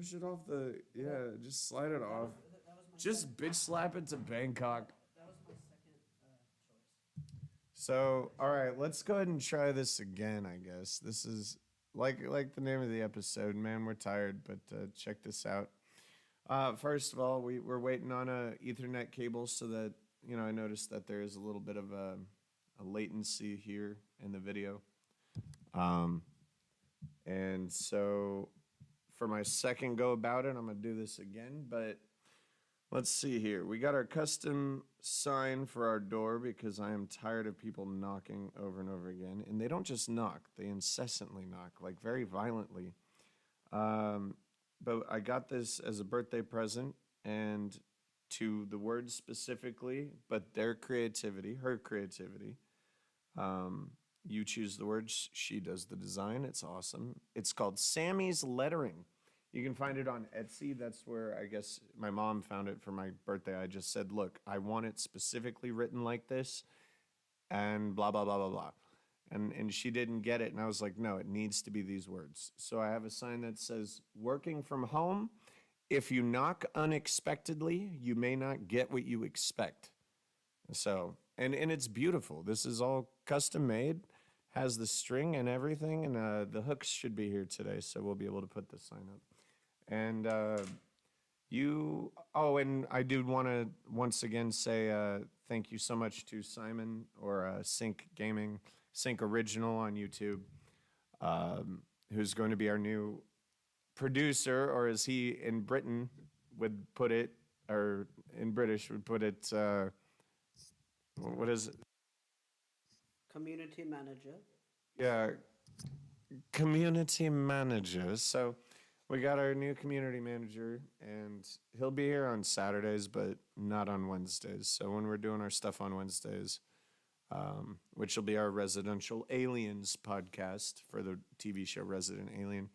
push it off the. Yeah, just slide it off. That was my Just bitch slap it to Bangkok. that was my second choice. So, all right, let's go ahead and try this again. I guess this is like the name of the episode. Man, we're tired, but check this out. First of all, we're waiting on a Ethernet cable so that I noticed that there is a little bit of a latency here in the video, um, and so for my second go about it, I'm gonna do this again, but let's see here. We got our custom sign for our door because I am tired of people knocking over and over again. And they don't just knock, they incessantly knock, like very violently. Um, but I got this as a birthday present and to the words specifically, but their creativity, her creativity. Um, you choose the words, she does the design. It's awesome. It's called Sammy's Lettering. You can find it on Etsy. That's where I guess my mom found it for my birthday. I just said, look, I want it specifically written like this and blah, blah, blah, blah, blah. And she didn't get it. And I was like, no, it needs to be these words. So I have a sign that says, working from home, if you knock unexpectedly, you may not get what you expect. So, and it's beautiful. This is all custom made, has the string and everything, and the hooks should be here today, so we'll be able to put the sign up. And and I do want to once again say thank you so much to Simon or Sync Gaming, Sync Original on YouTube, who's going to be our new producer, or as he in Britain would put it, or in British would put it, what is it? Community manager. Yeah, community manager. So we got our new community manager, and he'll be here on Saturdays, but not on Wednesdays. So when we're doing our stuff on Wednesdays, which will be our Residential Aliens podcast for the TV show Resident Alien,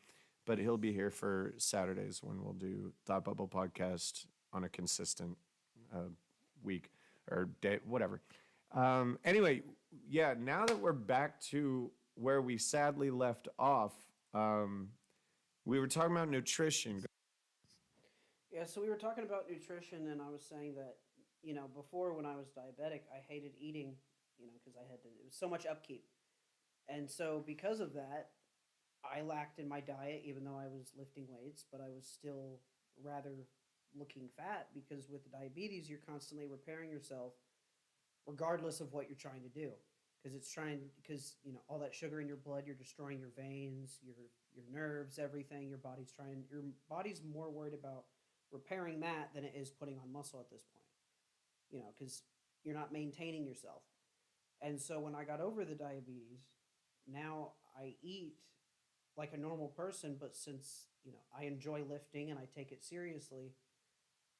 but he'll be here for Saturdays when we'll do Thought Bubble podcast on a consistent week or day, whatever. Anyway, yeah, now that we're back to where we sadly left off, we were talking about nutrition. Yeah, so we were talking about nutrition, and I was saying that, before when I was diabetic, I hated eating, because it was so much upkeep. And so because of that, I lacked in my diet, even though I was lifting weights, but I was still rather looking fat because with diabetes, you're constantly repairing yourself regardless of what you're trying to do. Because all that sugar in your blood, you're destroying your veins, your nerves, everything. Your body's more worried about repairing that than it is putting on muscle at this point. Because you're not maintaining yourself. And so when I got over the diabetes, now I eat like a normal person, but since, I enjoy lifting and I take it seriously,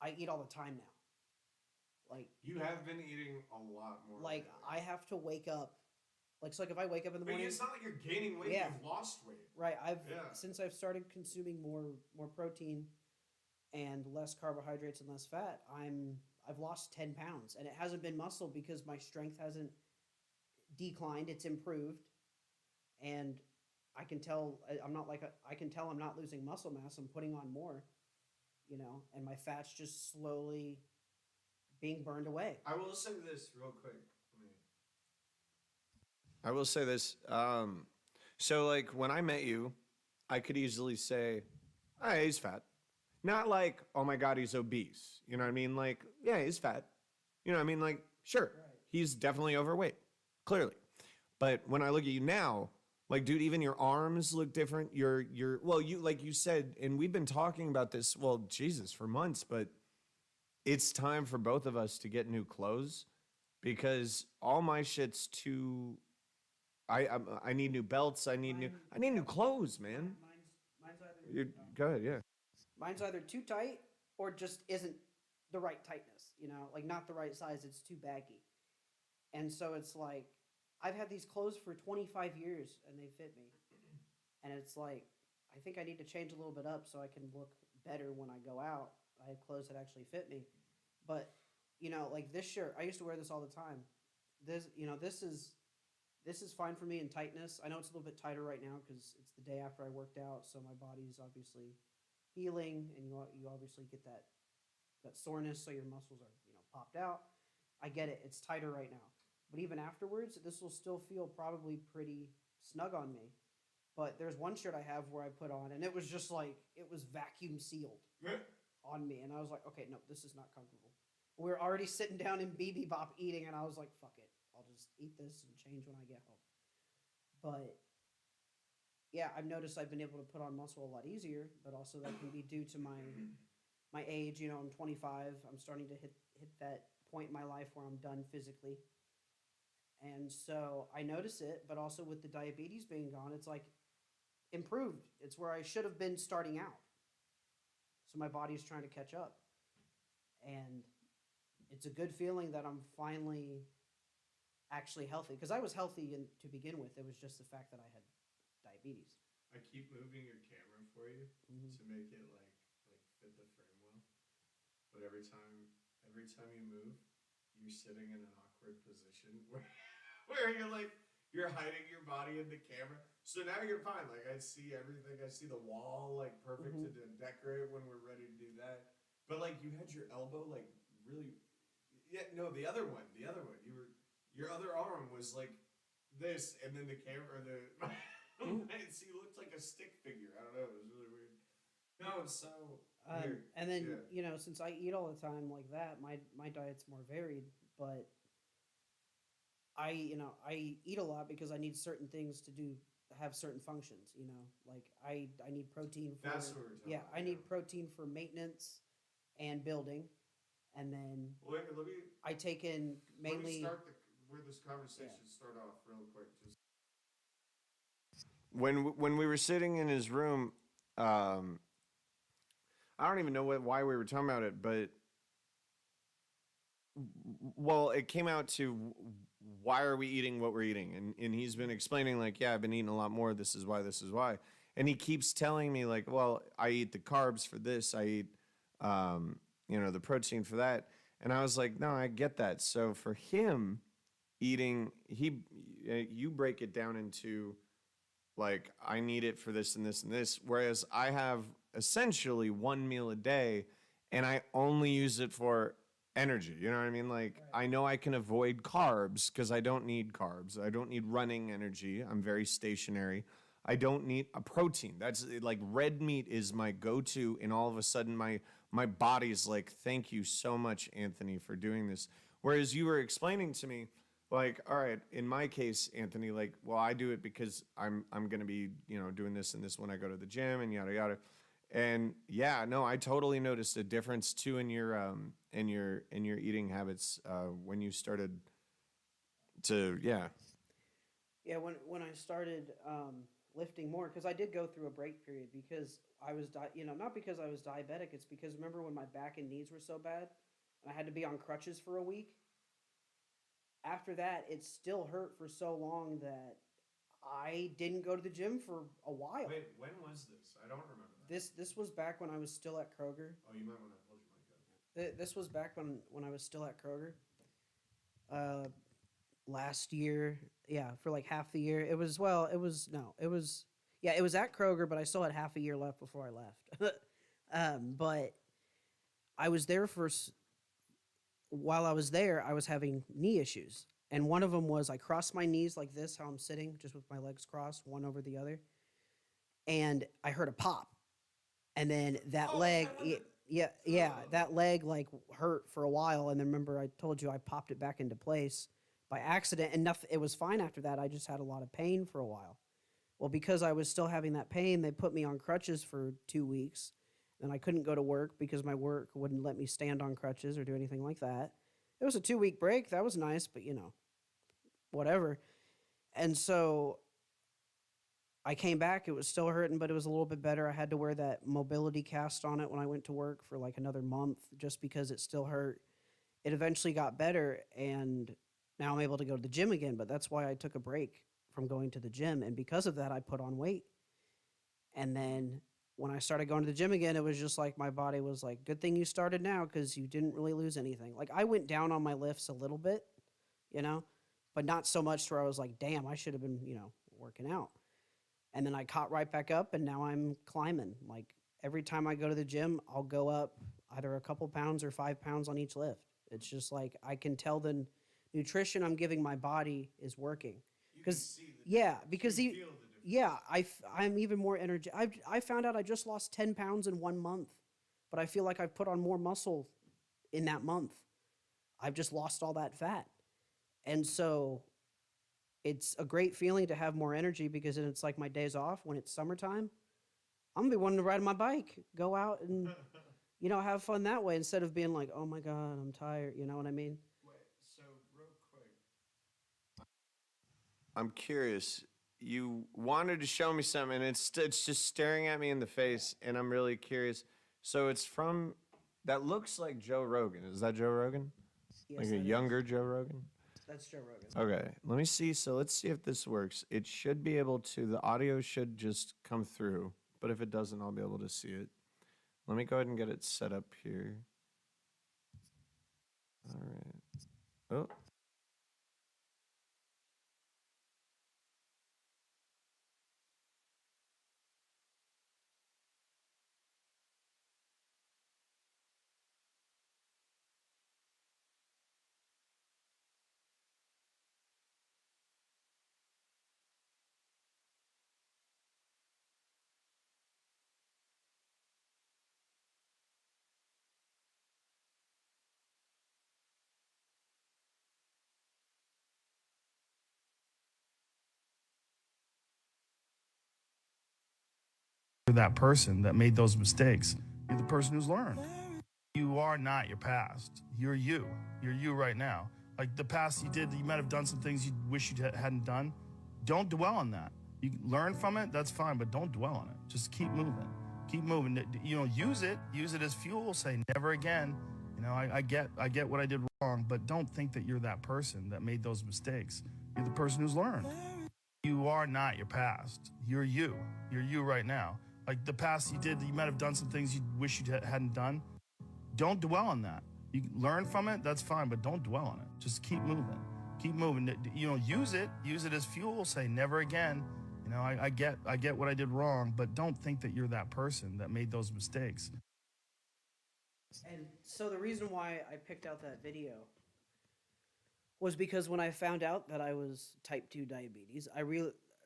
I eat all the time now. Like You have been eating a lot more. like I have to wake up if I wake up in the morning. It's not like you're gaining weight, Yeah. you've lost weight. Right, Yeah. since I've started consuming more protein and less carbohydrates and less fat, I've lost 10 pounds, and it hasn't been muscle because my strength hasn't declined, it's improved. And I can tell I can tell I'm not losing muscle mass, I'm putting on more, and my fat's just slowly being burned away. I will say this real quick. I will say this. So, like, when I met you, I could easily say, "Hey, he's fat." Not like, "Oh my God, he's obese." You know what I mean? Like, yeah, he's fat. You know what I mean? Like, sure, Right. he's definitely overweight, clearly. But when I look at you now, like, dude, even your arms look different. Well, you like you said, and we've been talking about this. Well, Jesus, for months. But it's time for both of us to get new clothes because all my shit's too. I need new belts. I need new clothes, man. Go ahead, yeah. Mine's either too tight or just isn't the right tightness, like not the right size, it's too baggy. And so it's like I've had these clothes for 25 years and they fit me. And it's like I think I need to change a little bit up so I can look better when I go out. I have clothes that actually fit me. But, like this shirt, I used to wear this all the time. This is fine for me in tightness. I know it's a little bit tighter right now because it's the day after I worked out, so my body's obviously healing, and you obviously get that soreness, so your muscles are popped out. I get it; it's tighter right now, but even afterwards, this will still feel probably pretty snug on me. But there's one shirt I have where I put on, and it was just like it was vacuum sealed on me, and I was like, okay, no, this is not comfortable. We were already sitting down in BB Bop eating, and I was like, fuck it, I'll just eat this and change when I get home. But yeah, I've noticed I've been able to put on muscle a lot easier, but also that can be due to my age. I'm 25. I'm starting to hit that point in my life where I'm done physically, and so I notice it. But also with the diabetes being gone, it's like improved. It's where I should have been starting out. So my body's trying to catch up, and it's a good feeling that I'm finally actually healthy because I was healthy to begin with. It was just the fact that I had diabetes. I keep moving your camera for you Mhm. to make it like fit the frame well. But every time you move, you're sitting in an awkward position where you're like you're hiding your body in the camera. So now you're fine. Like I see everything. I see the wall like perfect Mhm. to decorate when we're ready to do that. But like you had your elbow like really yeah, no, the other one. Your other arm was like this and then the camera the Mhm. so you looked like a stick figure. I don't know, it was really weird. No, it's so weird. And then Yeah. since I eat all the time like that, my diet's more varied. But I eat a lot because I need certain things to do have certain functions. Like I need protein for That's what we're talking yeah, about. I need protein for maintenance and building, and then Wait, let me I take in mainly start where this conversation start off real quick. Just when we were sitting in his room, I don't even know why we were talking about it, but well, it came out to why are we eating what we're eating, and he's been explaining like, yeah, I've been eating a lot more. This is why. This is why. And he keeps telling me like, well, I eat the carbs for this. I eat, um, the protein for that. And I was like, no, I get that. So for him, eating, you break it down into like I need it for this and this and this. Whereas I have essentially one meal a day and I only use it for energy. You know what I mean? Like right. I know I can avoid carbs because I don't need carbs. I don't need running energy. I'm very stationary. I don't need a protein. That's like red meat is my go-to, and all of a sudden my body's like, thank you so much, Anthony, for doing this. Whereas you were explaining to me, like, all right, in my case, Anthony, like, well, I do it because I'm gonna be, doing this and this when I go to the gym and yada yada. And yeah, no, I totally noticed a difference too in your eating habits when you started to yeah. Yeah, when I started lifting more, because I did go through a break period because I was not because I was diabetic. It's because remember when my back and knees were so bad, and I had to be on crutches for a week. After that, it still hurt for so long that I didn't go to the gym for a while. Wait, when was this? I don't remember that. This was back when I was still at Kroger. Oh, you might want to hold your mic up. This was back when I was still at Kroger. Uh, Last year, yeah, for like half the year. It was well, it was no, it was yeah, it was at Kroger, but I still had half a year left before I left. But I was there while I was there, I was having knee issues. And one of them was I crossed my knees like this, how I'm sitting, just with my legs crossed, one over the other. And I heard a pop. And then that leg, yeah, that leg like hurt for a while. And then remember, I told you I popped it back into place by accident, and nothing. It was fine after that. I just had a lot of pain for a while. Well, because I was still having that pain, they put me on crutches for 2 weeks. And I couldn't go to work because my work wouldn't let me stand on crutches or do anything like that. It was a 2 week break. That was nice, but whatever. And so I came back. It was still hurting, but it was a little bit better. I had to wear that mobility cast on it when I went to work for like another month just because it still hurt. It eventually got better, and now I'm able to go to the gym again, but that's why I took a break from going to the gym. And because of that, I put on weight. And then when I started going to the gym again, it was just like my body was like, good thing you started now because you didn't really lose anything. Like I went down on my lifts a little bit, you know, but not so much to where I was like, damn, I should have been, working out. And then I caught right back up, and now I'm climbing like every time I go to the gym, I'll go up either a couple pounds or 5 pounds on each lift. It's just like I can tell the nutrition I'm giving my body is working. Because yeah, because yeah, I'm even more energy. I found out I just lost 10 pounds in 1 month, but I feel like I've put on more muscle in that month. I've just lost all that fat, and so it's a great feeling to have more energy because then it's like my days off when it's summertime. I'm gonna be wanting to ride my bike, go out and have fun that way instead of being like, oh my god, I'm tired. You know what I mean? Wait, so real quick, I'm curious. You wanted to show me something, and it's just staring at me in the face, and I'm really curious. So it's from that looks like Joe Rogan. Is that Joe Rogan? Yes, Like a that is. younger Joe Rogan? That's Joe Rogan. Okay, let me see. So let's see if this works. It should be able to, the audio should just come through, but if it doesn't, I'll be able to see it. Let me go ahead and get it set up here. All right. Oh, You're that person that made those mistakes. You're the person who's learned. You are not your past. You're you. You're you right now. Like the past you did, you might have done some things you wish you hadn't done. Don't dwell on that. You learn from it, that's fine, but don't dwell on it. Just keep moving. Keep moving. Use it. Use it as fuel. Say never again. I get what I did wrong, but don't think that you're that person that made those mistakes. You're the person who's learned. You are not your past. You're you. You're you right now. Like the past you did, you might have done some things you wish you hadn't done. Don't dwell on that. You learn from it, that's fine, but don't dwell on it. Just keep moving. Keep moving. Use it. Use it as fuel. Say never again. I get what I did wrong, but don't think that you're that person that made those mistakes. And so the reason why I picked out that video was because when I found out that I was type 2 diabetes,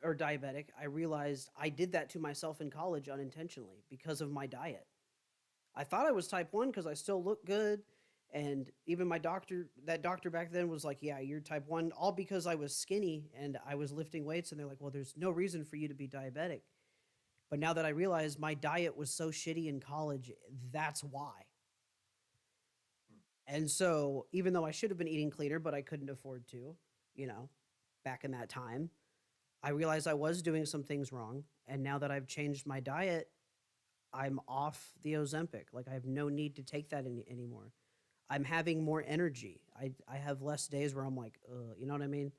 or diabetic, I realized I did that to myself in college unintentionally because of my diet. I thought I was type 1 because I still look good. And even that doctor back then was like, yeah, you're type 1, all because I was skinny and I was lifting weights. And they're like, well, there's no reason for you to be diabetic. But now that I realize my diet was so shitty in college, that's why. And so even though I should have been eating cleaner, but I couldn't afford to, back in that time, I realized I was doing some things wrong. And now that I've changed my diet, I'm off the Ozempic. Like I have no need to take that anymore. I'm having more energy. I have less days where I'm like, you know what I mean?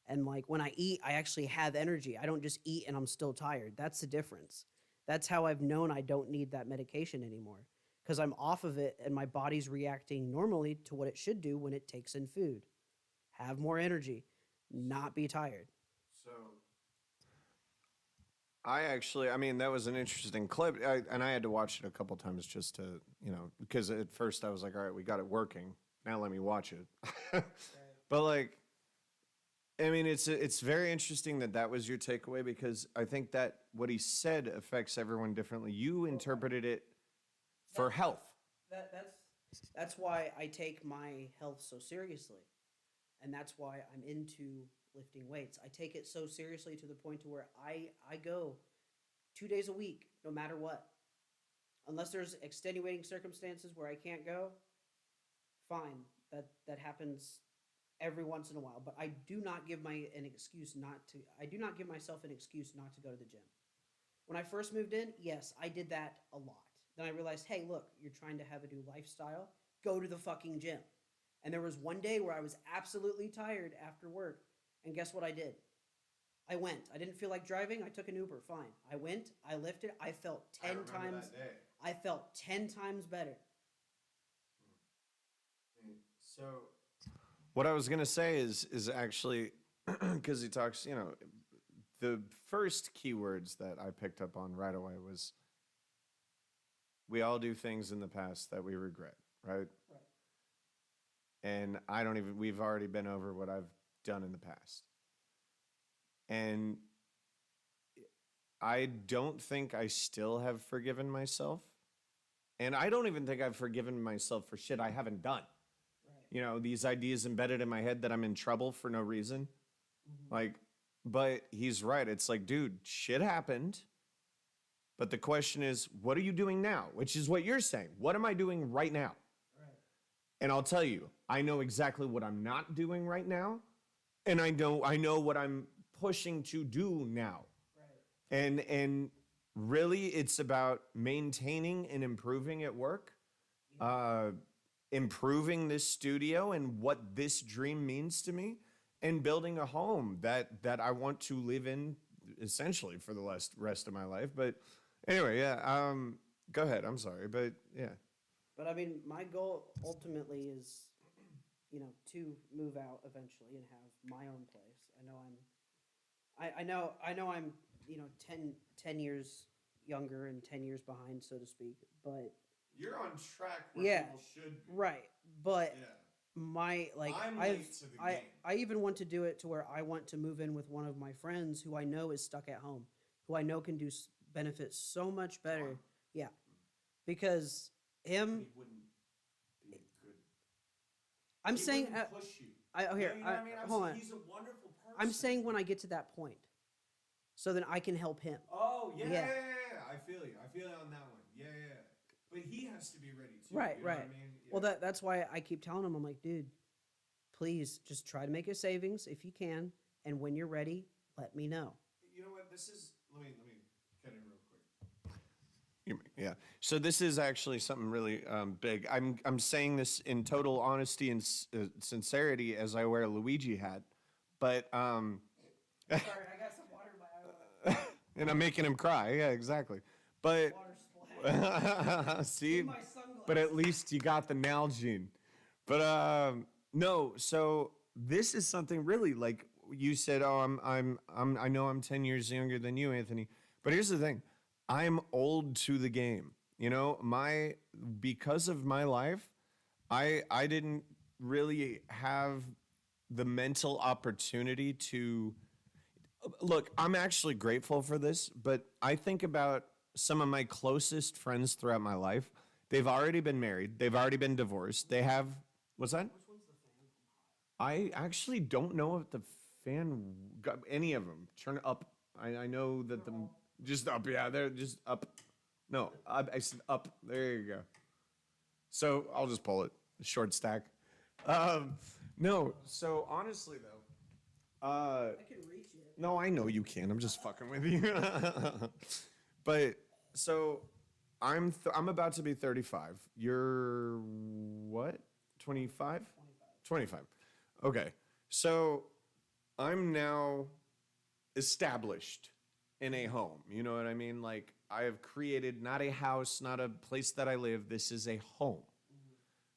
And like when I eat, I actually have energy. I don't just eat and I'm still tired. That's the difference. That's how I've known I don't need that medication anymore because I'm off of it and my body's reacting normally to what it should do when it takes in food. Have more energy, not be tired. so I mean, that was an interesting clip, and I had to watch it a couple times just to, because at first I was like, all right, we got it working. Now let me watch it. But like, I mean, it's very interesting that was your takeaway because I think that what he said affects everyone differently. You interpreted it for health. That's why I take my health so seriously. And that's why I'm into lifting weights. I take it so seriously to the point to where I go 2 days a week, no matter what. Unless there's extenuating circumstances where I can't go, fine. That happens every once in a while. But I do not give myself an excuse not to go to the gym. When I first moved in, yes, I did that a lot. Then I realized, hey, look, you're trying to have a new lifestyle. Go to the fucking gym. And there was one day where I was absolutely tired after work. And guess what I did? I went. I didn't feel like driving. I took an Uber. Fine. I went. I lifted. I felt 10 times. I felt 10 times better. So what I was gonna say is actually because he talks, the first keywords that I picked up on right away was we all do things in the past that we regret, right? Right. And we've already been over what I've done in the past. And I don't think I still have forgiven myself. And I don't even think I've forgiven myself for shit I haven't done. Right. You know, these ideas embedded in my head that I'm in trouble for no reason. Like, but he's right. It's like, dude, shit happened. But the question is, what are you doing now? Which is what you're saying. What am I doing right now? Right. And I'll tell you, I know exactly what I'm not doing right now. And I know what I'm pushing to do now. Right. And really it's about maintaining and improving at work. Improving this studio and what this dream means to me, and building a home that I want to live in essentially for the rest of my life. But anyway, yeah, go ahead. I'm sorry, but yeah. But I mean, my goal ultimately is, to move out eventually and have my own place. I know I'm, 10 years younger and 10 years behind, so to speak, but You're on track Yeah. people should be. right. But Yeah. my, like, I'm I've, late to the I, game. I even want to do it to where I want to move in with one of my friends who I know is stuck at home, who I know can benefit so much better. Yeah. Because him, wouldn't be good. I'm saying, push you. here, hold on. He's a wonderful person. I'm saying when I get to that point, so then I can help him. Oh, yeah, Yeah. yeah, yeah, yeah. I feel you. I feel you on that one. Yeah, yeah, yeah. But he has to be ready too. Right, you know right. What I mean? Well, Yeah. that's why I keep telling him, I'm like, dude, please just try to make a savings if you can, and when you're ready, let me know. You know what? This is. Let me cut in real quick. Yeah. So this is actually something really big. I'm saying this in total honesty and sincerity as I wear a Luigi hat, but Sorry, I got some water in my eye. and I'm making him cry. Yeah, exactly. But Water see, my sunglasses. but at least you got the Nalgene. But no. So this is something really like you said. Oh, I know I'm 10 years younger than you, Anthony. But here's the thing. I'm old to the game. You know, because of my life, I didn't really have the mental opportunity to look. I'm actually grateful for this, but I think about some of my closest friends throughout my life. They've already been married. They've already been divorced. They have, what's that? Which one's the fan? I actually don't know if the fan got any of them. Turn up. I know that just up. Yeah, they're just up. No, I said up. There you go. So I'll just pull it. Short stack. No. So honestly though, I can reach it. no, I know you can. I'm just fucking with you. But so I'm about to be 35. You're what? 25? 25. Okay. So I'm now established in a home. You know what I mean? Like I have created not a house, not a place that I live. This is a home.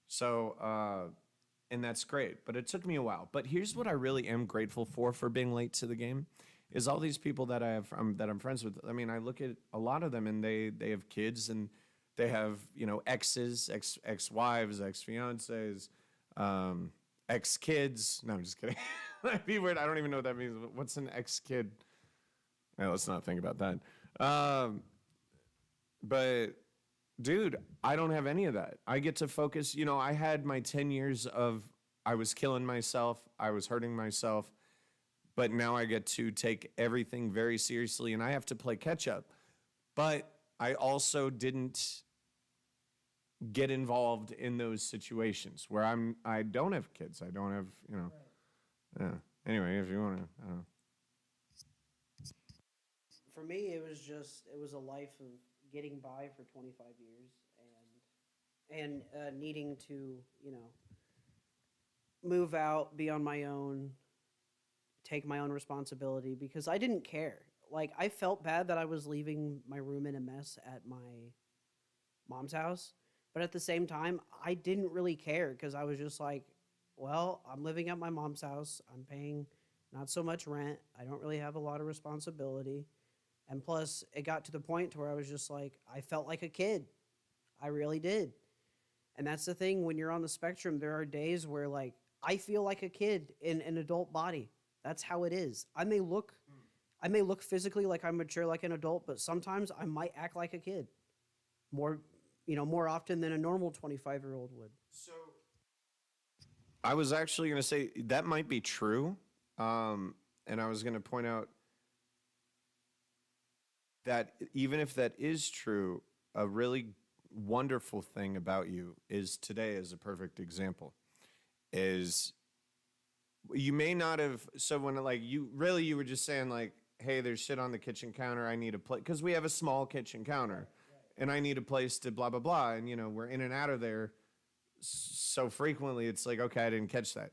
So, and that's great, but it took me a while. But here's what I really am grateful for being late to the game, is all these people that that I'm friends with. I mean, I look at a lot of them, and they have kids, and they have exes, ex-wives, ex-fiancés, ex-kids. No, I'm just kidding. That'd be weird. I don't even know what that means. What's an ex-kid? No, let's not think about that. But dude, I don't have any of that. I get to focus. I had my 10 years of I was killing myself, I was hurting myself, but now I get to take everything very seriously, and I have to play catch up. But I also didn't get involved in those situations where I don't have kids. I don't have, yeah. Anyway, if you want to, I don't know. For me, it was a life of getting by for 25 years and needing to, move out, be on my own, take my own responsibility, because I didn't care. Like, I felt bad that I was leaving my room in a mess at my mom's house, but at the same time, I didn't really care, because I was just like, well, I'm living at my mom's house. I'm paying not so much rent. I don't really have a lot of responsibility. And plus, it got to the point to where I was just like, I felt like a kid. I really did. And that's the thing, when you're on the spectrum, there are days where like I feel like a kid in an adult body. That's how it is. I may look physically like I'm mature like an adult, but sometimes I might act like a kid. More more often than a normal 25-year-old would. So I was actually going to say that might be true. And I was going to point out that even if that is true, a really wonderful thing about you is today is a perfect example. Is you may not have, so when like you were just saying like, hey, there's shit on the kitchen counter, I need a place, because we have a small kitchen counter and I need a place to blah, blah, blah. And, we're in and out of there so frequently, it's like, okay, I didn't catch that.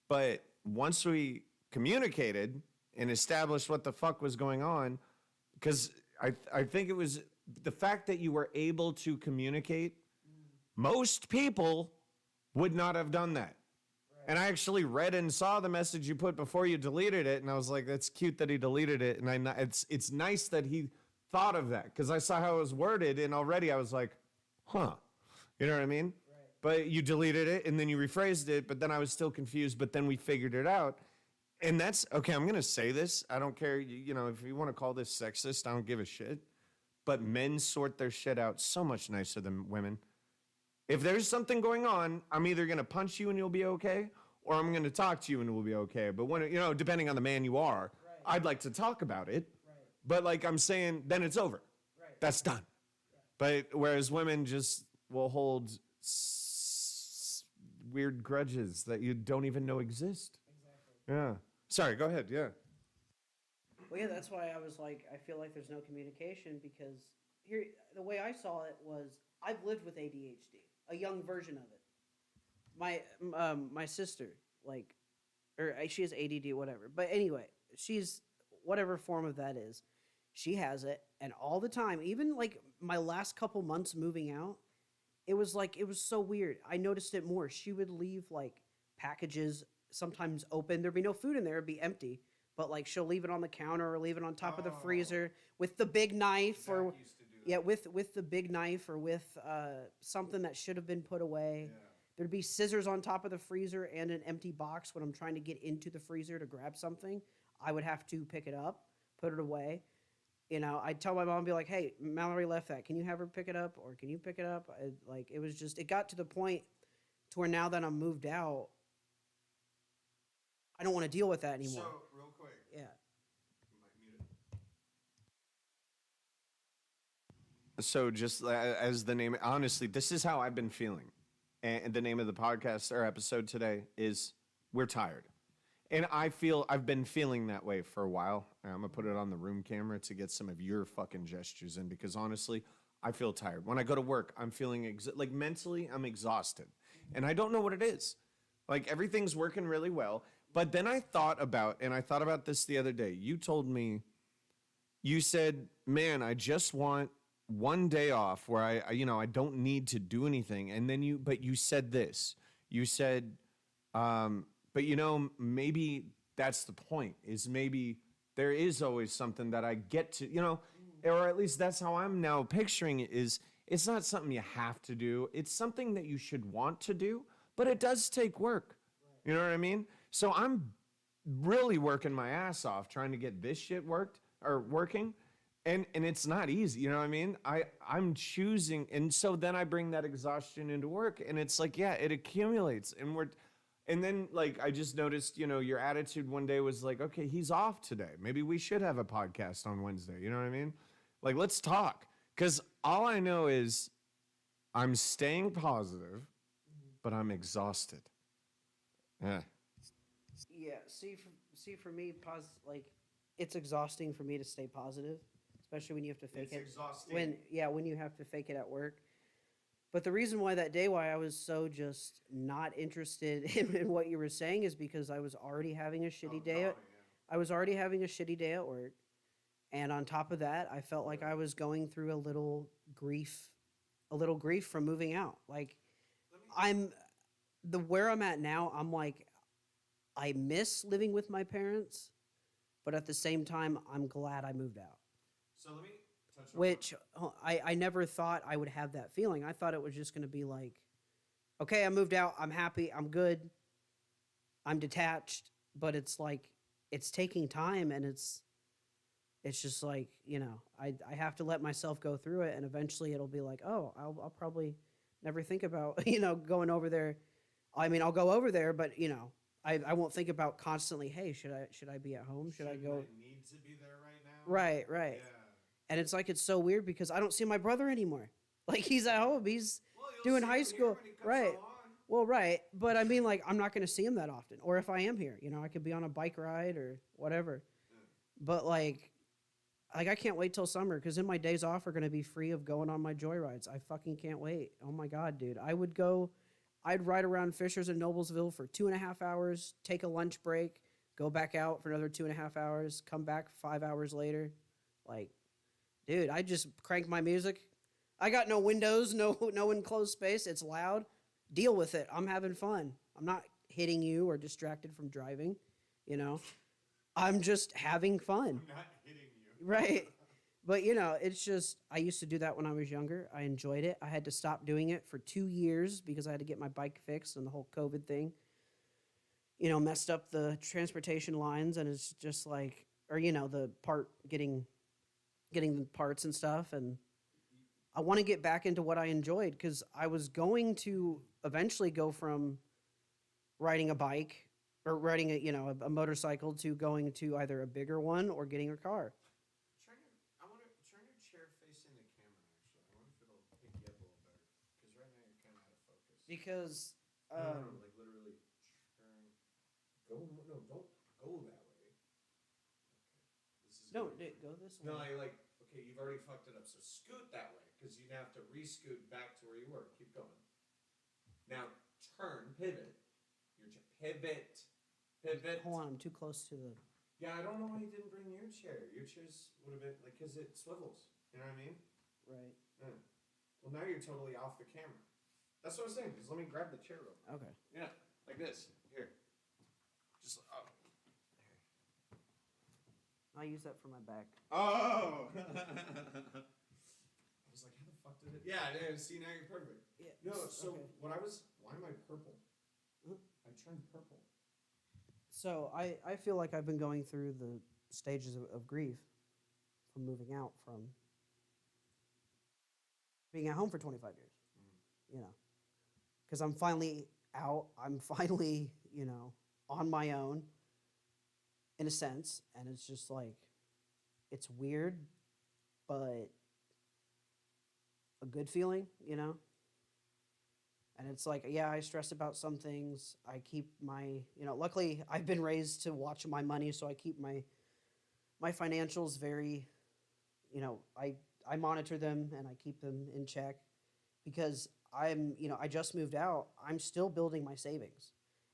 But once we communicated and established what the fuck was going on, because I think it was the fact that you were able to communicate, most people would not have done that. And I actually read and saw the message you put before you deleted it, and I was like, "That's cute that he deleted it." And it's nice that he thought of that, because I saw how it was worded, and already I was like, "Huh," you know what I mean? Right. But you deleted it, and then you rephrased it, but then I was still confused. But then we figured it out, and that's okay. I'm gonna say this. I don't care. If you want to call this sexist, I don't give a shit. But men sort their shit out so much nicer than women. If there's something going on, I'm either going to punch you and you'll be okay, or I'm going to talk to you and we'll be okay. But when, depending on the man you are, I'd like to talk about it. But like I'm saying, then it's over. That's done. But whereas women just will hold weird grudges that you don't even know exist. Yeah. Sorry, go ahead. Yeah. Well, yeah, that's why I was like, I feel like there's no communication, because here, the way I saw it was, I've lived with ADHD, a young version of it. My sister, she has ADD, whatever. But anyway, she's whatever form of that is, she has it, and all the time, even like my last couple months moving out, it was so weird. I noticed it more. She would leave like packages sometimes open. There'd be no food in there; it'd be empty. But like she'll leave it on the counter or leave it on top of the freezer with the big knife, or with the big knife, or with something that should have been put away. Yeah. There'd be scissors on top of the freezer and an empty box when I'm trying to get into the freezer to grab something. I would have to pick it up, put it away. I'd tell my mom, be like, "Hey, Mallory left that. Can you have her pick it up, or can you pick it up?" It got to the point to where now that I'm moved out, I don't want to deal with that anymore. So, real quick. Yeah. So just as the name, honestly, this is how I've been feeling. And the name of the podcast or episode today is We're Tired. And I've been feeling that way for a while. I'm going to put it on the room camera to get some of your fucking gestures in, because honestly, I feel tired. When I go to work, I'm feeling, mentally, I'm exhausted. And I don't know what it is. Like, everything's working really well. But then I thought about this the other day. You told me, you said, man, I just want one day off where I don't need to do anything. And then you said this. You said, but maybe that's the point, is maybe there is always something that I get to, or at least that's how I'm now picturing it, is it's not something you have to do. It's something that you should want to do, but it does take work. You know what I mean? So I'm really working my ass off trying to get this shit working. And it's not easy, you know what I mean? I'm choosing, and so then I bring that exhaustion into work, and it's like, yeah, it accumulates, and then like I just noticed, your attitude one day was like, okay, he's off today. Maybe we should have a podcast on Wednesday, you know what I mean? Like, let's talk, because all I know is I'm staying positive, but I'm exhausted. Yeah. Yeah. For me, it's exhausting for me to stay positive, especially when you have to fake it. It's exhausting. When you have to fake it at work. But the reason why I was so just not interested in what you were saying is because I was already having a shitty day. I was already having a shitty day at work, and on top of that, I felt like I was going through a little grief from moving out. Like, where I'm at now, I'm like, I miss living with my parents, but at the same time, I'm glad I moved out. So let me which I never thought I would have that feeling. I thought it was just going to be like, okay, I moved out. I'm happy. I'm good. I'm detached. But it's like, it's taking time, and it's just like, I have to let myself go through it. And eventually it'll be like, oh, I'll probably never think about, going over there. I mean, I'll go over there, but I won't think about constantly, hey, should I be at home? Should I go? Need to be there right now. Right. Yeah. And it's like, it's so weird because I don't see my brother anymore. Like, he's at home. He's Well, you'll doing see high him school. here when he comes Right. along. Well, right. But I mean, like, I'm not going to see him that often. Or if I am here, I could be on a bike ride or whatever. But like I can't wait till summer because then my days off are going to be free of going on my joyrides. I fucking can't wait. Oh my God, dude. I'd ride around Fishers and Noblesville for 2.5 hours, take a lunch break, go back out for another 2.5 hours, come back 5 hours later. Like, dude, I just crank my music. I got no windows, no enclosed space. It's loud. Deal with it. I'm having fun. I'm not hitting you or distracted from driving, I'm just having fun. I'm not hitting you. Right. But, it's just, I used to do that when I was younger. I enjoyed it. I had to stop doing it for 2 years because I had to get my bike fixed and the whole COVID thing, messed up the transportation lines. And it's just like, or, the getting the parts and stuff. And I want to get back into what I enjoyed because I was going to eventually go from riding a bike or riding a motorcycle to going to either a bigger one or getting a car. I want to turn your chair facing the camera. Actually, I wonder if it'll pick you up a little better because right now you're kind of out of focus. Because No, like literally turn. Don't go that way. Okay, this is. no, gonna be go this way. No, I like. Okay, you've already fucked it up. So scoot that way because you'd have to re-scoot back to where you were. Keep going. Now turn, pivot. Pivot. Hold on, I'm too close to the. Yeah, I don't know why you didn't bring your chair. Your chair's would have been like because it swivels. You know what I mean? Right. Yeah. Well, now you're totally off the camera. That's what I was saying. Just let me grab the chair real quick. Okay. Yeah, like this. Here. Just. Oh. I'll use that for my back. Oh. I was like, how the fuck did it? Yeah. See, now you're perfect. Yeah. No. So okay. Why am I purple? Huh? I turned purple. So I feel like I've been going through the stages of grief from moving out from being at home for 25 years, because I'm finally out. I'm finally, on my own in a sense. And it's just like, it's weird, but a good feeling, And it's like, yeah, I stress about some things. I keep my, luckily I've been raised to watch my money, so I keep my financials very, I monitor them and I keep them in check because I'm, I just moved out. I'm still building my savings.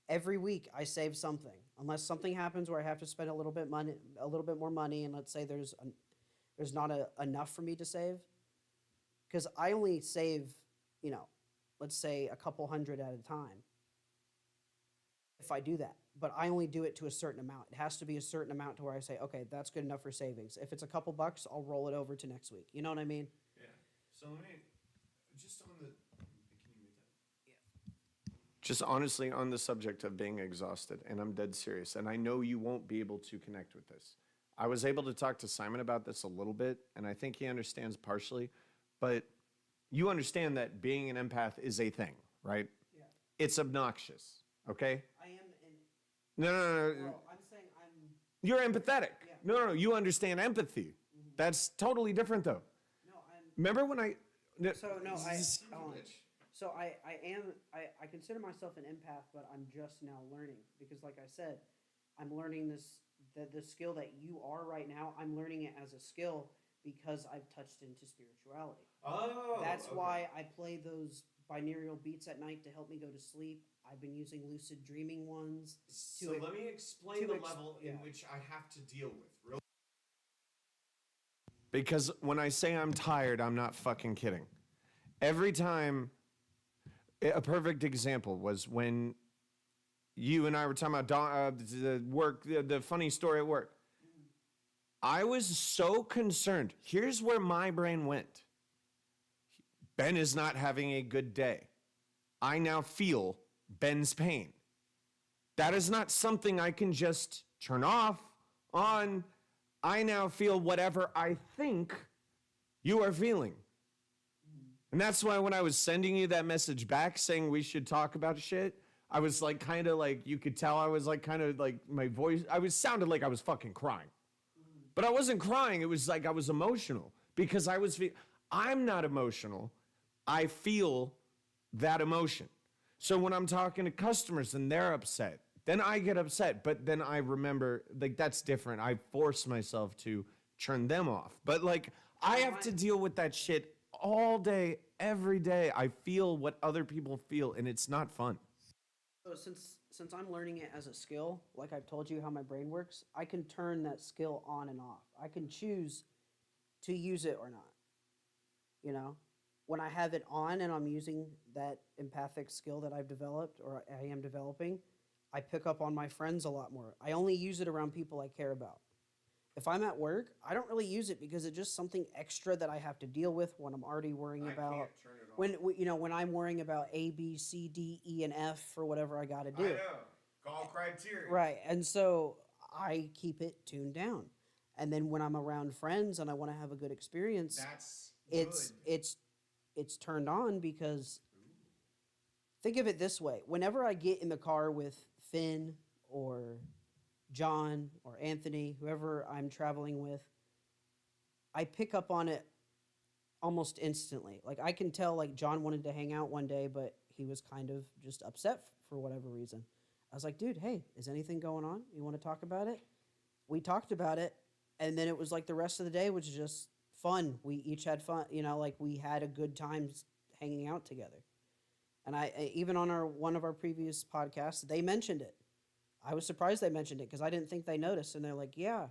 Every week I save something, unless something happens where I have to spend a little bit more money, and let's say there's not enough for me to save, because I only save, let's say a couple hundred at a time if I do that. But I only do it to a certain amount. It has to be a certain amount to where I say, okay, that's good enough for savings. If it's a couple bucks, I'll roll it over to next week. You know what I mean? Yeah. So let me just on the. Can you mute that? Yeah. Just honestly on the subject of being exhausted, and I'm dead serious, and I know you won't be able to connect with this. I was able to talk to Simon about this a little bit, and I think he understands partially, but you understand that being an empath is a thing, right? Yeah. It's obnoxious, okay? I am in. No. Well, I'm saying I'm. You're empathetic. Yeah. No. You understand empathy. That's totally different, though. No, I'm. Remember when I. So no, I. Son of a hold on. bitch. So I consider myself an empath, but I'm just now learning because, like I said, I'm learning the skill that you are right now. I'm learning it as a skill because I've touched into spirituality. Oh. That's okay. why I play those binaural beats at night to help me go to sleep. I've been using lucid dreaming ones. So let me explain the level in which I have to deal with. Because when I say I'm tired, I'm not fucking kidding. Every time, a perfect example was when you and I were talking about the work, the funny story at work. I was so concerned. Here's where my brain went. Ben is not having a good day. I now feel Ben's pain. That is not something I can just turn off, on. I now feel whatever I think you are feeling. And that's why when I was sending you that message back saying we should talk about shit, I was like, kind of like, you could tell I was like, kind of like my voice, sounded like I was fucking crying. But I wasn't crying. It was like I was emotional because I'm not emotional. I feel that emotion. So when I'm talking to customers and they're upset, then I get upset. But then I remember, like, that's different. I force myself to turn them off. But like, I have to deal with that shit all day, every day. I feel what other people feel, and it's not fun. So since I'm learning it as a skill, like I've told you how my brain works, I can turn that skill on and off. I can choose to use it or not. You know, when I have it on and I'm using that empathic skill that I've developed or I am developing, I pick up on my friends a lot more. I only use it around people I care about. If I'm at work, I don't really use it because it's just something extra that I have to deal with when I'm already worrying about. When I'm worrying about A, B, C, D, E, and F for whatever I got to do. I know. Call criteria. Right, and so I keep it tuned down. And then when I'm around friends and I want to have a good experience, That's it's turned on because think of it this way. Whenever I get in the car with Finn or John or Anthony, whoever I'm traveling with, I pick up on it almost instantly. Like I can tell like John wanted to hang out one day, but he was kind of just upset for whatever reason. I was like, dude, hey, is anything going on? You want to talk about it? We talked about it, and then it was like the rest of the day was just fun. We each had fun, like we had a good time hanging out together. And I even on one of our previous podcasts, they mentioned it. I was surprised they mentioned it because I didn't think they noticed. And they're like, yeah,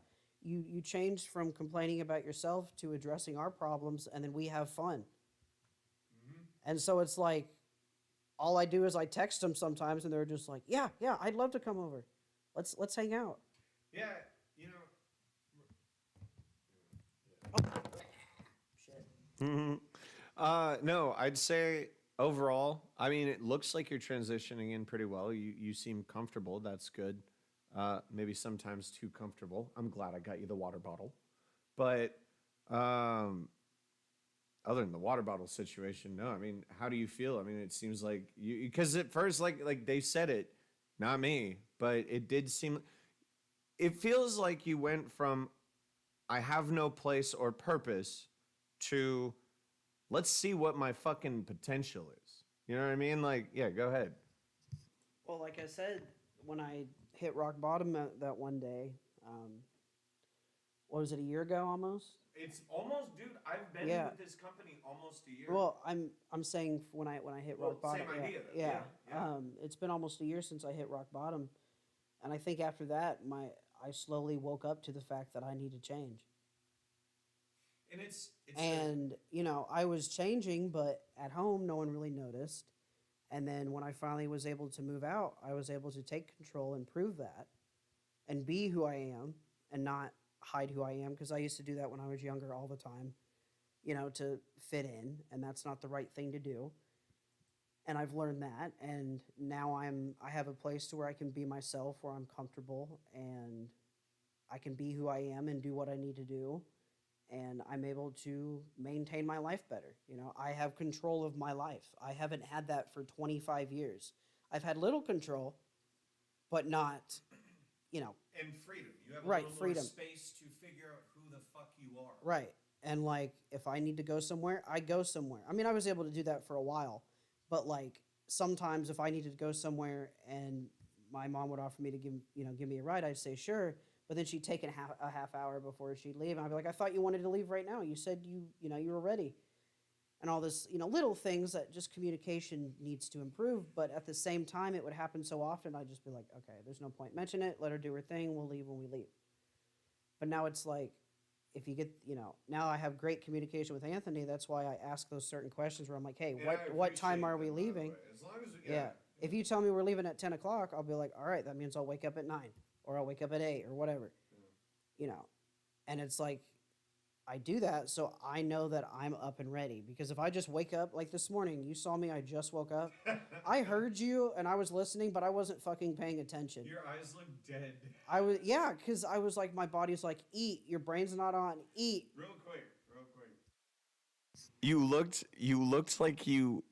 you changed from complaining about yourself to addressing our problems, and then we have fun. Mm-hmm. And so it's like, all I do is I text them sometimes, and they're just like, yeah, I'd love to come over. Let's hang out. Yeah, Shit. No, I'd say overall, I mean, it looks like you're transitioning in pretty well. You seem comfortable. That's good. Maybe sometimes too comfortable. I'm glad I got you the water bottle. But other than the water bottle situation, no. I mean, how do you feel? I mean, it seems like because at first, like they said it, not me, but it did seem. It feels like you went from I have no place or purpose to let's see what my fucking potential is. You know what I mean? Like, yeah, go ahead. Well, like I said, when I hit rock bottom that one day, what was it, a year ago almost? It's almost, dude. I've been with this company almost a year. Well, I'm saying when I hit rock bottom. Same idea. Yeah. It's been almost a year since I hit rock bottom, and I think after that, I slowly woke up to the fact that I need to change. And I was changing, but at home, no one really noticed. And then when I finally was able to move out, I was able to take control and prove that and be who I am and not hide who I am, because I used to do that when I was younger all the time, to fit in, and that's not the right thing to do. And I've learned that, and now I have a place to where I can be myself, where I'm comfortable, and I can be who I am and do what I need to do, and I'm able to maintain my life better. I have control of my life. I haven't had that for 25 years. I've had little control, but not, And freedom. You have a right, little freedom. more space to figure out who the fuck you are. Right. And like, if I need to go somewhere, I go somewhere. I mean, I was able to do that for a while, but like sometimes if I needed to go somewhere and my mom would offer me to give me a ride, I'd say sure. But then she'd take a half hour before she'd leave, and I'd be like, I thought you wanted to leave right now. You said you were ready, and all this, little things that just communication needs to improve. But at the same time, it would happen so often, I'd just be like, okay, there's no point. Mention it, let her do her thing. We'll leave when we leave. But now it's like, if you get, now I have great communication with Anthony. That's why I ask those certain questions where I'm like, hey, what time are we leaving? As long as Yeah. If you tell me we're leaving at 10 o'clock, I'll be like, all right, that means I'll wake up at 9, or I'll wake up at 8, or whatever. And it's like, I do that so I know that I'm up and ready. Because if I just wake up, like this morning, you saw me, I just woke up. I heard you and I was listening, but I wasn't fucking paying attention. Your eyes look dead. I was, yeah, because I was like, my body's like, eat. Your brain's not on. Eat. Real quick. You looked like you.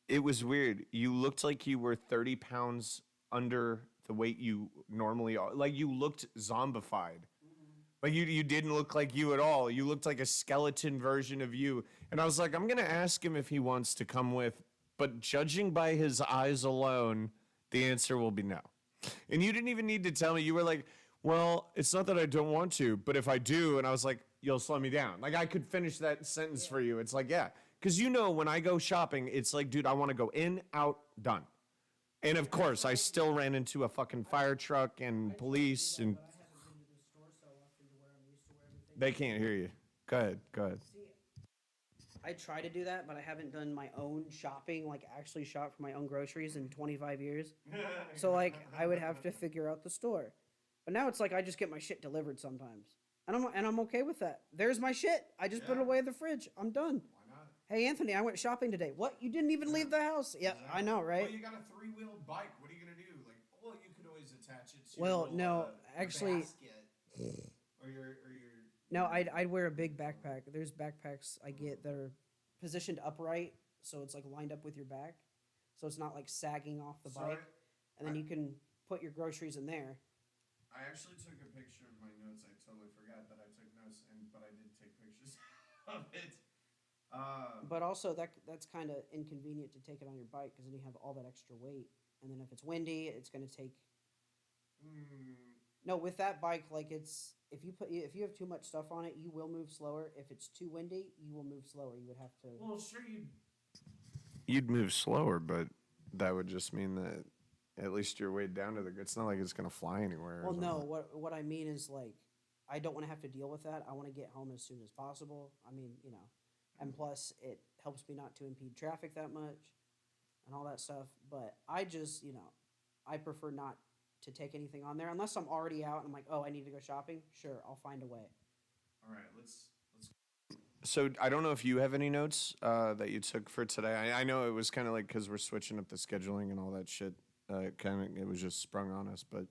It was weird. You looked like you were 30 pounds under the weight you normally are. Like you looked zombified. Like you didn't look like you at all. You looked like a skeleton version of you. And I was like, I'm gonna ask him if he wants to come with, but judging by his eyes alone, the answer will be no. And you didn't even need to tell me. You were like, well, it's not that I don't want to, but if I do, and I was like, you'll slow me down. Like I could finish that sentence for you. It's like, yeah. Because you know when I go shopping, it's like, dude, I want to go in, out, done. And of course, I still ran into a fucking fire truck and police, and they can't hear you. Go ahead. I try to do that, but I haven't done my own shopping, like actually shop for my own groceries in 25 years. So like I would have to figure out the store. But now it's like I just get my shit delivered sometimes. And I'm okay with that. There's my shit. I just put it away in the fridge. I'm done. Why not? Hey Anthony, I went shopping today. What? You didn't even leave the house? Yeah, I know, right? Well, you got a 3-wheeled bike. What are you gonna do? Like, well, you could always attach it to Well, your little, no, actually- basket. or your No, I'd wear a big backpack. There's backpacks I get that are positioned upright, so it's like lined up with your back, so it's not like sagging off the Sorry, bike, and then you can put your groceries in there. I actually took a picture of my notes. I totally forgot that I took notes, but I did take pictures of it. But also that's kind of inconvenient to take it on your bike because then you have all that extra weight, and then if it's windy, it's going to take. No, with that bike, like it's if you have too much stuff on it, you will move slower. If it's too windy, you will move slower. You would have to. Well, sure you'd move slower, but that would just mean that at least you're weighed down to the. It's not like it's gonna fly anywhere. Well, no. What I mean is like, I don't want to have to deal with that. I want to get home as soon as possible. I mean, and plus it helps me not to impede traffic that much, and all that stuff. But I just, I prefer not to take anything on there unless I'm already out and I'm like, oh, I need to go shopping. Sure, I'll find a way. All right, let's. So I don't know if you have any notes that you took for today. I know it was kind of like because we're switching up the scheduling and all that shit. It was just sprung on us, but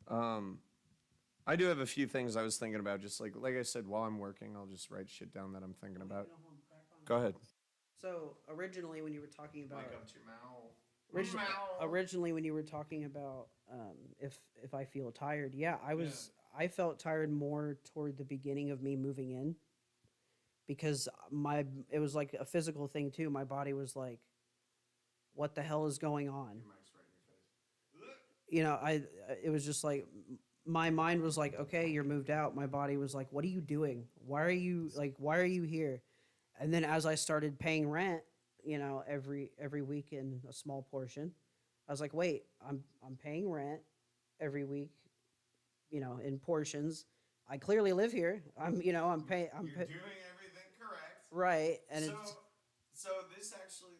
I do have a few things I was thinking about. Just like I said, while I'm working, I'll just write shit down that I'm thinking about. Go ahead. So originally, when you were talking about Mic up to your mouth. originally when you were talking about if I feel tired, I felt tired more toward the beginning of me moving in because it was like a physical thing too. My body was like, what the hell is going on? Your mic's right in your face. It was just like my mind was like, okay, you're moved out. My body was like, what are you doing? Why are you here? And then as I started paying rent, every week in a small portion, I was like, wait, I'm paying rent every week, in portions. I clearly live here. I'm paying. You're doing everything correct. Right, and So this actually,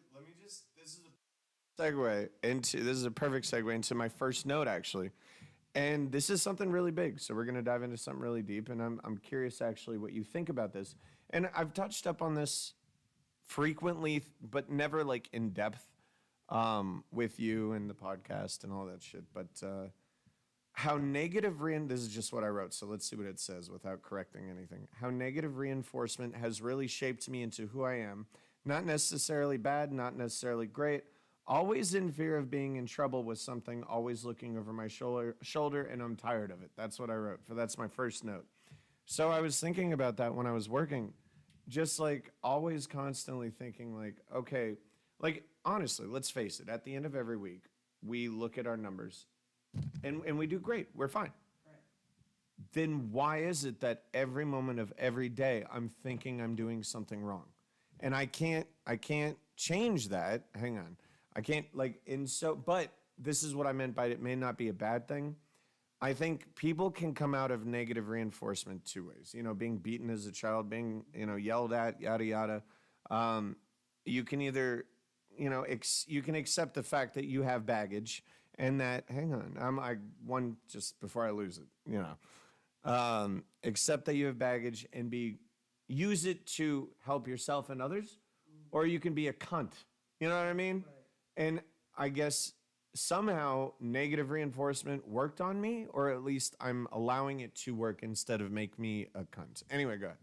this is a perfect segue into my first note actually. And this is something really big. So we're going to dive into something really deep, and I'm curious actually what you think about this. And I've touched up on this frequently, but never like in depth with you and the podcast and all that shit. But how negative this is just what I wrote, so let's see what it says without correcting anything. How negative reinforcement has really shaped me into who I am. Not necessarily bad, not necessarily great. Always in fear of being in trouble with something, always looking over my shoulder, and I'm tired of it. That's what I wrote. That's my first note. So I was thinking about that when I was working. Just like always constantly thinking like, okay, like honestly, let's face it, at the end of every week, we look at our numbers and we do great. We're fine. Right. Then why is it that every moment of every day I'm thinking I'm doing something wrong? And I can't change that. Hang on. I can't but this is what I meant by it may not be a bad thing. I think people can come out of negative reinforcement two ways. Being beaten as a child, being, yelled at, yada, yada. You can either, you can accept the fact that you have baggage and that, hang on, just before I lose it, Accept that you have baggage and use it to help yourself and others, or you can be a cunt. You know what I mean? And I guess somehow negative reinforcement worked on me, or at least I'm allowing it to work instead of make me a cunt. Anyway, go ahead.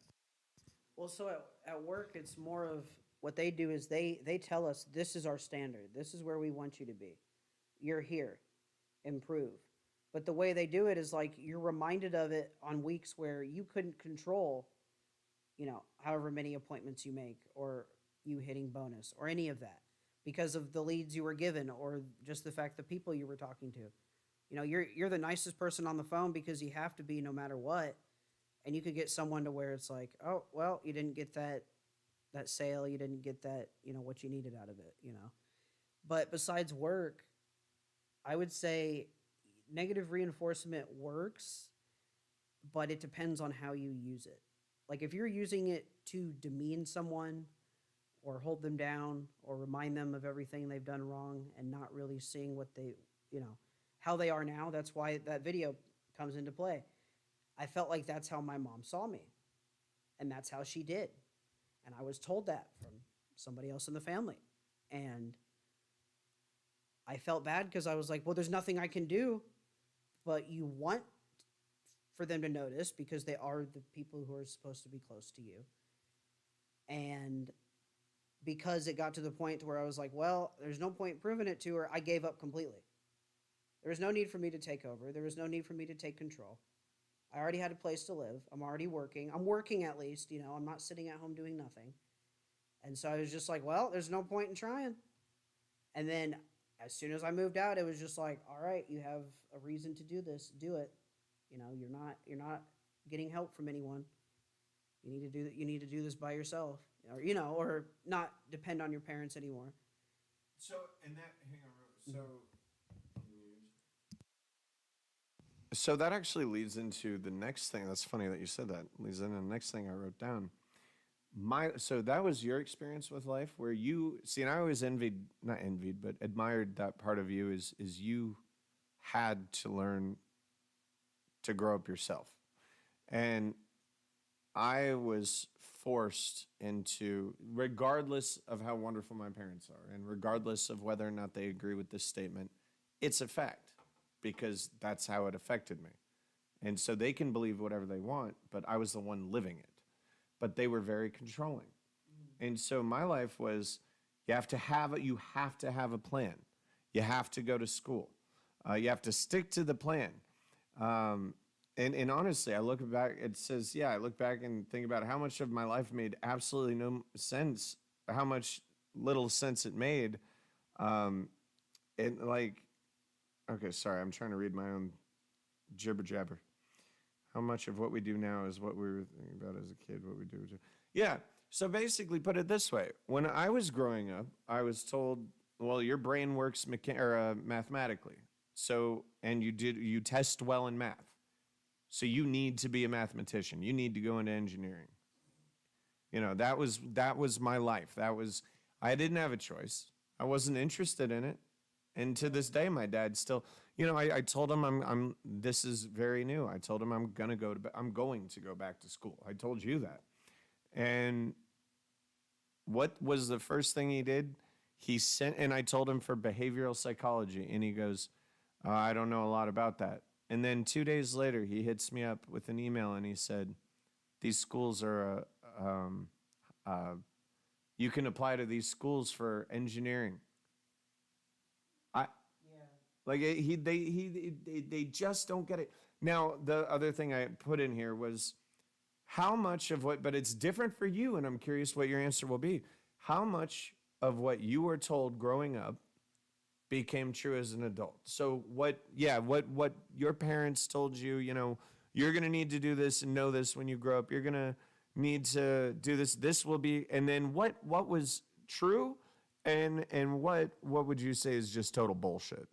Well, so at work, it's more of what they do is they tell us this is our standard. This is where we want you to be. You're here. Improve. But the way they do it is like you're reminded of it on weeks where you couldn't control, however many appointments you make or you hitting bonus or any of that because of the leads you were given or just the fact the people you were talking to. You're the nicest person on the phone because you have to be no matter what. And you could get someone to where it's like, oh, well, you didn't get that sale, you didn't get that, what you needed out of it. But besides work, I would say negative reinforcement works, but it depends on how you use it. Like if you're using it to demean someone or hold them down or remind them of everything they've done wrong and not really seeing what they, how they are now, that's why that video comes into play. I felt like that's how my mom saw me, and that's how she did. And I was told that from somebody else in the family. And I felt bad because I was like, well, there's nothing I can do, but you want for them to notice because they are the people who are supposed to be close to you. And because it got to the point where I was like, well, there's no point proving it to her, I gave up completely. There was no need for me to take over. There was no need for me to take control. I already had a place to live. I'm already working. I'm working at least, I'm not sitting at home doing nothing. And so I was just like, well, there's no point in trying. And then as soon as I moved out, it was just like, all right, you have a reason to do this, do it. You're not getting help from anyone. You need to do this by yourself, or not depend on your parents anymore. So, So that actually leads into the next thing. That's funny that you said that. Leads into the next thing I wrote down. So that was your experience with life where you see, and I always not envied, but admired that part of you is you had to learn to grow up yourself. And I was forced into, regardless of how wonderful my parents are, and regardless of whether or not they agree with this statement, it's a fact because that's how it affected me. And so they can believe whatever they want, but I was the one living it. But they were very controlling. And so my life was, you have to have a plan. You have to go to school. You have to stick to the plan. And honestly, I look back, I look back and think about how much of my life made absolutely no sense, how much little sense it made. Okay, sorry, I'm trying to read my own jibber jabber. How much of what we do now is what we were thinking about as a kid, what we do. Yeah, so basically put it this way. When I was growing up, I was told, well, your brain works mathematically. So, and you test well in math. So you need to be a mathematician. You need to go into engineering. That was my life. I didn't have a choice. I wasn't interested in it. And to this day, my dad still, I told him this is very new. I told him I'm going to go back to school. I told you that. And what was the first thing he did? And I told him for behavioral psychology. And he goes, I don't know a lot about that. And then 2 days later, he hits me up with an email and he said, these schools are, you can apply to these schools for engineering. They just don't get it. Now, the other thing I put in here was how much of but it's different for you, and I'm curious what your answer will be. How much of what you were told growing up became true as an adult? So what your parents told you, you're going to need to do this and know this when you grow up. You're going to need to do this. This will be, and then what was true and what would you say is just total bullshit?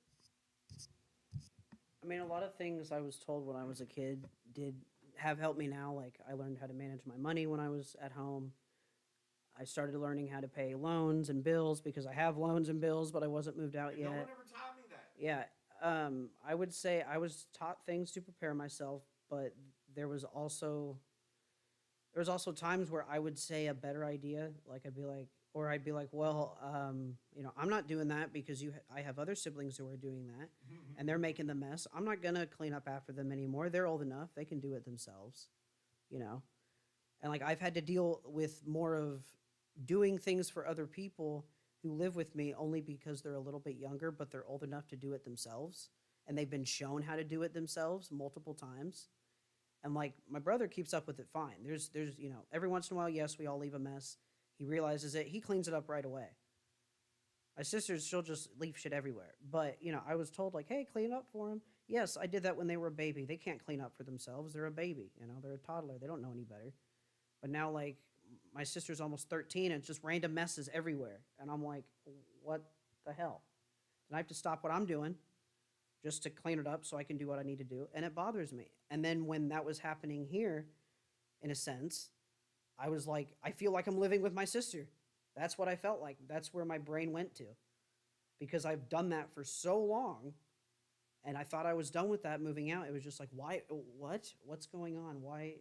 I mean, a lot of things I was told when I was a kid did have helped me now. Like, I learned how to manage my money when I was at home. I started learning how to pay loans and bills because I have loans and bills, but I wasn't moved out yet. No one ever taught me that. Yeah. I would say I was taught things to prepare myself, but there was also times where I would say a better idea, like I'd be like, well, I'm not doing that because I have other siblings who are doing that, and they're making the mess. I'm not gonna clean up after them anymore. They're old enough; they can do it themselves, you know. And like I've had to deal with more of doing things for other people who live with me only because they're a little bit younger, but they're old enough to do it themselves, and they've been shown how to do it themselves multiple times. And like my brother keeps up with it fine. There's every once in a while, yes, we all leave a mess. He realizes it. He cleans it up right away. My sister's, she'll just leave shit everywhere. But, I was told like, hey, clean up for them. Yes, I did that when they were a baby. They can't clean up for themselves. They're a baby, they're a toddler. They don't know any better. But now like my sister's almost 13 and it's just random messes everywhere. And I'm like, what the hell? And I have to stop what I'm doing just to clean it up so I can do what I need to do. And it bothers me. And then when that was happening here, in a sense, I was like, I feel like I'm living with my sister. That's what I felt like. That's where my brain went to. Because I've done that for so long, and I thought I was done with that moving out. It was just like, why, what? What's going on? Why,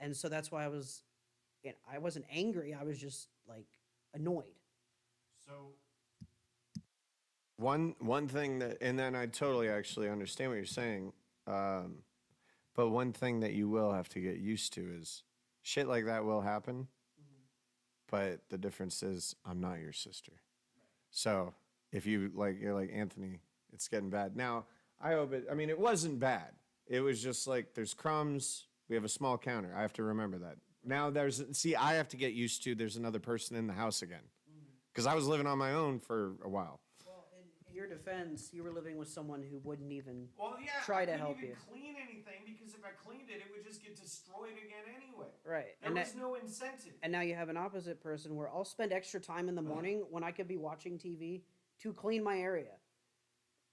And so that's why I wasn't angry. I was just like annoyed. So one thing that, and then I totally actually understand what you're saying, but one thing that you will have to get used to is shit like that will happen, but the difference is I'm not your sister. So if you're like Anthony, it's getting bad. Now, I hope it wasn't bad. It was just like there's crumbs. We have a small counter. I have to remember that. Now I have to get used to there's another person in the house again. Because I was living on my own for a while. Well, in your defense, you were living with someone who wouldn't even try to help you. Clean anything because if I cleaned it, it would just get destroyed again anyway. Right. There was no incentive. And now you have an opposite person where I'll spend extra time in the morning when I could be watching TV to clean my area.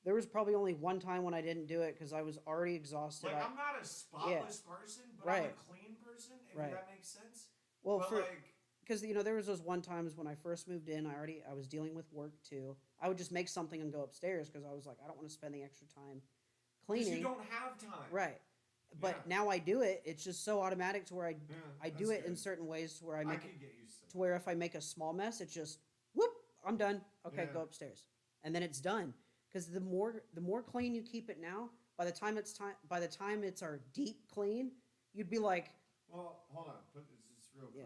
There was probably only one time when I didn't do it because I was already exhausted. Like, I'm not a spotless person, but I'm a clean person, if that makes sense. Well, because there was those one times when I first moved in, I was dealing with work too. I would just make something and go upstairs because I was like, I don't want to spend the extra time cleaning. Because you don't have time. Right. But now I do it. It's just so automatic to where I do it in certain ways to where I could get used to where if I make a small mess, it's just whoop, I'm done. Okay, go upstairs, and then it's done. Because the more clean you keep it now, by the time it's our deep clean, you'd be like, well, hold on, put this real quick.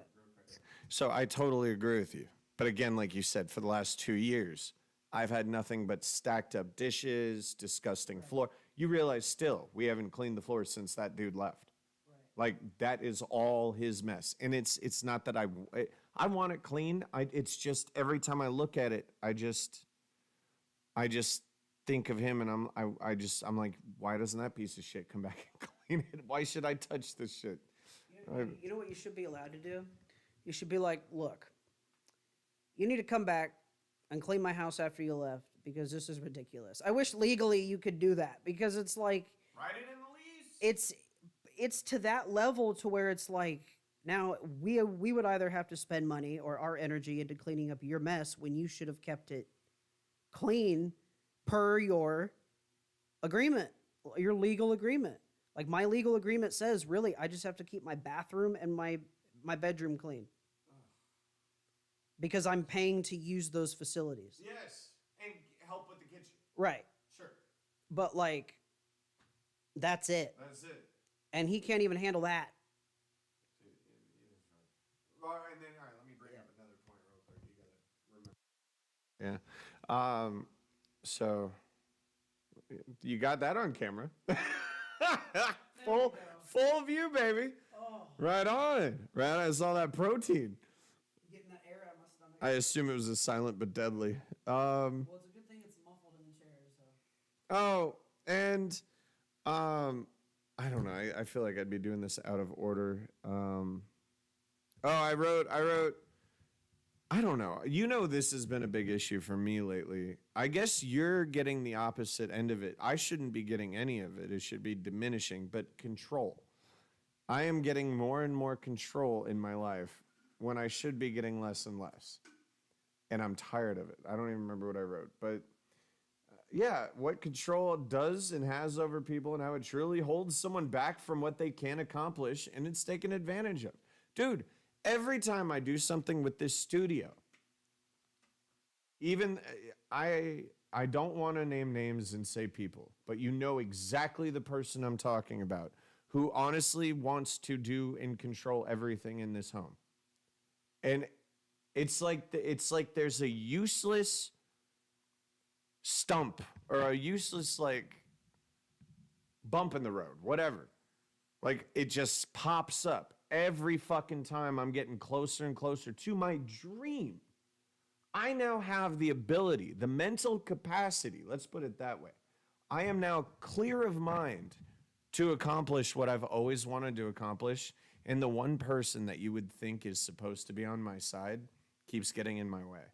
So I totally agree with you. But again, like you said, for the last 2 years, I've had nothing but stacked up dishes, disgusting floor. You realize still, we haven't cleaned the floor since that dude left. Right. Like, that is all his mess. And it's not that I want it clean. It's just every time I look at it, I just think of him and I'm like, why doesn't that piece of shit come back and clean it? Why should I touch this shit? You know what you should be allowed to do? You should be like, look, you need to come back and clean my house after you left because this is ridiculous. I wish legally you could do that because it's like, write it in the lease. It's to that level to where it's like, now we would either have to spend money or our energy into cleaning up your mess when you should have kept it clean per your agreement, your legal agreement. Like my legal agreement says, really, I just have to keep my bathroom and my bedroom clean. Because I'm paying to use those facilities. Yes, and help with the kitchen. Right. Sure. But like, that's it. That's it. And he can't even handle that. All right, and then, all right, let me bring up another point real quick. You gotta remember. Yeah. So you got that on camera. Full view, baby. Oh. Right on. Right. I saw that protein. Getting that air out of my stomach. I assume it was a silent but deadly. Well, it's a good thing it's muffled in the chair. So. Oh, and I don't know. I feel like I'd be doing this out of order. I wrote. I don't know. This has been a big issue for me lately. I guess you're getting the opposite end of it. I shouldn't be getting any of it. It should be diminishing, but control. I am getting more and more control in my life when I should be getting less and less. And I'm tired of it. I don't even remember what I wrote, but what control does and has over people, and how it truly holds someone back from what they can accomplish, and it's taken advantage of. Dude, every time I do something with this studio, even I don't want to name names and say people, but you know exactly the person I'm talking about, who honestly wants to do and control everything in this home. And it's like there's a useless stump or a useless like bump in the road, whatever. Like it just pops up every fucking time I'm getting closer and closer to my dream. I now have the ability, the mental capacity, let's put it that way. I am now clear of mind to accomplish what I've always wanted to accomplish. And the one person that you would think is supposed to be on my side keeps getting in my way.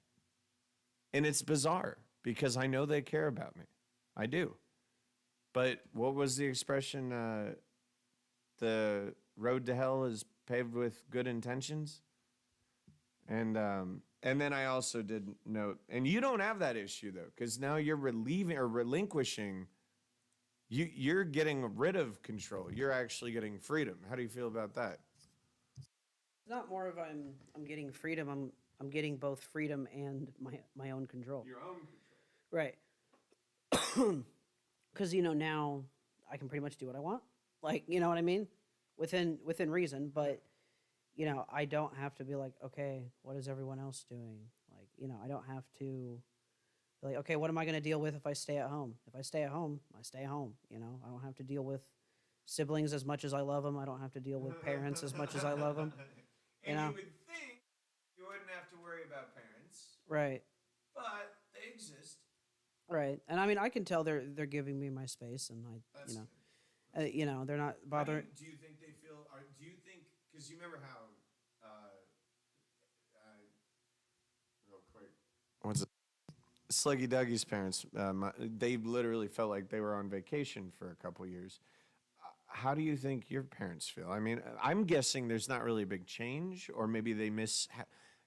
And it's bizarre because I know they care about me. I do. But what was the expression? The road to hell is paved with good intentions. And then I also did note, and you don't have that issue though, because now you're relieving or relinquishing. You're getting rid of control. You're actually getting freedom. How do you feel about that? It's not more of I'm getting freedom. I'm getting both freedom and my own control. Your own control. Right. Because now I can pretty much do what I want. Like, you know what I mean? Within reason, but I don't have to be like, okay, what is everyone else doing? Like, I don't have to be like, okay, what am I going to deal with if I stay at home? If I stay at home, I stay home. I don't have to deal with siblings as much as I love them. I don't have to deal with parents as much as I love them. And you would think you wouldn't have to worry about parents. Right. But they exist. Right. And I mean, I can tell they're giving me my space, and That's good. They're not bothering. Do you think they feel? Do you think? Because you remember how, real quick, what's it? Sluggy Dougie's parents, they literally felt like they were on vacation for a couple years. How do you think your parents feel? I mean, I'm guessing there's not really a big change, or maybe they miss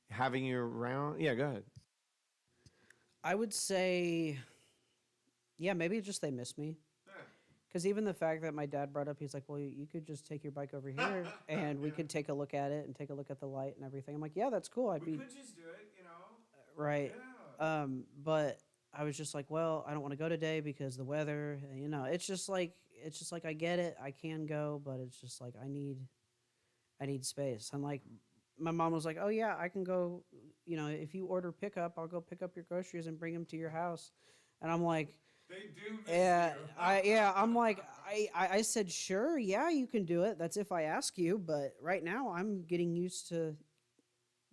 having you around. Yeah, go ahead. I would say, yeah, maybe just they miss me. Because even the fact that my dad brought up, he's like, well, you could just take your bike over here and we could take a look at it and take a look at the light and everything. I'm like, yeah, that's cool. We could just do it, Right. Yeah. But I was just like, well, I don't want to go today because the weather, it's just like I get it. I can go, but it's just like I need space. And like my mom was like, oh yeah, I can go, if you order pickup, I'll go pick up your groceries and bring them to your house. And I'm like, They do miss yeah, I'm like, I said, sure, yeah, you can do it. That's if I ask you, but right now I'm getting used to,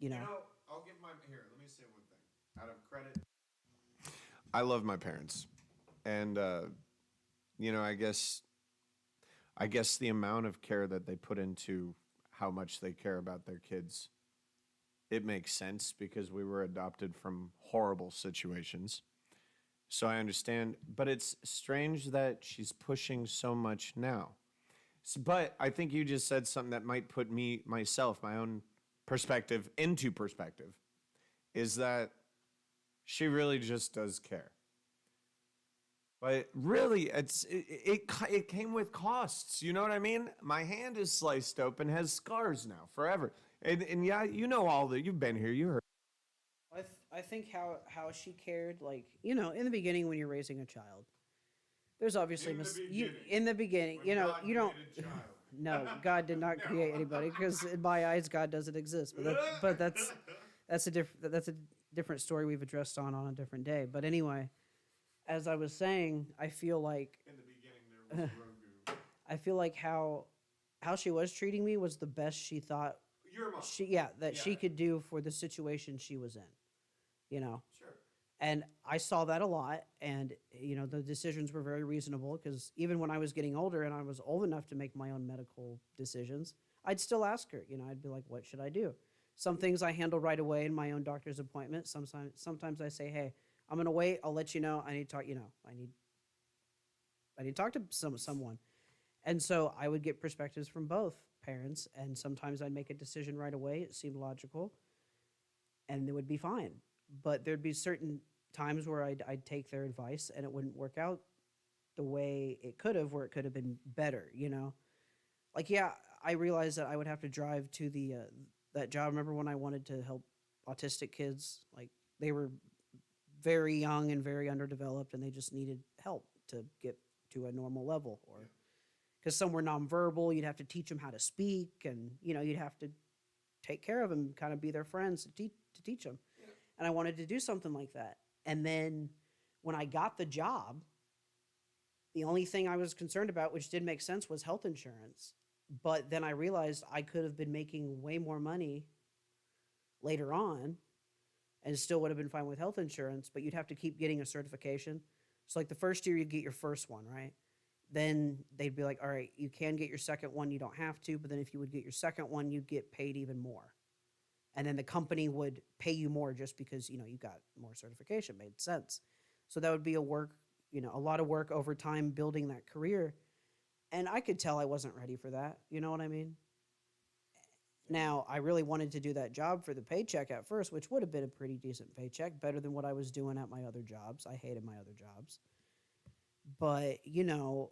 I'll give here, let me say one thing. Out of credit, I love my parents. And, I guess the amount of care that they put into how much they care about their kids, it makes sense because we were adopted from horrible situations. So I understand, but it's strange that she's pushing so much now. But I think you just said something that might put my own perspective into perspective, is that she really just does care. But really, it came with costs. You know what I mean? My hand is sliced open, has scars now forever. And yeah, you've been here, you heard. I think how she cared, like, in the beginning when you're raising a child, there's obviously in the beginning, you don't. No, God did not create anybody because in my eyes, God doesn't exist. But that's a different story we've addressed on a different day. But anyway, as I was saying, I feel like In the beginning, there was Grogu. I feel like how she was treating me was the best she thought Your mom. she could do for the situation she was in. Sure. And I saw that a lot, and the decisions were very reasonable because even when I was getting older and I was old enough to make my own medical decisions, I'd still ask her. I'd be like, "What should I do?" Some things I handle right away in my own doctor's appointment. Sometimes I say, "Hey, I'm gonna wait. I'll let you know. I need to talk. I need to talk to someone." And so I would get perspectives from both parents, and sometimes I'd make a decision right away. It seemed logical, and it would be fine. But there'd be certain times where I'd take their advice and it wouldn't work out the way it could have, where it could have been better, you know? Like, yeah, I realized that I would have to drive to that job. Remember when I wanted to help autistic kids? Like, they were very young and very underdeveloped, and they just needed help to get to a normal level. Or because some were nonverbal, you'd have to teach them how to speak, and you know, you'd have to take care of them, kind of be their friends to teach them. And I wanted to do something like that. And then when I got the job, the only thing I was concerned about, which did make sense, was health insurance. But then I realized I could have been making way more money later on and still would have been fine with health insurance, but you'd have to keep getting a certification. So like the first year you'd get your first one, right? Then they'd be like, all right, you can get your second one, you don't have to, but then if you would get your second one, you'd get paid even more. And then the company would pay you more just because, you know, you got more certification. Made sense. So that would be a lot of work over time building that career. And I could tell I wasn't ready for that. You know what I mean? Now, I really wanted to do that job for the paycheck at first, which would have been a pretty decent paycheck, better than what I was doing at my other jobs. I hated my other jobs. But, you know,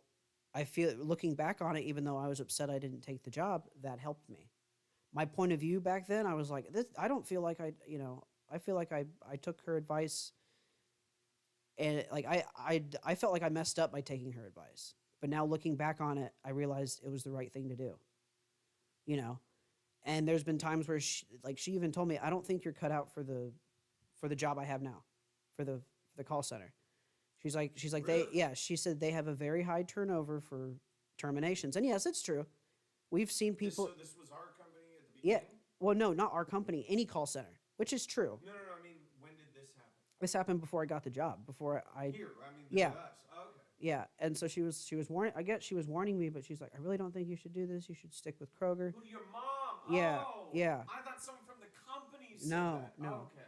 I feel, looking back on it, even though I was upset I didn't take the job, that helped me. My point of view back then, I was like, I don't feel like I feel like I took her advice, and like I felt like I messed up by taking her advice. But now looking back on it, I realized it was the right thing to do. You know, and there's been times where she even told me, I don't think you're cut out for the job I have now, for the call center. She's like, Really? she said they have a very high turnover for terminations. And yes, it's true. We've seen people. So this was our company at the Yeah. beginning? Well, no, not our company, any call center, which is true. No. I mean, when did this happen? This happened before I got the job, before I. Here, I mean, Yeah. with us. Oh, okay. Yeah. And so she was warning, I guess she was warning me, but she's like, I really don't think you should do this. You should stick with Kroger. Who, your mom? Yeah, Oh, yeah. I thought someone from the company said No, that. no. Okay.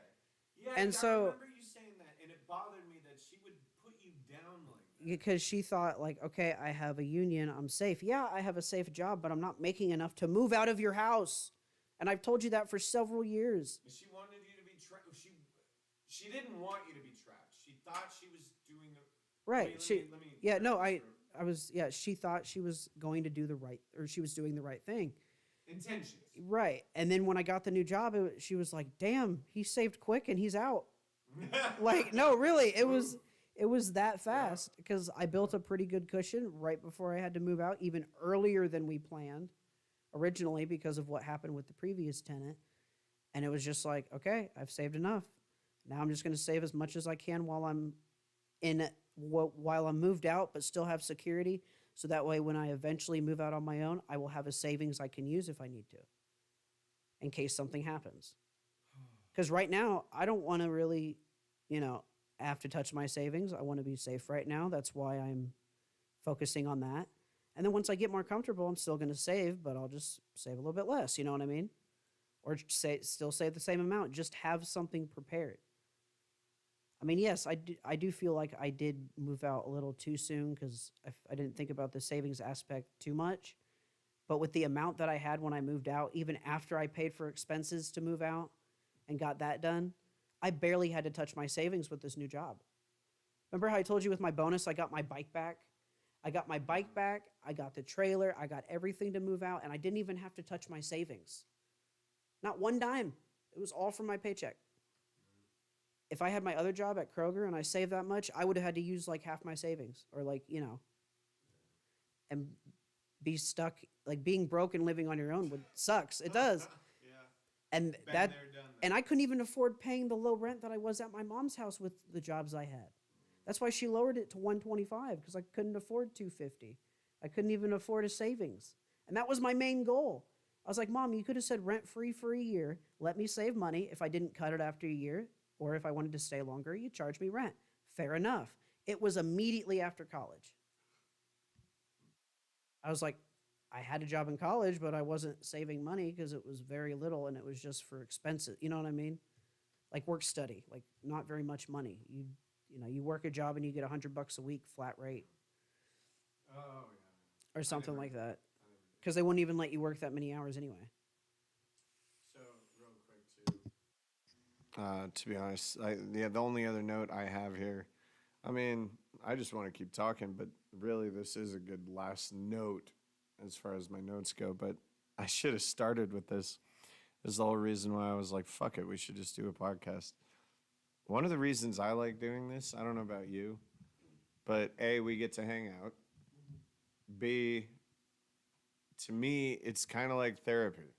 Yeah, And I so- remember you saying that, and it bothered me that she would put you down like that. Because she thought like, okay, I have a union, I'm safe. Yeah, I have a safe job, but I'm not making enough to move out of your house. And I've told you that for several years. She wanted you to be trapped. She didn't want you to be trapped. She thought she was doing the Right. Let me Yeah, no, she thought she was going to do she was doing the right thing. intentions. Right. And then when I got the new job, she was like, damn, he saved quick and he's out. Like, no, really, it was that fast because I built a pretty good cushion right before I had to move out, even earlier than we planned originally because of what happened with the previous tenant. And it was just like, okay, I've saved enough. Now I'm just going to save as much as I can while I'm moved out, but still have security. So that way, when I eventually move out on my own, I will have a savings I can use if I need to, in case something happens. Because right now, I don't want to really, have to touch my savings. I want to be safe right now. That's why I'm focusing on that. And then once I get more comfortable, I'm still going to save, but I'll just save a little bit less. You know what I mean? Or still save the same amount. Just have something prepared. I mean, yes, I do feel like I did move out a little too soon because I didn't think about the savings aspect too much. But with the amount that I had when I moved out, even after I paid for expenses to move out and got that done, I barely had to touch my savings with this new job. Remember how I told you with my bonus, I got my bike back? I got my bike back, I got the trailer, I got everything to move out, and I didn't even have to touch my savings. Not one dime. It was all from my paycheck. If I had my other job at Kroger and I saved that much, I would have had to use like half my savings or and be stuck, like being broke and living on your own sucks. It does. Yeah. And Been there, done that. and I couldn't even afford paying the low rent that I was at my mom's house with the jobs I had. That's why she lowered it to $125 because I couldn't afford $250. I couldn't even afford a savings. And that was my main goal. I was like, Mom, you could have said rent free for a year. Let me save money. If I didn't cut it after a year, or if I wanted to stay longer, you charge me rent. Fair enough. It was immediately after college. I was like, I had a job in college, but I wasn't saving money because it was very little and it was just for expenses. You know what I mean? Like work study, like not very much money. You work a job and you get $100 a week flat rate Oh, yeah. or something like that. I never did. Because they wouldn't even let you work that many hours anyway. So, real quick, too. To be honest, the only other note I have here, I mean, I just want to keep talking, but really, this is a good last note as far as my notes go. But I should have started with this. This is the whole reason why I was like, fuck it, we should just do a podcast. One of the reasons I like doing this, I don't know about you, but A, we get to hang out. B, to me, it's kind of like therapy.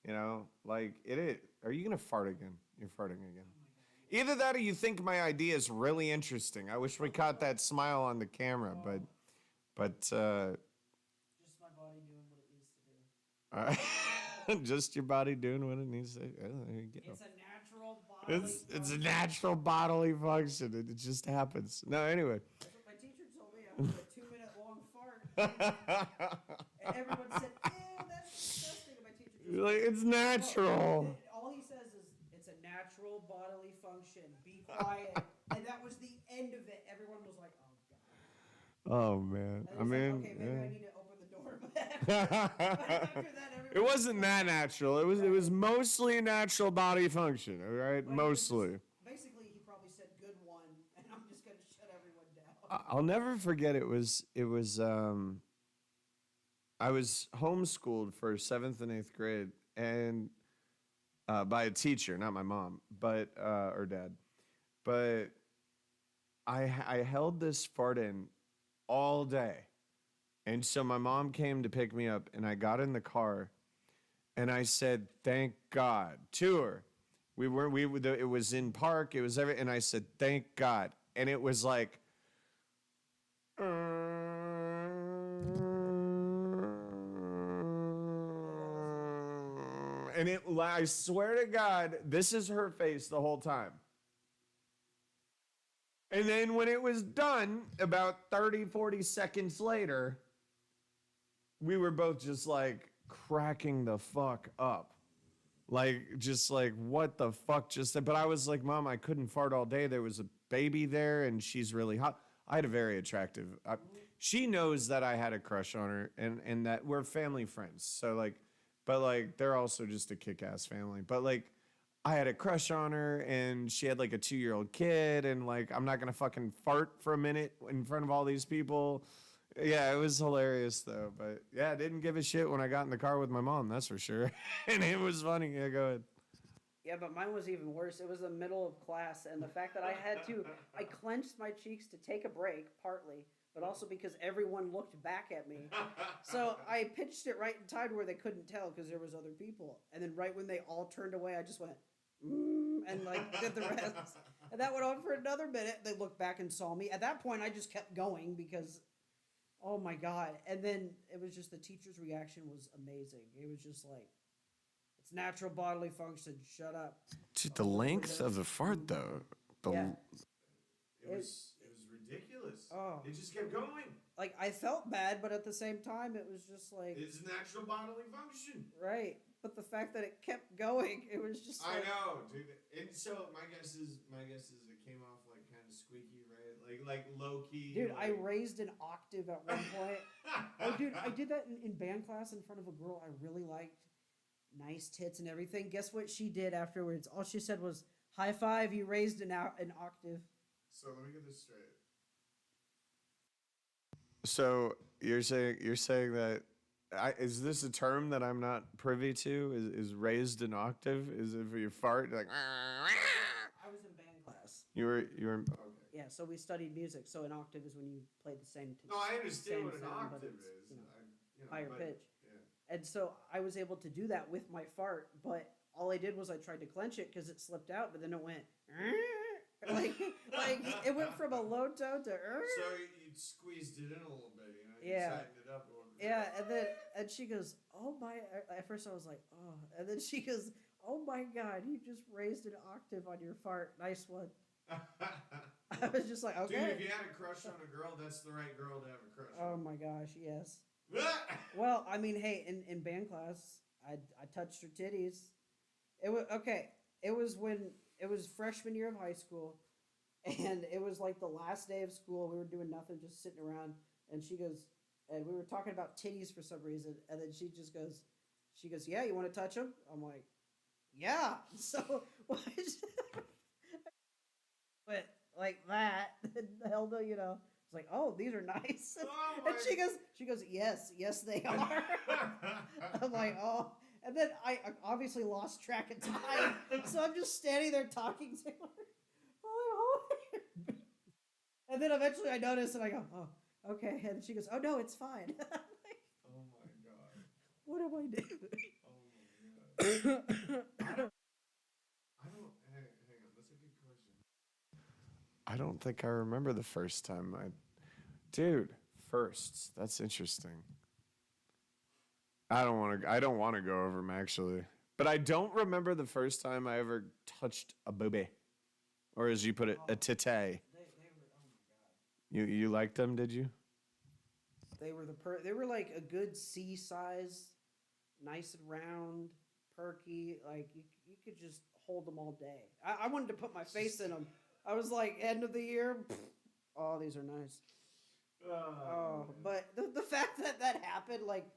You know, like it is. Are you gonna fart again? You're farting again. Either that or you think my idea is really interesting. I wish we caught that smile on the camera, but Just my body doing what it needs to do. just your body doing what it needs to. Oh, there you go. It's a natural bodily. It's a natural bodily function. It just happens. No, anyway. That's what my teacher told me. I was a 2-minute long fart. And everyone said, "Ew, that's disgusting." And my teacher just Like, it's natural. all he says is, "It's a natural bodily function. Be quiet." And that was the end of it. Everyone was like, "Oh god." Oh man. And I he's mean, like, "Okay, maybe yeah. I need to open the door." But after that, everyone It wasn't that natural. It was mostly natural body function. All right, But it was just- mostly. basically, he probably said "good one," and I'm just gonna shut everyone down. I'll never forget. It was. I was homeschooled for 7th and 8th grade, and by a teacher, not my mom, but or dad. But I held this fart in all day, and so my mom came to pick me up, and I got in the car, and I said, "Thank God" to her. It was in park. It was and I said, "Thank God," and it was like. And I swear to God, this is her face the whole time. And then when it was done, about 30, 40 seconds later, we were both just like cracking the fuck up. Like, just like, what the fuck just, but I was like, Mom, I couldn't fart all day. There was a baby there and she's really hot. I had a very attractive, she knows that I had a crush on her and that we're family friends. So like, but like, they're also just a kick-ass family. But like, I had a crush on her and she had like a 2-year-old kid and like, I'm not going to fucking fart for a minute in front of all these people. Yeah, it was hilarious though. But yeah, I didn't give a shit when I got in the car with my mom, that's for sure. And it was funny. Yeah, go ahead. Yeah, but mine was even worse. It was the middle of class, and the fact that I clenched my cheeks to take a break, partly, but also because everyone looked back at me. So I pitched it right in time where they couldn't tell because there was other people. And then right when they all turned away, I just went, and like did the rest. And that went on for another minute. They looked back and saw me. At that point, I just kept going because, oh my God. And then it was just the teacher's reaction was amazing. It was just like, it's natural bodily function. Shut up. Dude, the length of the fart though. Yeah. It was ridiculous. Oh. It just kept going. Like, I felt bad, but at the same time, it was just like, It's natural bodily function. right. But the fact that it kept going, it was just I like, know, dude. And so my guess is it came off like kind of squeaky, right? Like low key. dude, I like... raised an octave at one point. Oh, dude, I did that in band class in front of a girl I really liked. Nice tits and everything. Guess what she did afterwards? All she said was, "High five, you raised an octave." So let me get this straight. So you're saying that is this a term that I'm not privy to? Is raised an octave? Is it for your fart like? I was in band class. You were okay. Yeah, so we studied music. So an octave is when you play the same. No, I understand same what an sound, but octave it's, is. you know, I- higher but- pitch. yeah. And so I was able to do that with my fart, but all I did was I tried to clench it because it slipped out, but then it went like it went from a low tone to So you squeezed it in a little bit, you know? You Yeah. tightened it up a little bit. yeah, and she goes, "Oh my!" At first I was like, "Oh," and then she goes, "Oh my God, you just raised an octave on your fart. Nice one." I was just like, Dude, "Okay." if you had a crush on a girl, that's the right girl to have a crush Oh on. my gosh, yes. Well, I mean, hey, in band class, I touched her titties. It was okay. It was when it was freshman year of high school, and it was like the last day of school. We were doing nothing, just sitting around, and she goes, and we were talking about titties for some reason, and then she goes, "Yeah, you want to touch them?" I'm like, "Yeah." So But like that, and Hilda, it's like, oh, these are nice. Oh And my- she goes, yes, they are. I'm like, oh. And then I obviously lost track of time, so I'm just standing there talking to her. Oh, and then eventually I notice, and I go, oh, okay. And she goes, oh no, it's fine. I'm like, Oh my god. what am I doing? Oh my god. I don't. Hang on. That's a good question. I don't think I remember the first time Dude, firsts. That's interesting. I don't want to go over them actually, but I don't remember the first time I ever touched a booby, or as you put it, a tete. They were, oh my god. You liked them? Did you? They were they were like a good C size, nice and round, perky. Like you could just hold them all day. I wanted to put my face in them. I was like, end of the year, oh, these are nice. Oh, but the fact that happened, like,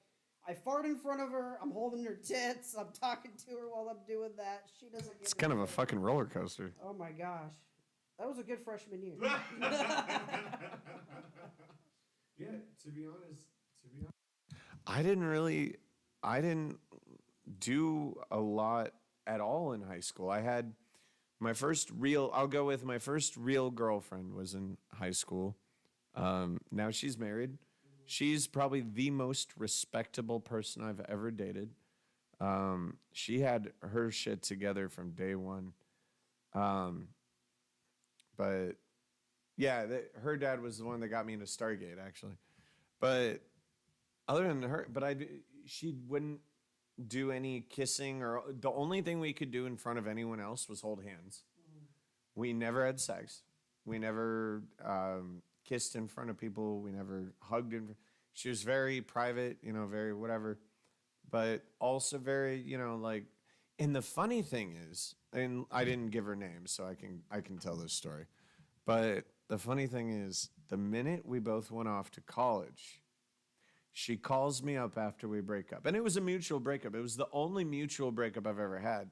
I fart in front of her, I'm holding her tits, I'm talking to her while I'm doing that. She doesn't give It's a kind of a shit. fucking roller coaster. Oh my gosh. That was a good freshman year. Yeah, to be honest, I didn't do a lot at all in high school. I had my first I'll go with my first real girlfriend was in high school. Now she's married. She's probably the most respectable person I've ever dated. She had her shit together from day one. But yeah, her dad was the one that got me into Stargate, actually. But other than her, she wouldn't do any kissing, or the only thing we could do in front of anyone else was hold hands. We never had sex. We never kissed in front of people. We never hugged she was very private, very whatever, but also very, like. And the funny thing is, and I didn't give her name, so I can tell this story. But the funny thing is, the minute we both went off to college, she calls me up after we break up. And it was a mutual breakup. It was the only mutual breakup I've ever had,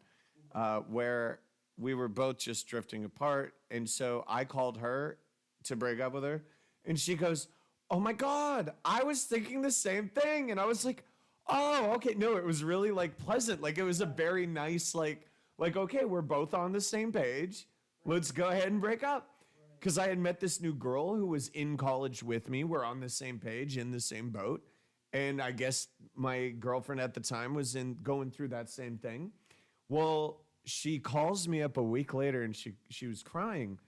where we were both just drifting apart. And so I called her to break up with her. And she goes, oh my God, I was thinking the same thing. And I was like, oh, okay. No, it was really like pleasant. Like it was a very nice, like, okay, we're both on the same page. Let's go ahead and break up. Because I had met this new girl who was in college with me. We're on the same page, in the same boat. And I guess my girlfriend at the time was going through that same thing. Well, she calls me up a week later and she was crying.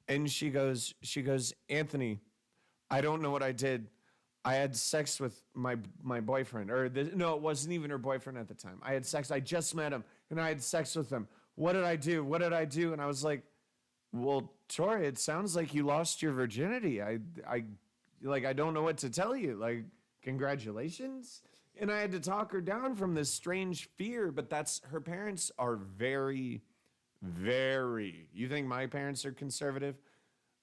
And she goes, Anthony, I don't know what I did. I had sex with my boyfriend. No, it wasn't even her boyfriend at the time. I had sex. I just met him and I had sex with him. What did I do? What did I do? And I was like, well, Tori, it sounds like you lost your virginity. I don't know what to tell you. Like, congratulations. And I had to talk her down from this strange fear, but her parents are very, very, you think my parents are conservative?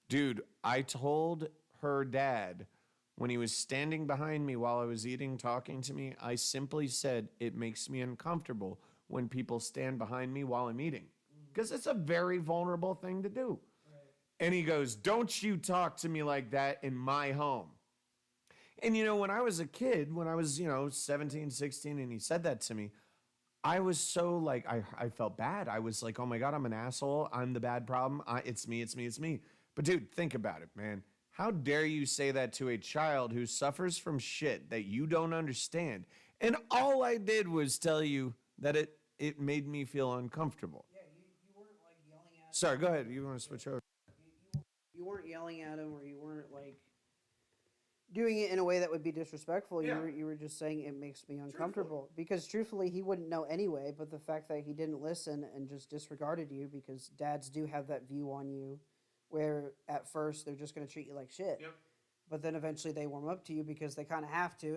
Dude, I told her dad when he was standing behind me while I was eating, talking to me, I simply said, it makes me uncomfortable when people stand behind me while I'm eating. Because it's a very vulnerable thing to do. Right. And he goes, don't you talk to me like that in my home. And, when I was a kid, when I was, 17, 16, and he said that to me, I was so like, I felt bad. I was like, oh my God, I'm an asshole. I'm the bad problem. It's me. But dude, think about it, man. How dare you say that to a child who suffers from shit that you don't understand? And all I did was tell you that it made me feel uncomfortable. Yeah, you weren't like yelling at him. Sorry, go ahead. You want to switch over? You weren't yelling at him, or you weren't like doing it in a way that would be disrespectful. Yeah. You were just saying it makes me uncomfortable. Because truthfully, he wouldn't know anyway, but the fact that he didn't listen and just disregarded you, because dads do have that view on you where at first they're just going to treat you like shit. Yep. But then eventually they warm up to you because they kind of have to,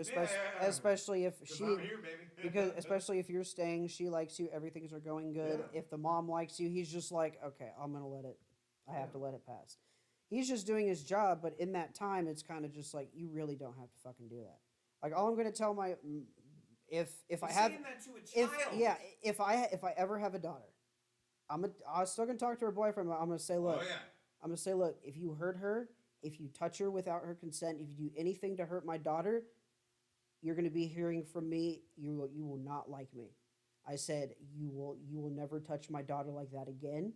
especially if especially if you're staying, she likes you, everything's going good. Yeah. If the mom likes you, he's just like, okay, I'm going to I have to let it pass. He's just doing his job, but in that time, it's kind of just like, you really don't have to fucking do that. Like, all I'm going to tell if I have, if I ever have a daughter, I'm still gonna talk to her boyfriend. But I'm gonna say, look, Oh, yeah. I'm gonna say, look, if you hurt her, if you touch her without her consent, if you do anything to hurt my daughter, you're gonna be hearing from me. You will not like me. I said you will never touch my daughter like that again.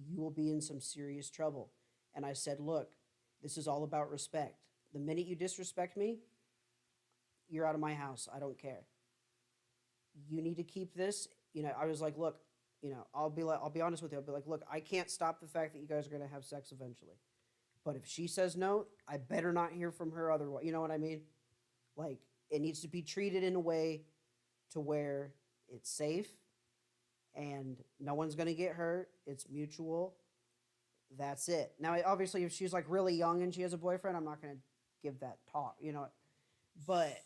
You will be in some serious trouble. And I said, look, this is all about respect. The minute you disrespect me, you're out of my house. I don't care. You need to keep this. You know, I was like, look, you know, I'll be honest with you. I'll be like, look, I can't stop the fact that you guys are gonna have sex eventually. But if she says no, I better not hear from her otherwise. You know what I mean? Like, it needs to be treated in a way to where it's safe and no one's gonna get hurt. It's mutual. That's it. Now, obviously, if she's like really young and she has a boyfriend, I'm not gonna give that talk, you know. But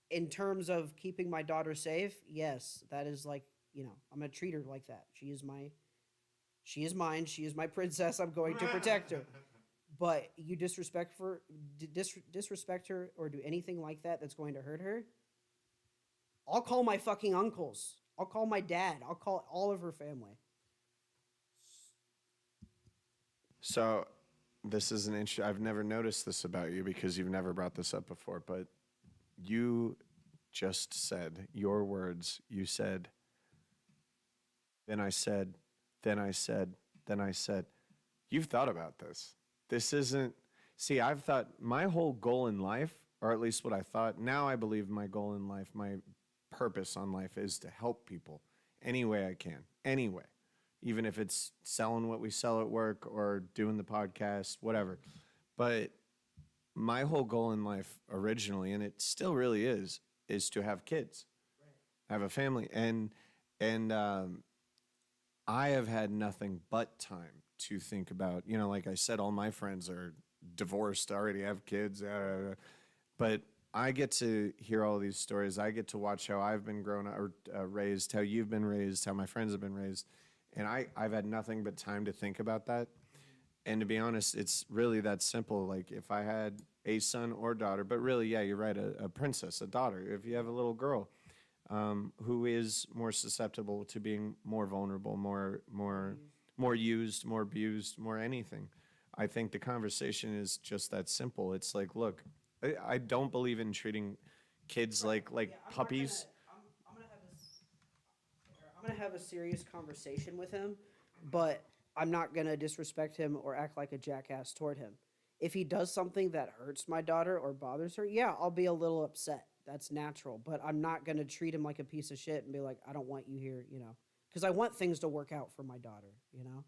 in terms of keeping my daughter safe, yes, that is like, you know, I'm gonna treat her like that. She is mine. She is my princess. I'm going to protect her. But you disrespect her or do anything like that that's going to hurt her, I'll call my fucking uncles. I'll call my dad. I'll call all of her family. So this is an interesting. I've never noticed this about you because you've never brought this up before, but you just said your words. You said, then I said, then I said, then I said. You've thought about this. This isn't. See, I've thought my whole goal in life, or at least what I thought, now I believe my goal in life, my purpose on life is to help people any way I can, anyway. Even if it's selling what we sell at work or doing the podcast, whatever. But my whole goal in life originally, and it still really is to have kids, have a family. And I have had nothing but time to think about, you know, like I said, all my friends are divorced, already have kids, but I get to hear all these stories. I get to watch how I've been grown up or raised, how you've been raised, how my friends have been raised. And I've had nothing but time to think about that. And to be honest, it's really that simple. Like if I had a son or daughter, but really, yeah, you're right, a princess, a daughter. If you have a little girl who is more susceptible to being more vulnerable, more used, more abused, more anything, I think the conversation is just that simple. It's like, look, I don't believe in treating kids like Yeah, I'm not puppies. I'm gonna have a serious conversation with him, but I'm not gonna disrespect him or act like a jackass toward him. If he does something that hurts my daughter or bothers her, yeah, I'll be a little upset. That's natural, but I'm not gonna treat him like a piece of shit and be like, I don't want you here, you know, because I want things to work out for my daughter, you know,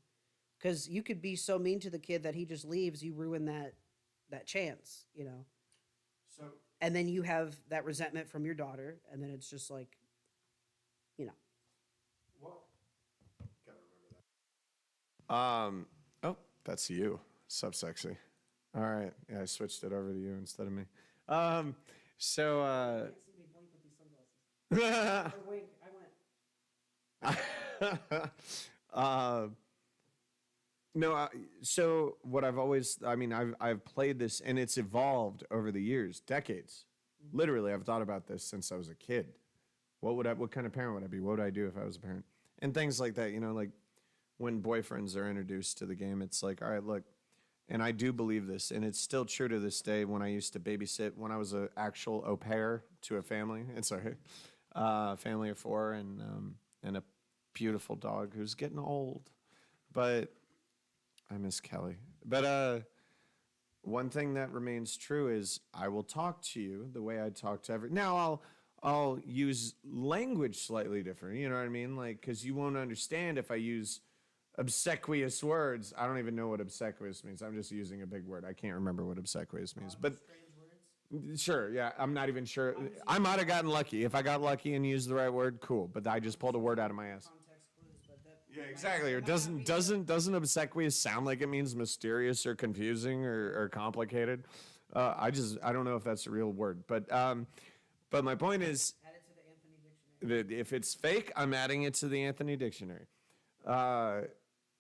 because you could be so mean to the kid that he just leaves, you ruin that chance, you know. So And then you have that resentment from your daughter, and then it's just like, you know. Oh, that's you. Sup, sexy. All right. Yeah, I switched it over to you instead of me. So, Can't see me blink with these sunglasses. Or wink, I went. no, so what I've played this and it's evolved over the years, decades. Literally, I've thought about this since I was a kid. What kind of parent would I be? What would I do if I was a parent? And things like that, you know, like when boyfriends are introduced to the game, it's like, all right, look, and I do believe this, and it's still true to this day. When I used to babysit, when I was an actual au pair to a family, family of four, and a beautiful dog who's getting old, but I miss Kelly. But one thing that remains true is I will talk to you the way I talk to now. I'll use language slightly different. You know what I mean? Like, because you won't understand if I use obsequious words. I don't even know what obsequious means. I'm just using a big word. I can't remember what obsequious means. But sure, yeah, I'm not even sure. I might have gotten lucky. If I got lucky and used the right word, cool. But I just pulled a word out of my ass. Context clues, but that. Yeah, exactly. Or doesn't obsequious sound like it means mysterious or confusing or complicated? I don't know if that's a real word. But my point is, Add it to the Anthony Dictionary. that if it's fake, I'm adding it to the Anthony Dictionary.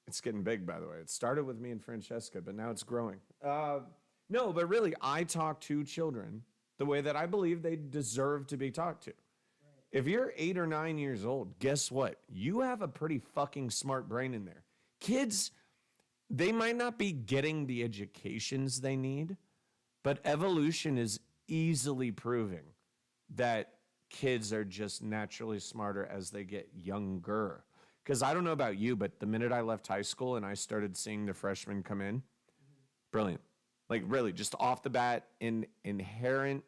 It's getting big, by the way. It started with me and Francesca, but now it's growing. No, but really, I talk to children the way that I believe they deserve to be talked to. If you're 8 or 9 years old, guess what? You have a pretty fucking smart brain in there. Kids, they might not be getting the educations they need, but evolution is easily proving that kids are just naturally smarter as they get younger. Because I don't know about you, but the minute I left high school and I started seeing the freshmen come in, brilliant. Like really, just off the bat, inherent,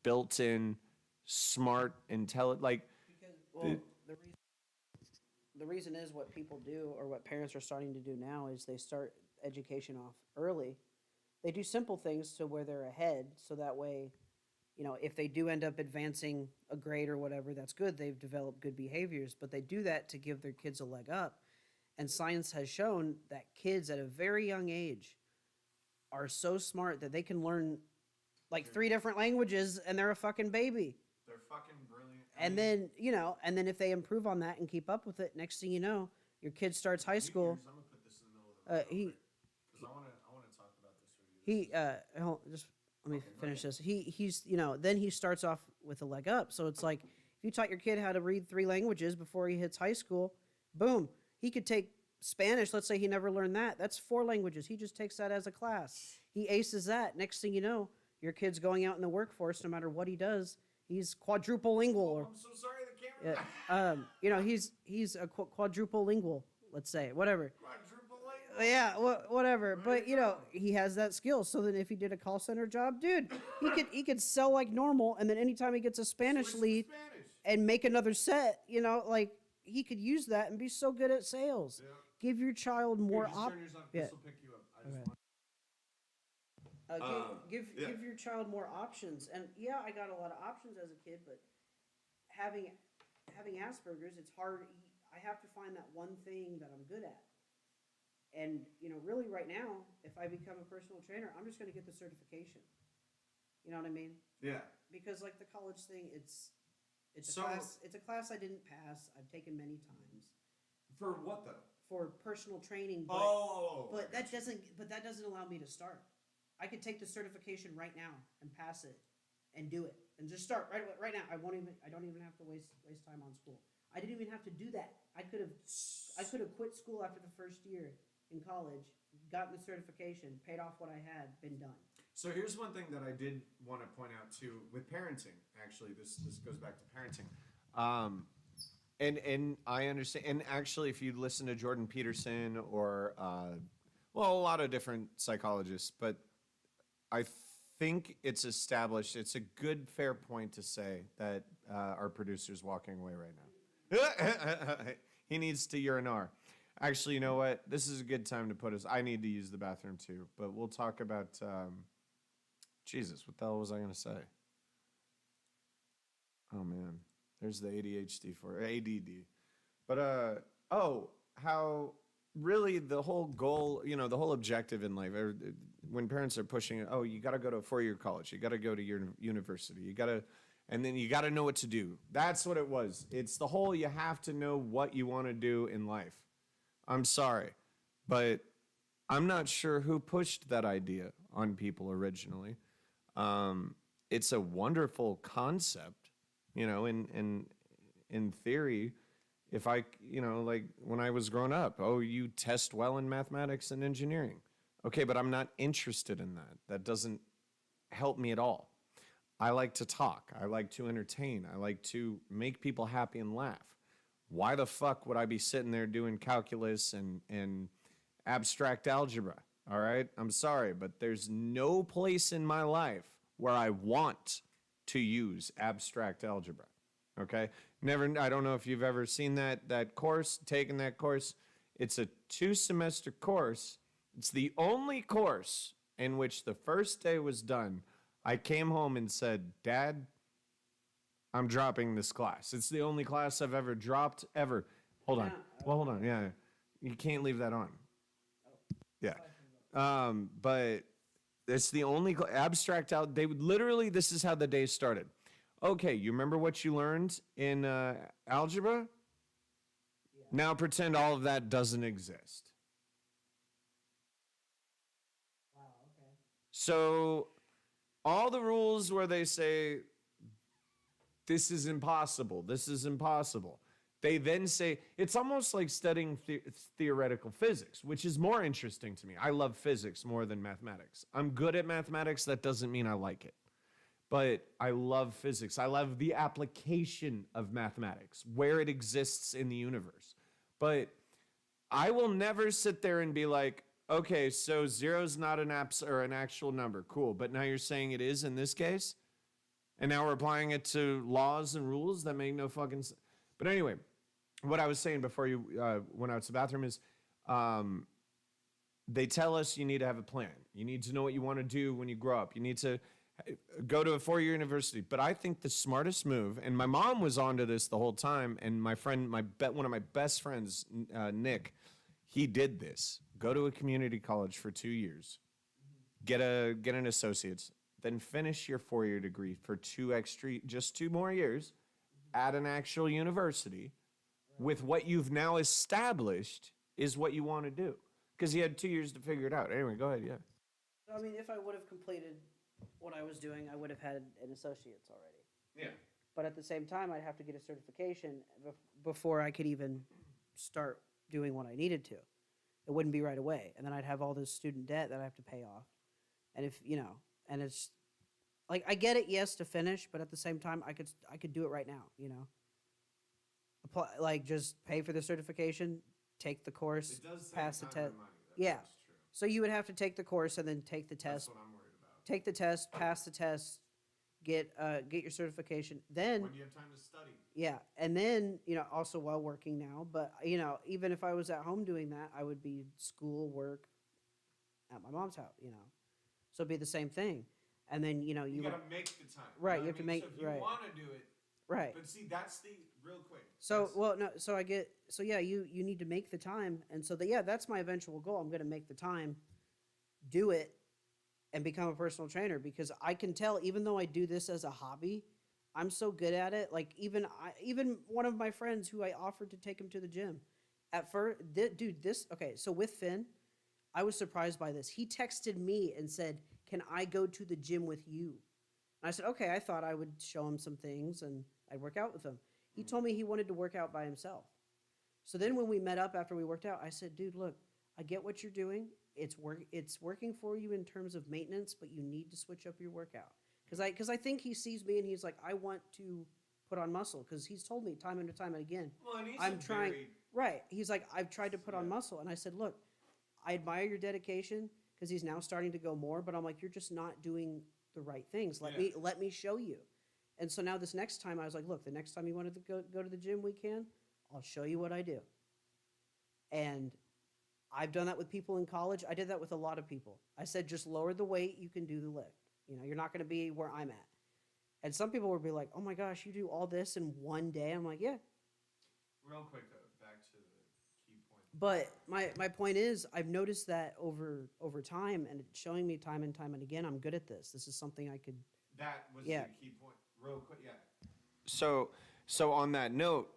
built-in, smart, intelligent. Like, Because well, the reason is what people do or what parents are starting to do now is they start education off early. They do simple things to where they're ahead, so that way, if they do end up advancing a grade or whatever, that's good. They've developed good behaviors, but they do that to give their kids a leg up. And science has shown that kids at a very young age are so smart that they can learn like 3 different languages and they're a fucking baby. they're fucking brilliant. And then if they improve on that and keep up with it, next thing you know, your kid starts high school. I'm gonna put this in the middle of the He because I want to talk about this with you. just let me finish this. He's then he starts off with a leg up. So it's like if you taught your kid how to read 3 languages before he hits high school, boom, he could take Spanish. Let's say he never learned that. That's 4 languages. He just takes that as a class. He aces that. Next thing you know, your kid's going out in the workforce. No matter what he does, he's quadruple lingual. Or I'm so sorry, the camera. he's a quadruple lingual. Let's say whatever. Quadruple late. Yeah, whatever. But he has that skill. So then, if he did a call center job, dude, he could sell like normal. And then anytime he gets a Spanish lead and make another set, like he could use that and be so good at sales. Yeah. Give your child more Turn yours up. Yeah. This will pick you up. I just Okay. want. give yeah. give your child more options. And yeah, I got a lot of options as a kid, but having Asperger's, it's hard. I have to find that one thing that I'm good at. And really, right now, if I become a personal trainer, I'm just going to get the certification. You know what I mean? Yeah. Because like the college thing, it's So- a class I didn't pass. I've taken many times For what though? for personal training. But, but that doesn't allow me to start. I could take the certification right now and pass it and do it and just start right now. I don't even have to waste time on school. I didn't even have to do that. I could have quit school after the first year in college, gotten the certification, paid off what I had, been done. So here's one thing that I did want to point out too with parenting. Actually, this goes back to parenting. And I understand. And actually, if you listen to Jordan Peterson or a lot of different psychologists, but I think it's established. It's a good, fair point to say that our producer's walking away right now. He needs to urinar. Actually, you know what? This is a good time to put us. I need to use the bathroom too, but we'll talk about. Jesus, what the hell was I going to say? Oh man, there's the ADHD for ADD. But how really the whole goal, the whole objective in life. When parents are pushing it, you got to go to a 4-year college, you got to go to your university, and then you got to know what to do. That's what it was. It's the whole you have to know what you want to do in life. I'm sorry, but I'm not sure who pushed that idea on people originally. It's a wonderful concept, in theory. If I, like when I was growing up, you test well in mathematics and engineering. Okay, but I'm not interested in that. That doesn't help me at all. I like to talk. I like to entertain. I like to make people happy and laugh. Why the fuck would I be sitting there doing calculus and abstract algebra? All right? I'm sorry, but there's no place in my life where I want to use abstract algebra. Okay? I don't know if you've ever seen that course, taken that course. It's a 2-semester course. It's the only course in which the first day was done, I came home and said, Dad, I'm dropping this class. It's the only class I've ever dropped, ever. Hold on. Well, hold on. Yeah. You can't leave that on. Yeah. But it's the only abstract out. They would literally, this is how the day started. Okay, you remember what you learned in algebra? Yeah. Now pretend all of that doesn't exist. Wow, okay. So all the rules where they say this is impossible. This is impossible. They then say, it's almost like studying theoretical physics, which is more interesting to me. I love physics more than mathematics. I'm good at mathematics. That doesn't mean I like it. But I love physics. I love the application of mathematics, where it exists in the universe. But I will never sit there and be like, okay, so zero's not an actual number. Cool. But now you're saying it is in this case? And now we're applying it to laws and rules that make no fucking sense. But anyway, what I was saying before you went out to the bathroom is they tell us you need to have a plan. You need to know what you want to do when you grow up. You need to go to a 4-year university. But I think the smartest move, and my mom was onto this the whole time, and my friend, one of my best friends, Nick, he did this. Go to a community college for 2 years. Get an associate's. Then finish your 4-year degree for just 2 more years at an actual university with what you've now established is what you want to do. Because he had 2 years to figure it out. Anyway, go ahead, yeah. So, I mean, if I would have completed what I was doing, I would have had an associate's already. Yeah. But at the same time, I'd have to get a certification before I could even start doing what I needed to. It wouldn't be right away. And then I'd have all this student debt that I have to pay off. And if, and it's like, I get it, yes, to finish, but at the same time, I could do it right now, Apply, like, just pay for the certification, take the course, pass the test. Yeah. So you would have to take the course and then take the test. That's what I'm worried about. Take the test, pass the test, get your certification. Then When do you have time to study? yeah, and then also while working now, but even if I was at home doing that, I would be school work at my mom's house. So it'd be the same thing. And then you gotta make the time. Right, you have to make So if you right. want to do it, Right. but see, that's the real quick. So you need to make the time, and so that's my eventual goal. I'm going to make the time, do it, and become a personal trainer because I can tell even though I do this as a hobby, I'm so good at it. Like even one of my friends who I offered to take him to the gym, at first, so with Finn, I was surprised by this. He texted me and said, "Can I go to the gym with you?" And I said, "Okay." I thought I would show him some things and I'd work out with him. He told me he wanted to work out by himself. So then when we met up after we worked out, I said, "Dude, look, I get what you're doing. It's working for you in terms of maintenance, but you need to switch up your workout." Because I think he sees me and he's like, "I want to put on muscle," because he's told me time and time and again. Well, and he's I'm trying. Right. He's like, "I've tried to put on muscle," and I said, "Look, I admire your dedication," because he's now starting to go more. But I'm like, "You're just not doing the right things. Let me show you." And so now this next time I was like, "Look, the next time you wanted to go to the gym, we can. I'll show you what I do." And I've done that with people in college. I did that with a lot of people. I said, just lower the weight, you can do the lift. You're not going to be where I'm at. And some people would be like, "Oh my gosh, you do all this in one day?" I'm like, "Yeah." Real quick though, back to the key point. But my point is, I've noticed that over time, and it's showing me time and time and again, I'm good at this. This is something I could. That was Yeah. the key point. Real quick, yeah. So on that note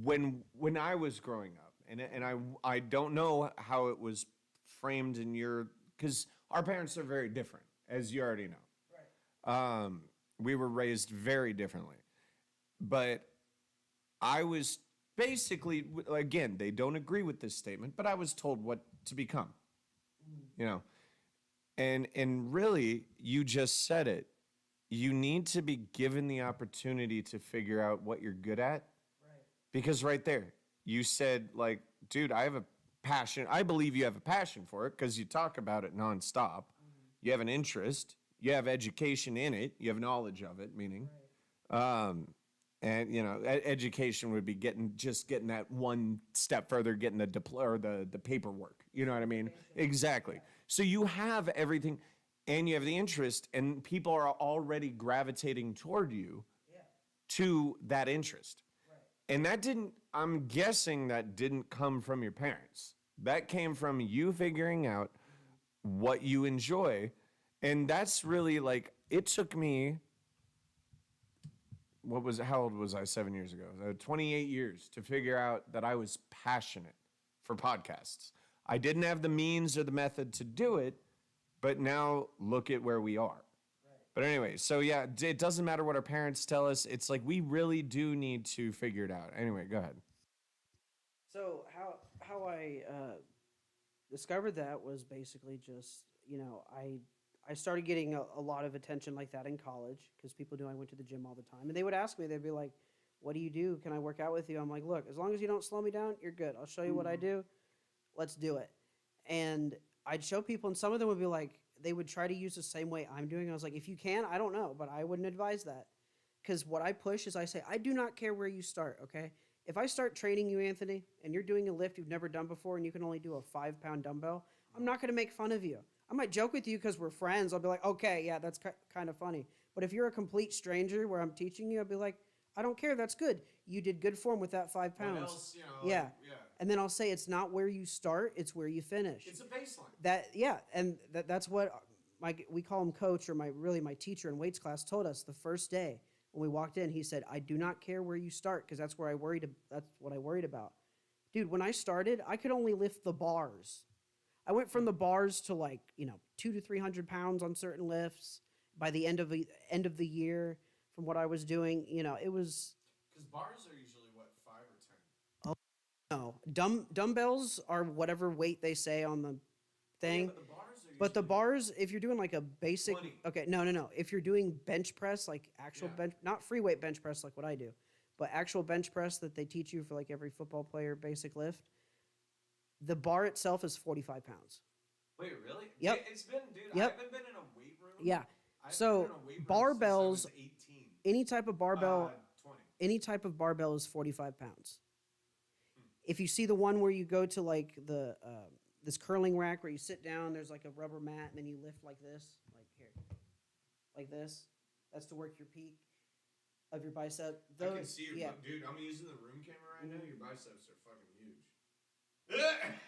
when I was growing up, and I don't know how it was framed in because our parents are very different, as you already know. Right. We were raised very differently, but I was basically, again, they don't agree with this statement, but I was told what to become, and really, you just said it. You need to be given the opportunity to figure out what you're good at. Right. Because right there, you said, like, dude, I have a passion. I believe you have a passion for it because you talk about it nonstop. You have an interest. You have education in it. You have knowledge of it, meaning. Right. And, education would be getting that one step further, getting the paperwork. You know what I mean? Exactly. Yeah. So you have everything. And you have the interest, and people are already gravitating toward you to that interest. Right. And I'm guessing that didn't come from your parents. That came from you figuring out what you enjoy. And that's really like, it took me, how old was I 7 years ago? 28 years to figure out that I was passionate for podcasts. I didn't have the means or the method to do it. But now look at where we are. But anyway, so yeah, it doesn't matter what our parents tell us. It's like we really do need to figure it out. Anyway, go ahead. So how I discovered that was basically just, I started getting a lot of attention like that in college because people knew I went to the gym all the time, and they would ask me, they'd be like, "What do you do? Can I work out with you?" I'm like, "Look, as long as you don't slow me down, you're good. I'll show you what I do. Let's do it." And I'd show people, and some of them would be like, they would try to use the same way I'm doing. I was like, if you can, I don't know, but I wouldn't advise that. Because what I push is I say, I do not care where you start, okay? If I start training you, Anthony, and you're doing a lift you've never done before and you can only do a 5-pound dumbbell, I'm not going to make fun of you. I might joke with you because we're friends. I'll be like, okay, yeah, that's kind of funny. But if you're a complete stranger where I'm teaching you, I'll be like, I don't care. That's good. You did good form with that 5 pounds. What else, yeah. And then I'll say it's not where you start, it's where you finish. It's a baseline. That's what we call him coach, or my teacher in weights class told us the first day when we walked in. He said, I do not care where you start, because that's what I worried about. Dude, when I started, I could only lift the bars. I went from the bars to 200 to 300 pounds on certain lifts by the end of the year. From what I was doing, it was. Because bars are usually what, 5 or 10. No, dumbbells are whatever weight they say on the thing. Yeah, but the bars, if you're doing like a basic, 20. okay, no. If you're doing bench press, like actual Yeah. bench, not free weight bench press like what I do, but actual bench press that they teach you for like every football player basic lift, the bar itself is 45 pounds. Wait, really? Yep. It's been, dude. Yep. I haven't been in a weight room. Yeah. I've So, been in a weight room since I barbells, was 18. any type of barbell, 20. any type of barbell is 45 pounds. If you see the one where you go to like the this curling rack where you sit down, there's like a rubber mat, and then you lift like this, like this. That's to work your peak of your bicep. I can see your dude. I'm using the room camera right now. Your biceps are fucking huge.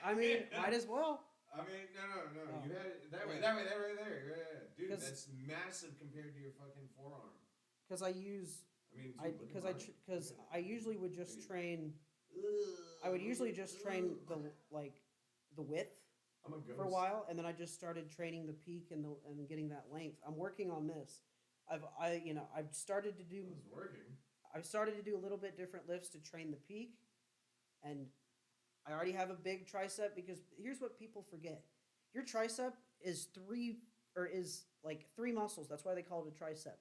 I mean, might as well. I mean, no. Oh. You had it that way, Yeah. right there. Yeah. Dude, 'Cause- that's massive compared to your fucking forearm. Because I use, I mean, dude, look at mine. because I usually would just train. I would usually just train the width I'm a ghost. for a while, and then I just started training the peak and getting that length. I'm working on this. I've started to do. It was working. I've started to do a little bit different lifts to train the peak, and I already have a big tricep, because here's what people forget: your tricep is three muscles. That's why they call it a tricep.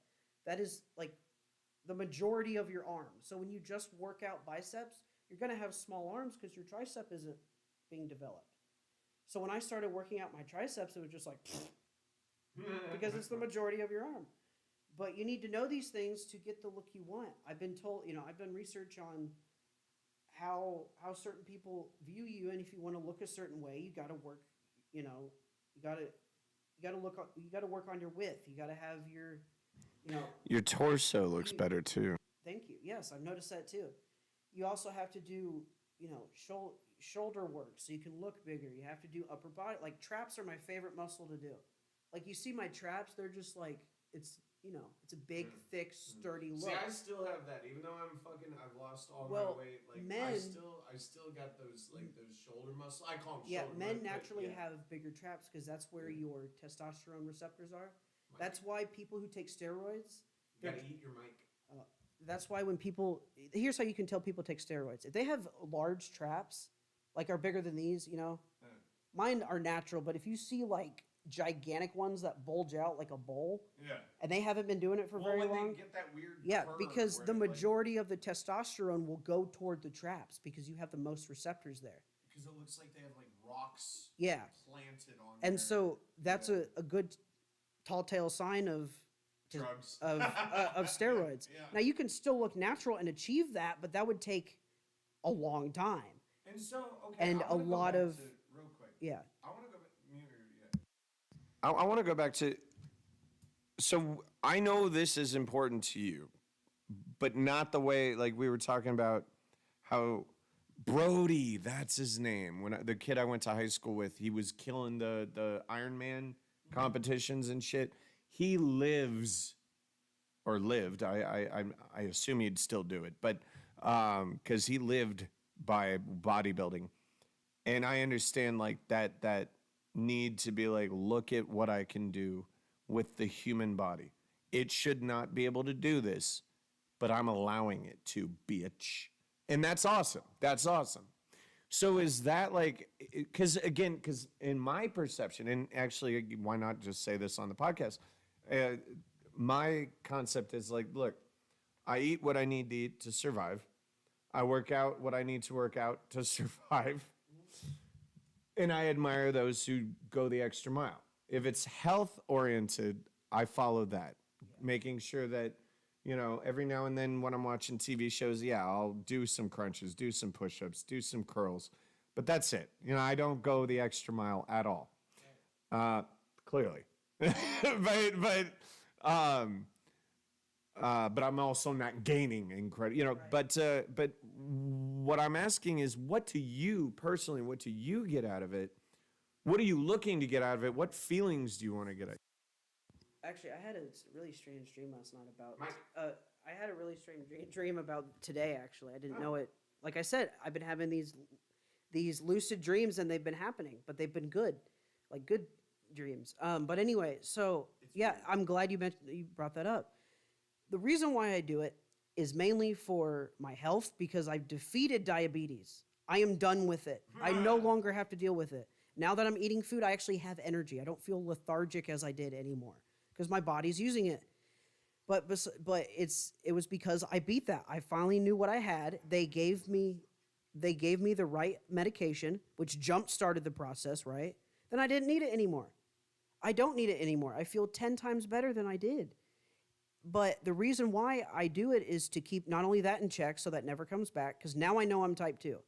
That is like the majority of your arm. So when you just work out biceps, you're gonna have small arms because your tricep isn't being developed. So when I started working out my triceps, it was just like because it's the majority of your arm. But you need to know these things to get the look you want. I've been told, I've done research on how certain people view you, and if you want to look a certain way, you got to work. You got to work on your width. You got to have your, Your torso looks better too. Thank you. Yes, I've noticed that too. You also have to do, shoulder work so you can look bigger. You have to do upper body. Like traps are my favorite muscle to do. Like you see my traps, they're just like it's a big, thick, sturdy look. See, I still have that, even though I've lost all Well, my weight. Like men- I still got those shoulder muscles. I call them Yeah, shoulder. men but naturally yeah. have bigger traps because that's where your testosterone receptors are. Mic. That's why people who take steroids, You gotta eat your mic. that's why when people, here's how you can tell people take steroids. If they have large traps, like are bigger than these, mine are natural, but if you see like gigantic ones that bulge out like a bowl, Yeah. and they haven't been doing it for very long, They get that weird. yeah, curve because where the it, like- majority of the testosterone will go toward the traps because you have the most receptors there. Because it looks like they have like rocks. Yeah. Planted on. And there. so that's a good tall tale sign of drugs. of steroids. Yeah. Now you can still look natural and achieve that, but that would take a long time. And so okay. And I wanna a go lot back of- to, real quick. Yeah. I want to go back. I want to go back to. So I know this is important to you, but not the way like we were talking about how Brody, that's his name. The kid I went to high school with, he was killing the Ironman competitions and shit. He lives or lived. I assume he'd still do it, but because he lived by bodybuilding, and I understand like that need to be like, look at what I can do with the human body. It should not be able to do this, but I'm allowing it to, bitch. And that's awesome. That's awesome. So is that like, because in my perception, and actually, why not just say this on the podcast? My concept is like, look, I eat what I need to eat to survive. I work out what I need to work out to survive. And I admire those who go the extra mile. If it's health oriented, I follow that, making sure that, you know, every now and then when I'm watching TV shows, yeah, I'll do some crunches, do some push-ups, do some curls, but that's it. You know, I don't go the extra mile at all. Clearly, but I'm also not gaining incredible, you know. Right. But what I'm asking is, what do you personally, what do you get out of it? What are you looking to get out of it? What feelings do you want to get out? Actually, I had a really strange dream last night about. I had a really strange dream about today. Actually, I didn't know it. Like I said, I've been having these lucid dreams, and they've been happening, but they've been good, like good dreams. But anyway, so yeah, I'm glad you brought that up. The reason why I do it is mainly for my health, because I've defeated diabetes. I am done with it. I no longer have to deal with it. Now that I'm eating food, I actually have energy. I don't feel lethargic as I did anymore because my body's using it. But it was because I beat that. I finally knew what I had. They gave me the right medication, which jump-started the process, right? Then I didn't need it anymore. I don't need it anymore. I feel 10 times better than I did. But the reason why I do it is to keep not only that in check so that never comes back, because now I know I'm type 2.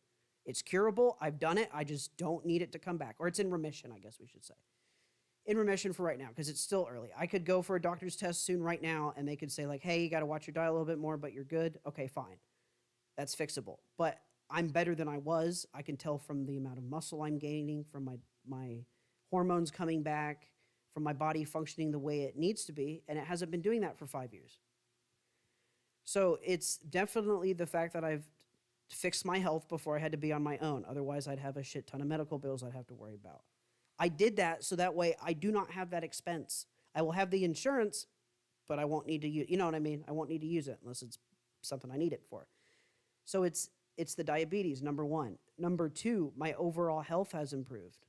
It's curable. I've done it. I just don't need it to come back. Or it's in remission, I guess we should say. In remission for right now, because it's still early. I could go for a doctor's test soon right now, and they could say, like, hey, you got to watch your diet a little bit more, but you're good. Okay, fine. That's fixable. But I'm better than I was. I can tell from the amount of muscle I'm gaining, from my hormones coming back, from my body functioning the way it needs to be, and it hasn't been doing that for 5 years. So it's definitely the fact that I've fixed my health before I had to be on my own. Otherwise, I'd have a shit ton of medical bills I'd have to worry about. I did that so that way I do not have that expense. I will have the insurance, but I won't need to use, you know what I mean? I won't need to use it unless it's something I need it for. So it's the diabetes, number one. Number two, my overall health has improved.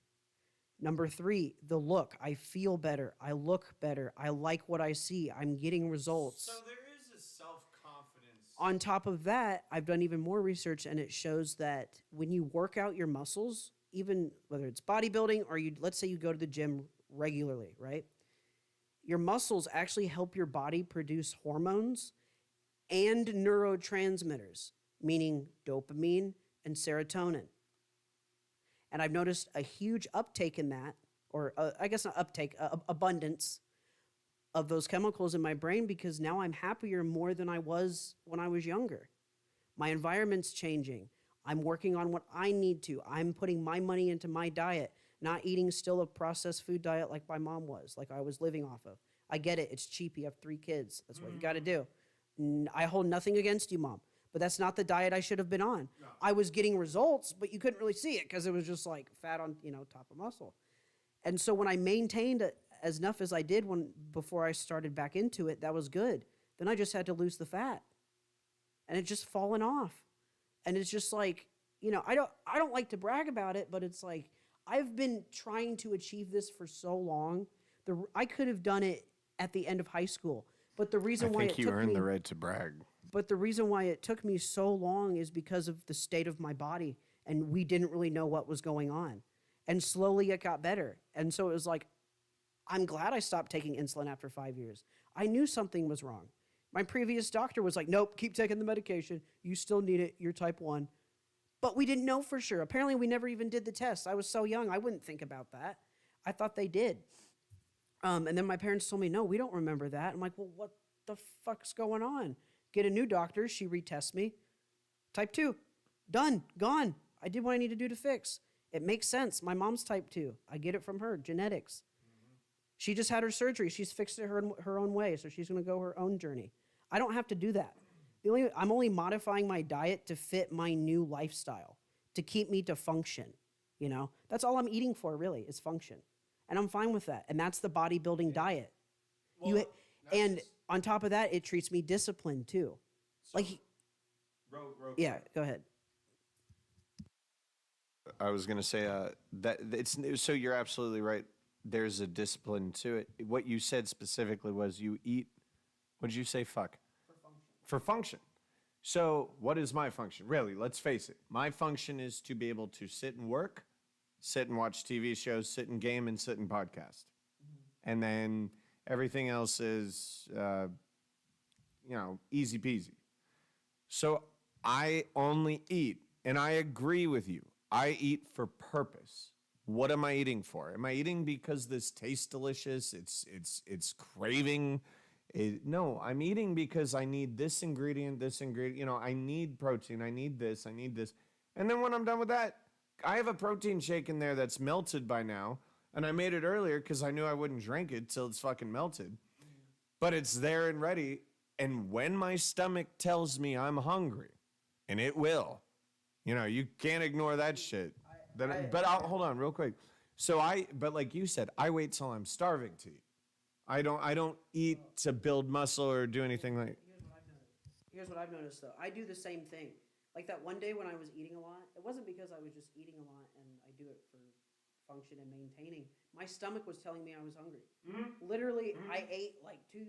Number three, the look. I feel better. I look better. I like what I see. I'm getting results. So there is a self-confidence. On top of that, I've done even more research, and it shows that when you work out your muscles, even whether it's bodybuilding or let's say you go to the gym regularly, right? Your muscles actually help your body produce hormones and neurotransmitters, meaning dopamine and serotonin. And I've noticed a huge uptake in that, or I guess not uptake, abundance of those chemicals in my brain, because now I'm happier more than I was when I was younger. My environment's changing. I'm working on what I need to. I'm putting my money into my diet, not eating still a processed food diet like my mom was, like I was living off of. I get it. It's cheap. You have 3 kids. That's what you got to do. I hold nothing against you, Mom. But that's not the diet I should have been on. No. I was getting results, but you couldn't really see it because it was just like fat on, top of muscle. And so when I maintained as enough as I did before I started back into it, that was good. Then I just had to lose the fat. And it's just fallen off. And it's just like, I don't like to brag about it, but it's like I've been trying to achieve this for so long. I could have done it at the end of high school, but the reason why it took me, I think you earned the right to brag. But the reason why it took me so long is because of the state of my body, and we didn't really know what was going on. And slowly it got better. And so it was like, I'm glad I stopped taking insulin after 5 years. I knew something was wrong. My previous doctor was like, nope, keep taking the medication. You still need it. You're type 1. But we didn't know for sure. Apparently, we never even did the test. I was so young, I wouldn't think about that. I thought they did. And then my parents told me, no, we don't remember that. I'm like, well, what the fuck's going on? Get a new doctor. She retests me. Type 2. Done. Gone. I did what I need to do to fix. It makes sense. My mom's type 2. I get it from her. Genetics. Mm-hmm. She just had her surgery. She's fixed it her own way, so she's going to go her own journey. I don't have to do that. I'm only modifying my diet to fit my new lifestyle, to keep me to function. That's all I'm eating for, really, is function. And I'm fine with that. And that's the bodybuilding diet. Well, And on top of that, it treats me disciplined too. Like, yeah, go ahead. I was gonna say that it's so you're absolutely right. There's a discipline to it. What you said specifically was you eat. What did you say? Fuck. For function. So what is my function? Really, let's face it. My function is to be able to sit and work, sit and watch TV shows, sit and game, and sit and podcast, and then everything else is, easy peasy. So I only eat, and I agree with you. I eat for purpose. What am I eating for? Am I eating because this tastes delicious? It's craving. No, I'm eating because I need this ingredient, this ingredient. I need protein. I need this. I need this. And then when I'm done with that, I have a protein shake in there that's melted by now. And I made it earlier because I knew I wouldn't drink it till it's fucking melted. But it's there and ready. And when my stomach tells me I'm hungry, and it will, you can't ignore that shit. But hold on real quick. But like you said, I wait till I'm starving to eat. I don't eat to build muscle or do anything like. Here's what I've noticed though. I do the same thing. Like that one day when I was eating a lot, it wasn't because I was just eating a lot and I do it for function and maintaining. My stomach was telling me I was hungry. Literally, I ate like two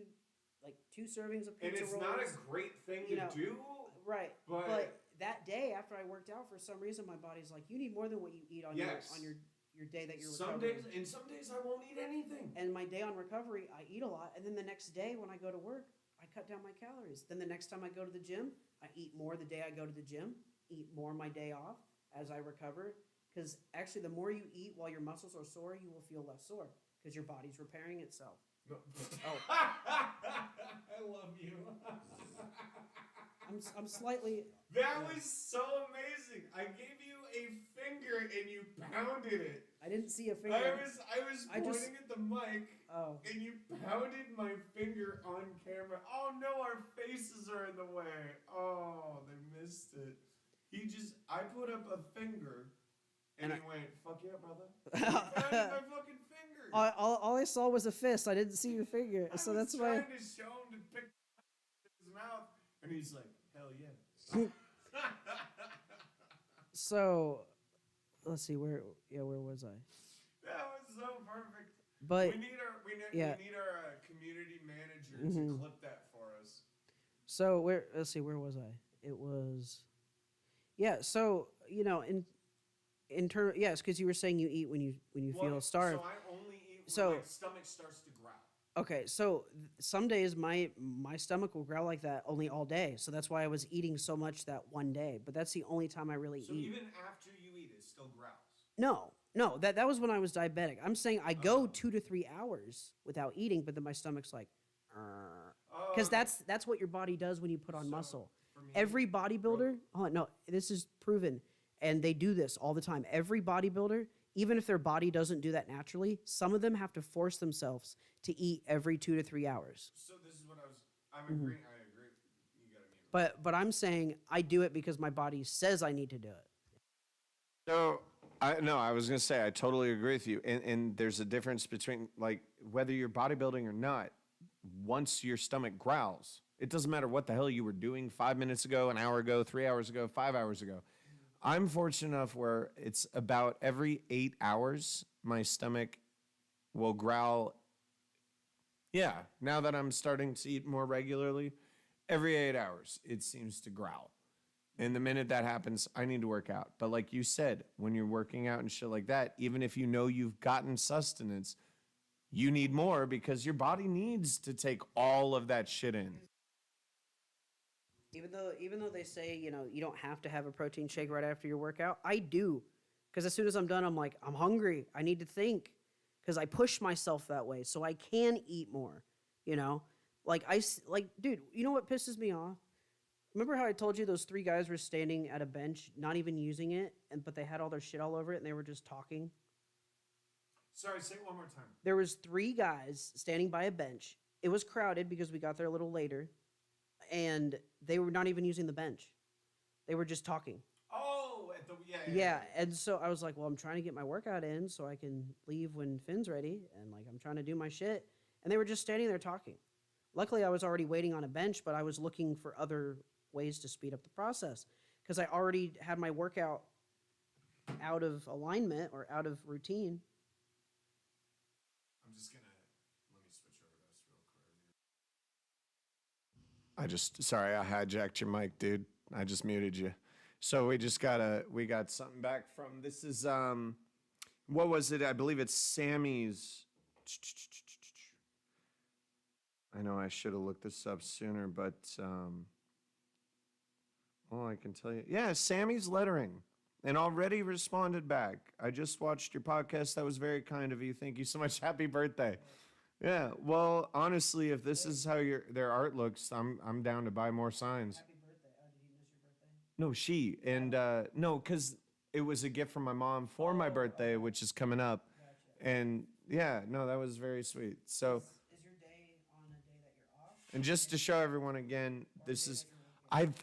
servings of pizza rolls. And it's not a great thing to do. Right. But that day after I worked out, for some reason my body's like, you need more than what you eat on your day that you're recovering. Some days I won't eat anything. And my day on recovery, I eat a lot. And then the next day when I go to work, I cut down my calories. Then the next time I go to the gym, I eat more the day I go to the gym, eat more my day off as I recover. Because actually, the more you eat while your muscles are sore, you will feel less sore because your body's repairing itself. Oh. I love you. I'm slightly. That was so amazing. I gave you a finger and you pounded it. I didn't see a finger. I was pointing at the mic. Oh. And you pounded my finger on camera. Oh no, our faces are in the way. Oh, they missed it. I put up a finger, and he went, "Fuck yeah, brother." He pounded my fucking finger. All I saw was a fist. I didn't see your finger, so that's why. I was trying to show him to pick his mouth, and he's like, "Hell yeah." So, let's see where was I? That was so perfect. But we need our community manager to clip that for us. So let's see, where was I? It was, So in turn, yes, because you were saying you eat when you feel starved. So I only eat when my stomach starts to growl. Okay, so some days my stomach will growl like that only all day. So that's why I was eating so much that one day. But that's the only time I really eat. So even after you eat, it still growls? No, that was when I was diabetic. I'm saying I go 2 to 3 hours without eating, but then my stomach's like, because that's what your body does when you put on muscle. Every bodybuilder, this is proven, and they do this all the time. Every bodybuilder, even if their body doesn't do that naturally, some of them have to force themselves to eat every 2 to 3 hours. So this is what I'm agreeing. I agree. You gotta mute. But I'm saying I do it because my body says I need to do it. So I was gonna say I totally agree with you, and there's a difference between like whether you're bodybuilding or not. Once your stomach growls, it doesn't matter what the hell you were doing 5 minutes ago, an hour ago, 3 hours ago, 5 hours ago. I'm fortunate enough where it's about every 8 hours my stomach will growl. Yeah, now that I'm starting to eat more regularly, every 8 hours it seems to growl. And the minute that happens, I need to work out. But like you said, when you're working out and shit like that, even if you know you've gotten sustenance, you need more because your body needs to take all of that shit in. Even though they say, you don't have to have a protein shake right after your workout, I do. Because as soon as I'm done, I'm like, I'm hungry. I need to think. Because I push myself that way so I can eat more, dude, you know what pisses me off? Remember how I told you those 3 guys were standing at a bench, not even using it, but they had all their shit all over it and they were just talking? Sorry, say it one more time. There was 3 guys standing by a bench. It was crowded because we got there a little later, and they were not even using the bench. They were just talking. Oh, yeah. And so I was like, well, I'm trying to get my workout in so I can leave when Finn's ready, and like I'm trying to do my shit. And they were just standing there talking. Luckily, I was already waiting on a bench, but I was looking for other ways to speed up the process because I already had my workout out of alignment or out of routine. I'm just gonna let me switch over to us real quick. I just sorry I hijacked your mic, dude. I just muted you. So we got something back from this is what was it? I believe it's Sammy's. I know I should have looked this up sooner, but well, I can tell you. Yeah, Sammy's lettering. And already responded back. I just watched your podcast. That was very kind of you. Thank you so much. Happy birthday. Yeah. Well, honestly, if this is how their art looks, I'm down to buy more signs. Happy birthday. Oh, did he miss your birthday? No, she and no, because it was a gift from my mom for my birthday, which is coming up. Gotcha. And yeah, no, that was very sweet. So, Is your day on a day that you're off? and just to show everyone again, this is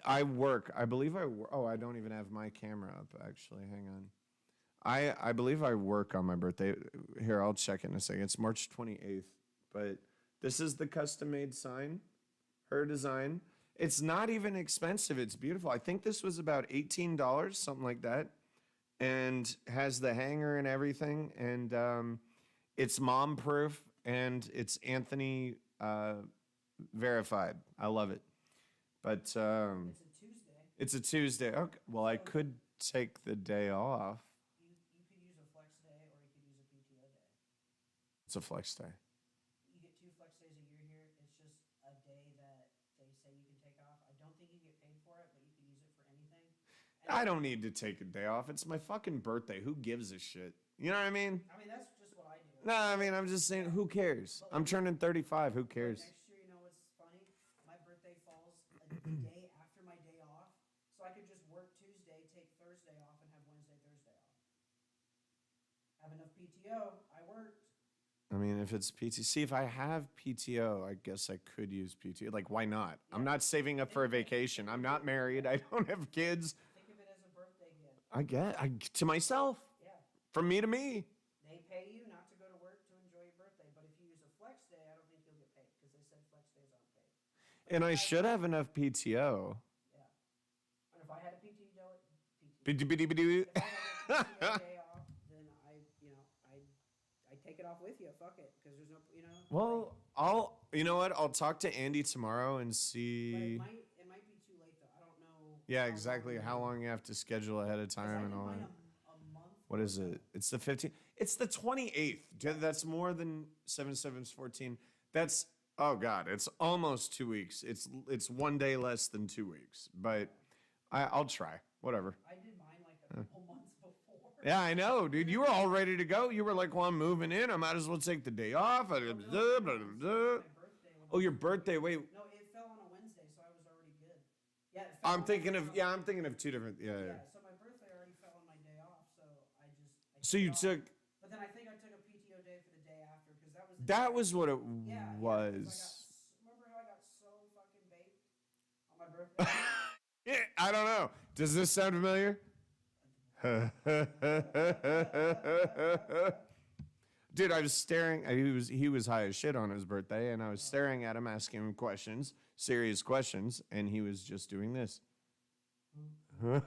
I work. I believe I work. Oh, I don't even have my camera up actually. Hang on. I believe I work on my birthday. Here, I'll check it in a second. It's March 28th. But this is the custom made sign. Her design. It's not even expensive. It's beautiful. I think this was about $18, something like that. And has the hanger and everything. And it's mom proof and it's Anthony verified. I love it. But It's a Tuesday. it's a Tuesday. Okay. Well, I could take the day off. You could use a flex day or you could use a PTO day. It's a flex day. You get 2 flex days a year here. It's just a day that they say you can take off. I don't think you get paid for it, but you can use it for anything. I don't need to take a day off. It's my fucking birthday. Who gives a shit? You know what I mean? I mean, that's just what I do. No, I mean, I'm just saying, who cares? I'm turning 35. Who cares? Next year, you know what's funny? My birthday falls the day after my day off, so I could just work Tuesday, take Thursday off, and have Wednesday, Thursday off. Have enough PTO. I worked. I mean, if it's PTO, see, if I have PTO, I guess I could use PTO. Like, why not? I'm not saving up for a vacation. I'm not married. I don't have kids. Think of it as a birthday gift. To myself, Yeah. from me to me. They pay you not to go to work to enjoy your birthday, but if you use a flex day, I don't think you'll get paid because they said flex days aren't paid. And I should have enough PTO. Yeah. And if I had a PTO, Bidi-bidi-bidi. if I had a PTO day off, then I take it off with you. Fuck it, because there's no, Well, I'll talk to Andy tomorrow and But see. it might be too late though. I don't know. Yeah, exactly. How long you have to schedule ahead of 'Cause I time did and all mine that. a month. What is it? It's the 15th. It's the 28th. That's more than 7 7's 14. That's, oh God, it's almost 2 weeks. It's 1 day less than 2 weeks. But I'll try. Whatever. I did mine like a couple months before. Yeah, I know, dude. You were all ready to go. You were like, well, I'm moving in. I might as well take the day off. My birthday. Oh, your birthday. Wait, No, it fell on a Wednesday, so I was already good. Yeah. It fell I'm on a thinking Wednesday, of, yeah, I'm thinking of two different, yeah. Yeah. So my birthday already fell on my day off, so I So took you it off. took, But then I think I took a PTO day for the day after because that was. The that day was what it Yeah. Yeah, 'cause was. remember how I got so fucking baked on my birthday? Yeah, I don't know. Does this sound familiar? Dude, I was staring. He was high as shit on his birthday, and I was staring at him, asking him questions, serious questions, and he was just doing this. How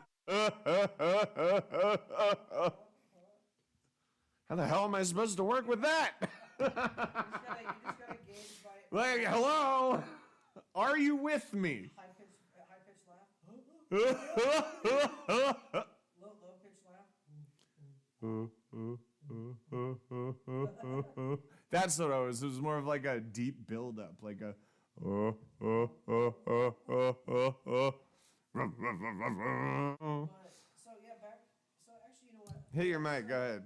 the hell am I supposed to work with that? You just gotta gauge by Like, hello, are you with me? high pitched laugh. Low pitched laugh. That's what it was. It was more of like a deep build up, like a. But so yeah, back. So actually, you know what? Hit your mic. Go ahead.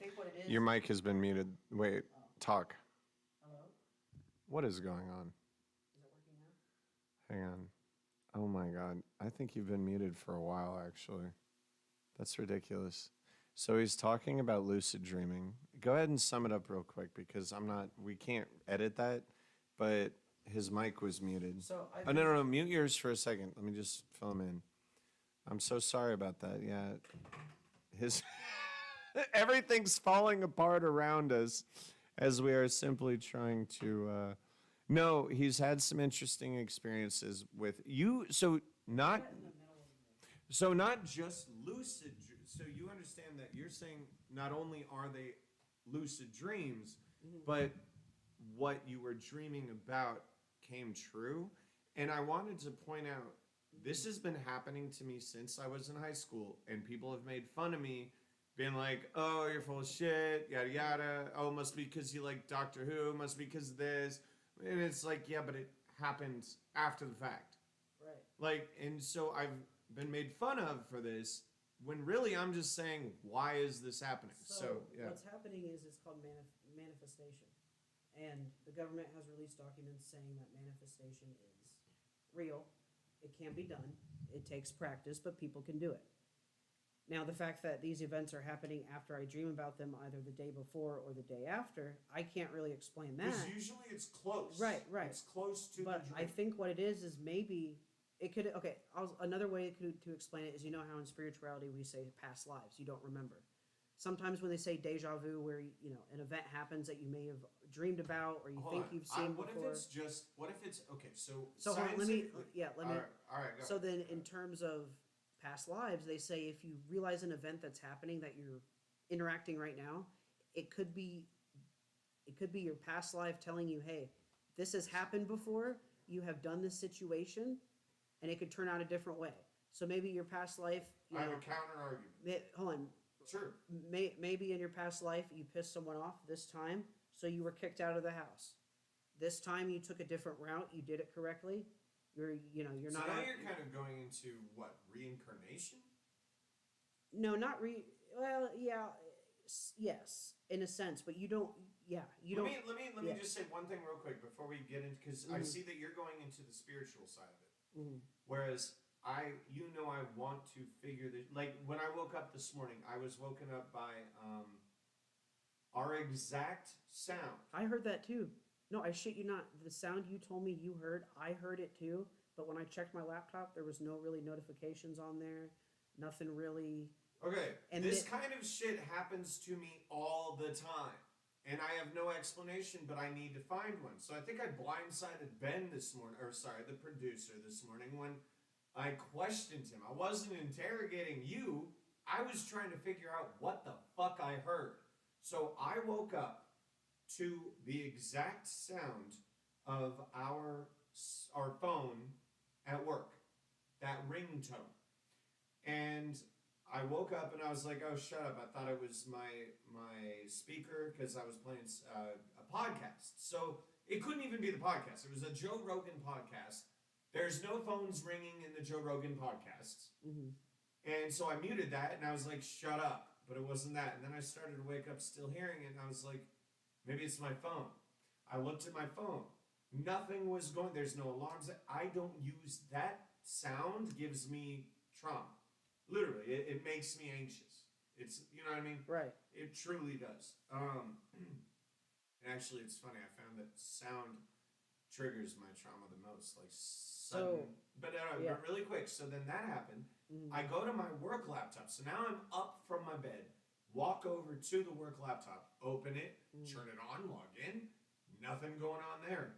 think what it is. Your mic has been muted. Wait, talk. Hello? What is going on? Is it working now? Hang on. Oh my God. I think you've been muted for a while, actually. That's ridiculous. So he's talking about lucid dreaming. Go ahead and sum it up real quick because we can't edit that, but his mic was muted. So Oh, no. Mute yours for a second. Let me just fill him in. I'm so sorry about that. Yeah. Everything's falling apart around us as we are simply trying to, no, he's had some interesting experiences with you. So not just lucid. So you understand that you're saying not only are they lucid dreams, but what you were dreaming about came true. And I wanted to point out, this has been happening to me since I was in high school, and people have made fun of me, being like, "Oh, you're full of shit, yada yada. Oh, it must be because you like Doctor Who. It must be because of this." And it's like, yeah, but it happened after the fact. Right. Like, and so I've been made fun of for this, when really I'm just saying, why is this happening? So yeah. What's happening is it's called manifestation. And the government has released documents saying that manifestation is real. It can be done. It takes practice, but people can do it. Now, the fact that these events are happening after I dream about them, either the day before or the day after, I can't really explain that. Because usually it's close. Right. It's close to But the dream. I think what it is maybe it could. Okay, another way to explain it is, you know how in spirituality we say past lives, you don't remember. Sometimes when they say deja vu, where an event happens that you may have dreamed about or you think you've seen what before. What if it's okay? So hold on, let me. All right. Go. So then, in terms of past lives, they say if you realize an event that's happening that you're interacting right now, it could be your past life telling you, hey, this has happened before. You have done this situation, and it could turn out a different way. So maybe your past life. I have a counter argument. Hold on. Sure. Maybe in your past life you pissed someone off this time, so you were kicked out of the house. This time you took a different route. You did it correctly. You're So not. now you're kind of going into what, reincarnation? No, not Well, yeah, yes, in a sense, but you don't. Yeah, you don't. Let me just say one thing real quick before we get into, because I see that you're going into the spiritual side of it, whereas I want to figure this. Like when I woke up this morning, I was woken up by our exact sound. I heard that too. No, I shit you not. The sound you told me you heard, I heard it too. But when I checked my laptop, there was no really notifications on there. Nothing really. Okay, and this kind of shit happens to me all the time. And I have no explanation, but I need to find one. So I think I blindsided Ben this morning, the producer this morning, when I questioned him. I wasn't interrogating you. I was trying to figure out what the fuck I heard. So I woke up to the exact sound of our phone at work, that ringtone. And I woke up and I was like, oh, shut up. I thought it was my speaker because I was playing a podcast. So it couldn't even be the podcast. It was a Joe Rogan podcast. There's no phones ringing in the Joe Rogan podcasts. And so I muted that and I was like, shut up. But it wasn't that. And then I started to wake up still hearing it and I was like, maybe it's my phone. I looked at my phone. Nothing was going. There's no alarms. I don't use that. Sound gives me trauma. Literally, it makes me anxious. It's, you know what I mean? Right. It truly does. Actually, it's funny. I found that sound triggers my trauma the most. Like sudden. But really quick. So then that happened. I go to my work laptop. So now I'm up from my bed, walk over to the work laptop, open it, turn it on, log in. Nothing going on there.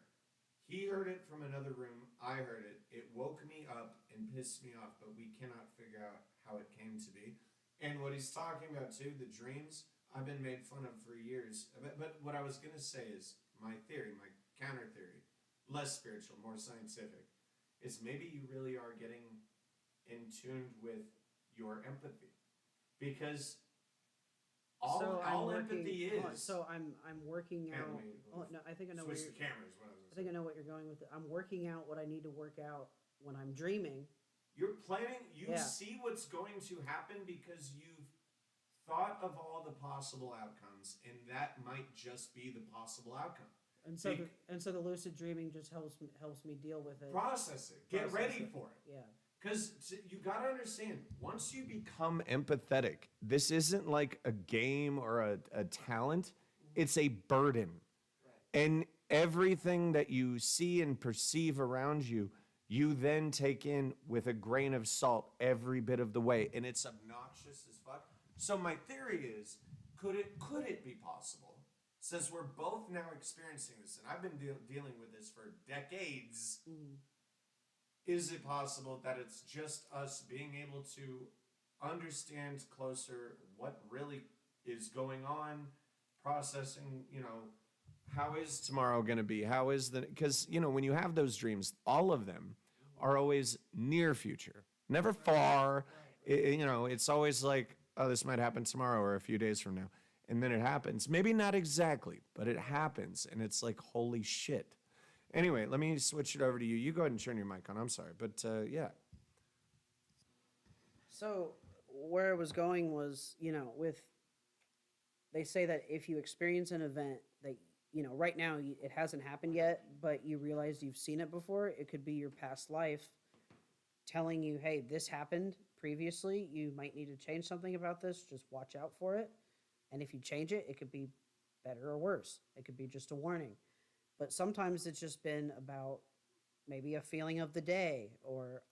He heard it from another room. I heard it. It woke me up and pissed me off, but we cannot figure out how it came to be. And what he's talking about too, the dreams, I've been made fun of for years. But what I was going to say is my theory, my counter theory, less spiritual, more scientific, is maybe you really are getting in tune with your empathy. Because all empathy is... So I'm working out... no, I think I know where Switch the cameras. I think I know what you're going with. I'm working out what I need to work out when I'm dreaming. You're planning, see what's going to happen because you've thought of all the possible outcomes, and that might just be the possible outcome. And so, Bec- the lucid dreaming just helps me deal with it. Process it. Get Process ready it. for it. Yeah. Because you got to understand, once you become empathetic, this isn't like a game or a talent, it's a burden. And everything that you see and perceive around you, you then take in with a grain of salt every bit of the way. And it's obnoxious as fuck. So my theory is, could it be possible, since we're both now experiencing this, and I've been dealing with this for decades, is it possible that it's just us being able to understand closer what really is going on, processing, how is tomorrow going to be? How is because, when you have those dreams, all of them are always near future, never far. It's always like, oh, this might happen tomorrow or a few days from now. And then it happens. Maybe not exactly, but it happens. And it's like, holy shit. Anyway, let me switch it over to you. You go ahead and turn your mic on. I'm sorry. But yeah. So where I was going was, they say that if you experience an event that, right now it hasn't happened yet, but you realize you've seen it before, it could be your past life telling you, hey, this happened previously. You might need to change something about this. Just watch out for it. And if you change it, it could be better or worse. It could be just a warning. But sometimes it's just been about maybe a feeling of the day. Or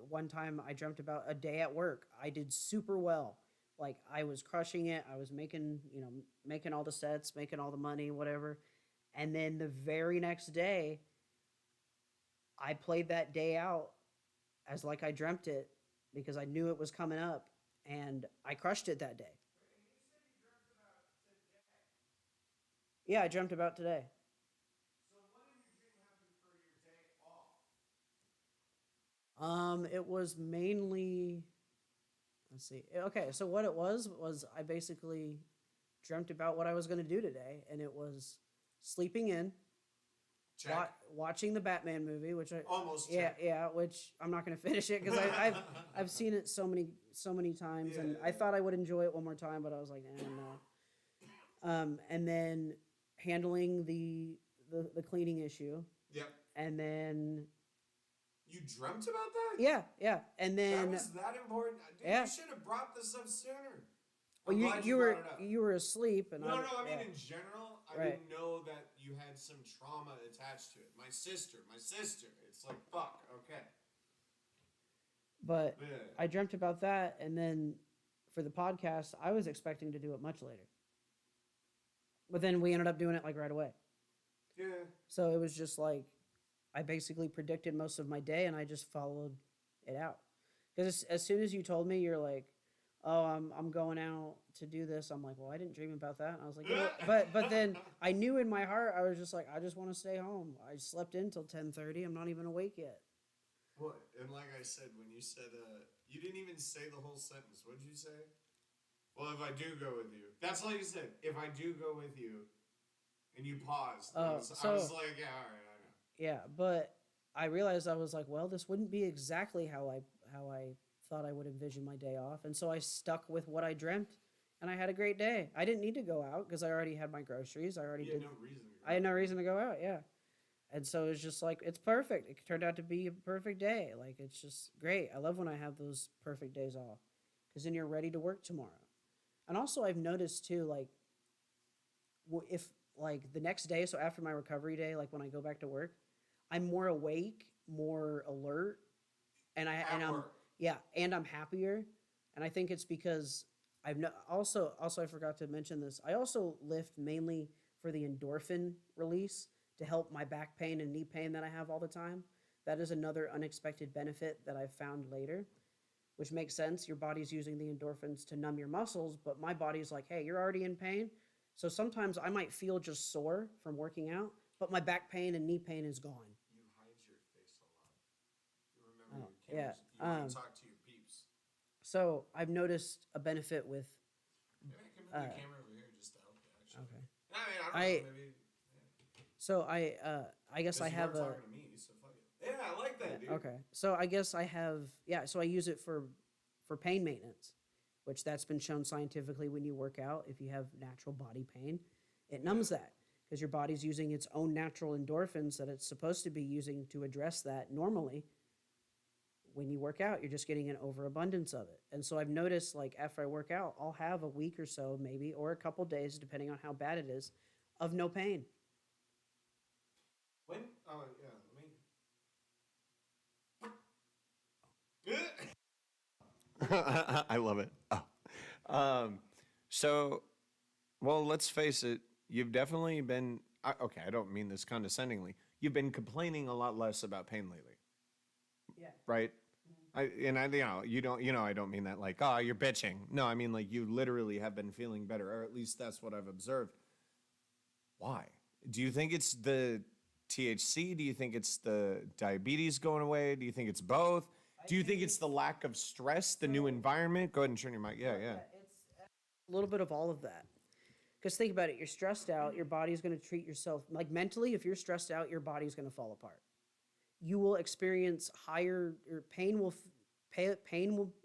one time I dreamt about a day at work. I did super well. Like I was crushing it. I was making all the sets, making all the money, whatever. And then the very next day, I played that day out as like I dreamt it because I knew it was coming up, and I crushed it that day. Yeah, I dreamt about today. So what did your dream happen for your day off? It was mainly, let's see. Okay, so what it was I basically dreamt about what I was going to do today, and it was sleeping in, Check. watching the Batman movie, which I Almost yeah check. yeah, which I'm not going to finish it because I've seen it so many times, and I thought I would enjoy it one more time, but I was like, no. And then handling the cleaning issue, Yep. and then You dreamt about that? yeah, and then That was that important? Dude, yeah. You should have brought this up sooner. well, I'm glad you brought were it up. you were asleep, and No, I mean yeah. in general, I Right. didn't know that you had some trauma attached to it. My sister. It's like, fuck, okay. But Yeah. I dreamt about that, and then for the podcast, I was expecting to do it much later. But then we ended up doing it like right away. Yeah. So it was just like I basically predicted most of my day, and I just followed it out. Because as soon as you told me, you're like, "Oh, I'm going out to do this," I'm like, "Well, I didn't dream about that." And I was like, but then I knew in my heart, I was just like, I just want to stay home. I slept in till 10:30. I'm not even awake yet. Well, and like I said, when you said, you didn't even say the whole sentence. What did you say? Well, if I do go with you. That's all you said. If I do go with you, and you paused. I was like, yeah, all right, I know. Yeah, but I realized I was like, well, this wouldn't be exactly how I thought I would envision my day off, and so I stuck with what I dreamt, and I had a great day. I didn't need to go out because I already had my groceries. I already You had did. no reason to go. I had no reason to go out. Yeah, and so it's just like it's perfect. It turned out to be a perfect day. Like it's just great. I love when I have those perfect days off because then you're ready to work tomorrow. And also, I've noticed too, like if like the next day, so after my recovery day, like when I go back to work, I'm more awake, more alert, and I'm happier. And I think it's because also I forgot to mention this. I also lift mainly for the endorphin release to help my back pain and knee pain that I have all the time. That is another unexpected benefit that I've found later, which makes sense. Your body's using the endorphins to numb your muscles, but my body's like, hey, you're already in pain. So sometimes I might feel just sore from working out, but my back pain and knee pain is gone. You hide your face a lot. You remember Oh, your cameras. yeah, You want to talk to your peeps. So I've noticed a benefit with. Maybe I can move the camera over here just to help you, actually. Okay. I mean, I don't know, maybe. So I guess I have you a. were talking to me, so fuck it. Yeah, I like that, dude. Okay. So I guess I have, so I use it for pain maintenance. which that's been shown scientifically when you work out. If you have natural body pain, it numbs that because your body's using its own natural endorphins that it's supposed to be using to address that normally. When you work out, you're just getting an overabundance of it. And so I've noticed, like, after I work out, I'll have a week or so, maybe, or a couple days, depending on how bad it is, of no pain. When? Oh yeah. Let me. I love it. Oh. So, well, let's face it. You've definitely been. Okay, I don't mean this condescendingly. You've been complaining a lot less about pain lately, Yeah. right? You don't, I don't mean that like, oh, you're bitching. No, I mean like you literally have been feeling better, or at least that's what I've observed. Why? Do you think it's the THC? Do you think it's the diabetes going away? Do you think it's both? Do you think it's the lack of stress, the new environment? Go ahead and turn your mic. Yeah, yeah. It's a little bit of all of that. Because think about it, you're stressed out, your body's going to treat yourself, like mentally, if you're stressed out, your body's going to fall apart. You will experience higher, or pain will,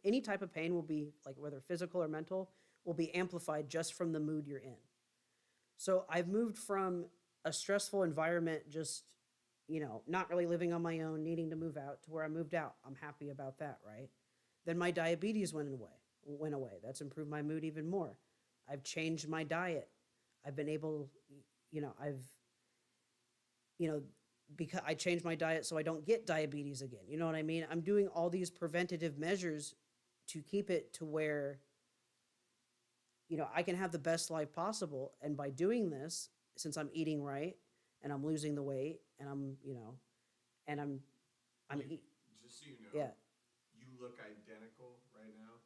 any type of pain will be, like whether physical or mental, will be amplified just from the mood you're in. So I've moved from a stressful environment, just, not really living on my own, needing to move out, to where I moved out. I'm happy about that, right? Then my diabetes went away. That's improved my mood even more. I've changed my diet. I've been able, because I changed my diet so I don't get diabetes again. You know what I mean? I'm doing all these preventative measures to keep it to where, I can have the best life possible. And by doing this, since I'm eating right and I'm losing the weight and I'm Just so you know, yeah. you look identical right now.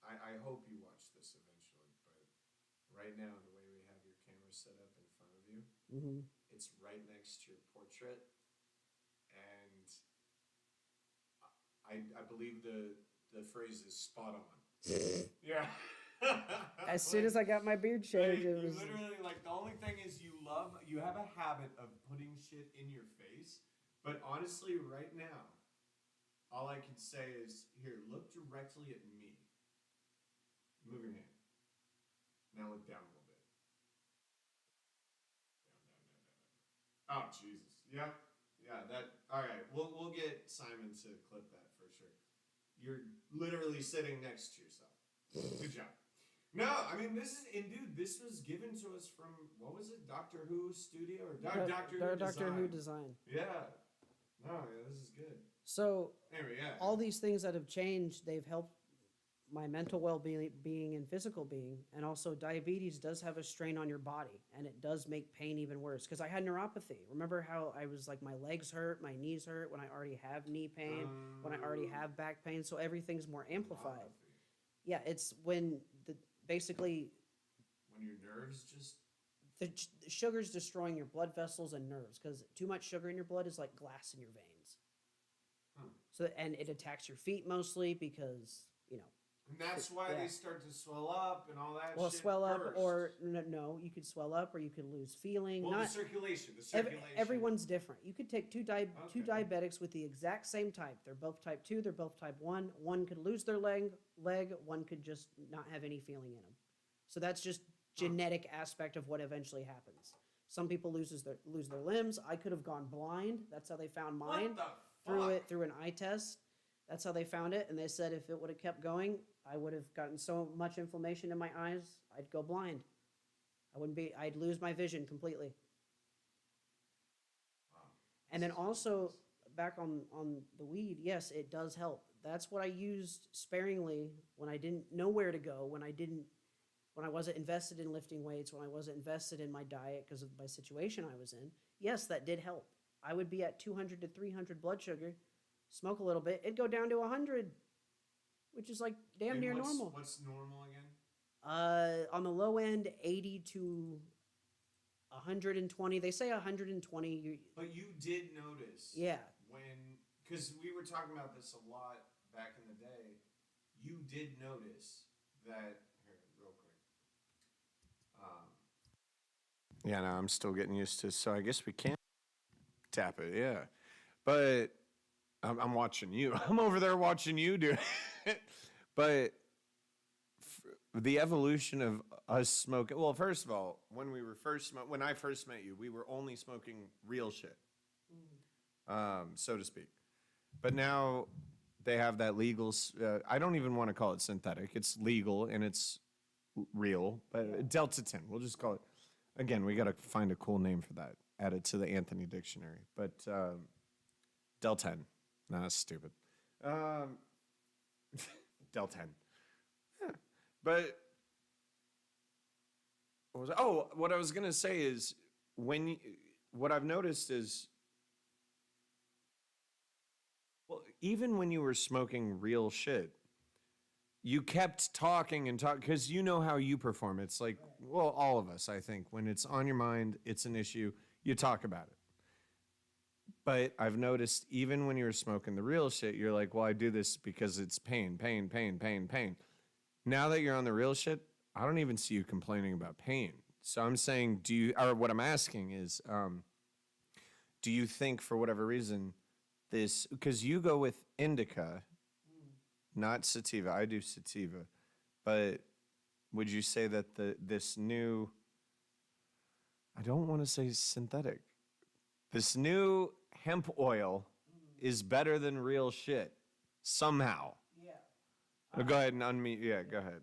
I hope you watch this eventually, but right now, the way we have your camera set up in front of you, it's right next to your portrait, and I believe the phrase is spot on. Yeah. As soon as I got my beard shaved, it was literally like the only thing is you have a habit of putting shit in your face, but honestly, right now, all I can say is here, look directly at me. Move your hand. Now look down a little bit. Down. Oh Jesus. Yep. Yeah. That. All right. We'll get Simon to clip that for sure. You're literally sitting next to yourself. Good job. No, I mean this was given to us from what was it, Doctor Who studio or Doctor Who design. Yeah. No, yeah, this is good. So anyway, yeah. all these things that have changed, they've helped my mental well-being and physical being, and also diabetes does have a strain on your body, and it does make pain even worse. Because I had neuropathy. Remember how I was like, my legs hurt, my knees hurt when I already have knee pain, when I already have back pain, so everything's more amplified. Yeah, it's when basically when your nerves just the sugar's destroying your blood vessels and nerves, because too much sugar in your blood is like glass in your veins. So, and it attacks your feet mostly because, and that's why they start to swell up and all that. Well, shit swell up, first. or no, you could swell up, or you could lose feeling. Well, Not the circulation. everyone's different. You could take two diabetics with the exact same type. They're both type 2. They're both type 1. One could lose their leg. One could just not have any feeling in them. So that's just genetic aspect of what eventually happens. Some people lose their limbs. I could have gone blind. That's how they found mine. Through an eye test. That's how they found it, and they said if it would have kept going, I would have gotten so much inflammation in my eyes, I'd go blind. I'd lose my vision completely. And then also, back on the weed, yes, it does help. That's what I used sparingly when I didn't know where to go, when I wasn't invested in lifting weights, when I wasn't invested in my diet because of my situation I was in. Yes, that did help. I would be at 200 to 300 blood sugar, smoke a little bit, it'd go down to 100, which is like damn near normal. What's normal again? On the low end, 80 to 120. They say 120. But you did notice. Yeah. Because we were talking about this a lot back in the day, you did notice that, here, real quick. Yeah, no, I'm still getting used to, so I guess we can't tap it, yeah. But I'm watching you. I'm over there watching you do it. But the evolution of us smoking. Well, first of all, when we were when I first met you, we were only smoking real shit, so to speak. But now they have that legal. I don't even want to call it synthetic. It's legal and it's real. But Delta 10, we'll just call it. Again, we got to find a cool name for that. Add it to the Anthony dictionary. But Del 10. Nah, that's stupid. Del 10. Yeah. But what I was gonna say is what I've noticed is, well, even when you were smoking real shit, you kept talking and talking because you know how you perform. It's like, well, all of us, I think, when it's on your mind, it's an issue, you talk about it. But I've noticed even when you were smoking the real shit, you're like, well, I do this because it's pain, pain, pain, pain, pain. Now that you're on the real shit, I don't even see you complaining about pain. So I'm saying, what I'm asking is, do you think for whatever reason because you go with indica, not sativa. I do sativa. But would you say that this new, I don't want to say synthetic, this new hemp oil is better than real shit somehow? Yeah. Go ahead and unmute. Yeah, go ahead.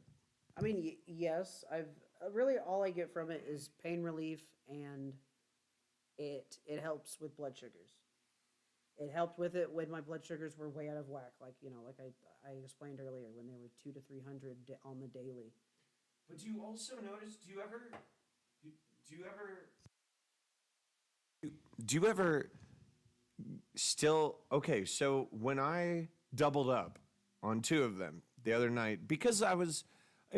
I mean, yes. I've really all I get from it is pain relief, and it helps with blood sugars. It helped with it when my blood sugars were way out of whack, like I explained earlier, when they were 200 to 300 on the daily. But do you also notice? Do you ever still? Okay, so when I doubled up on 2 of them the other night, because it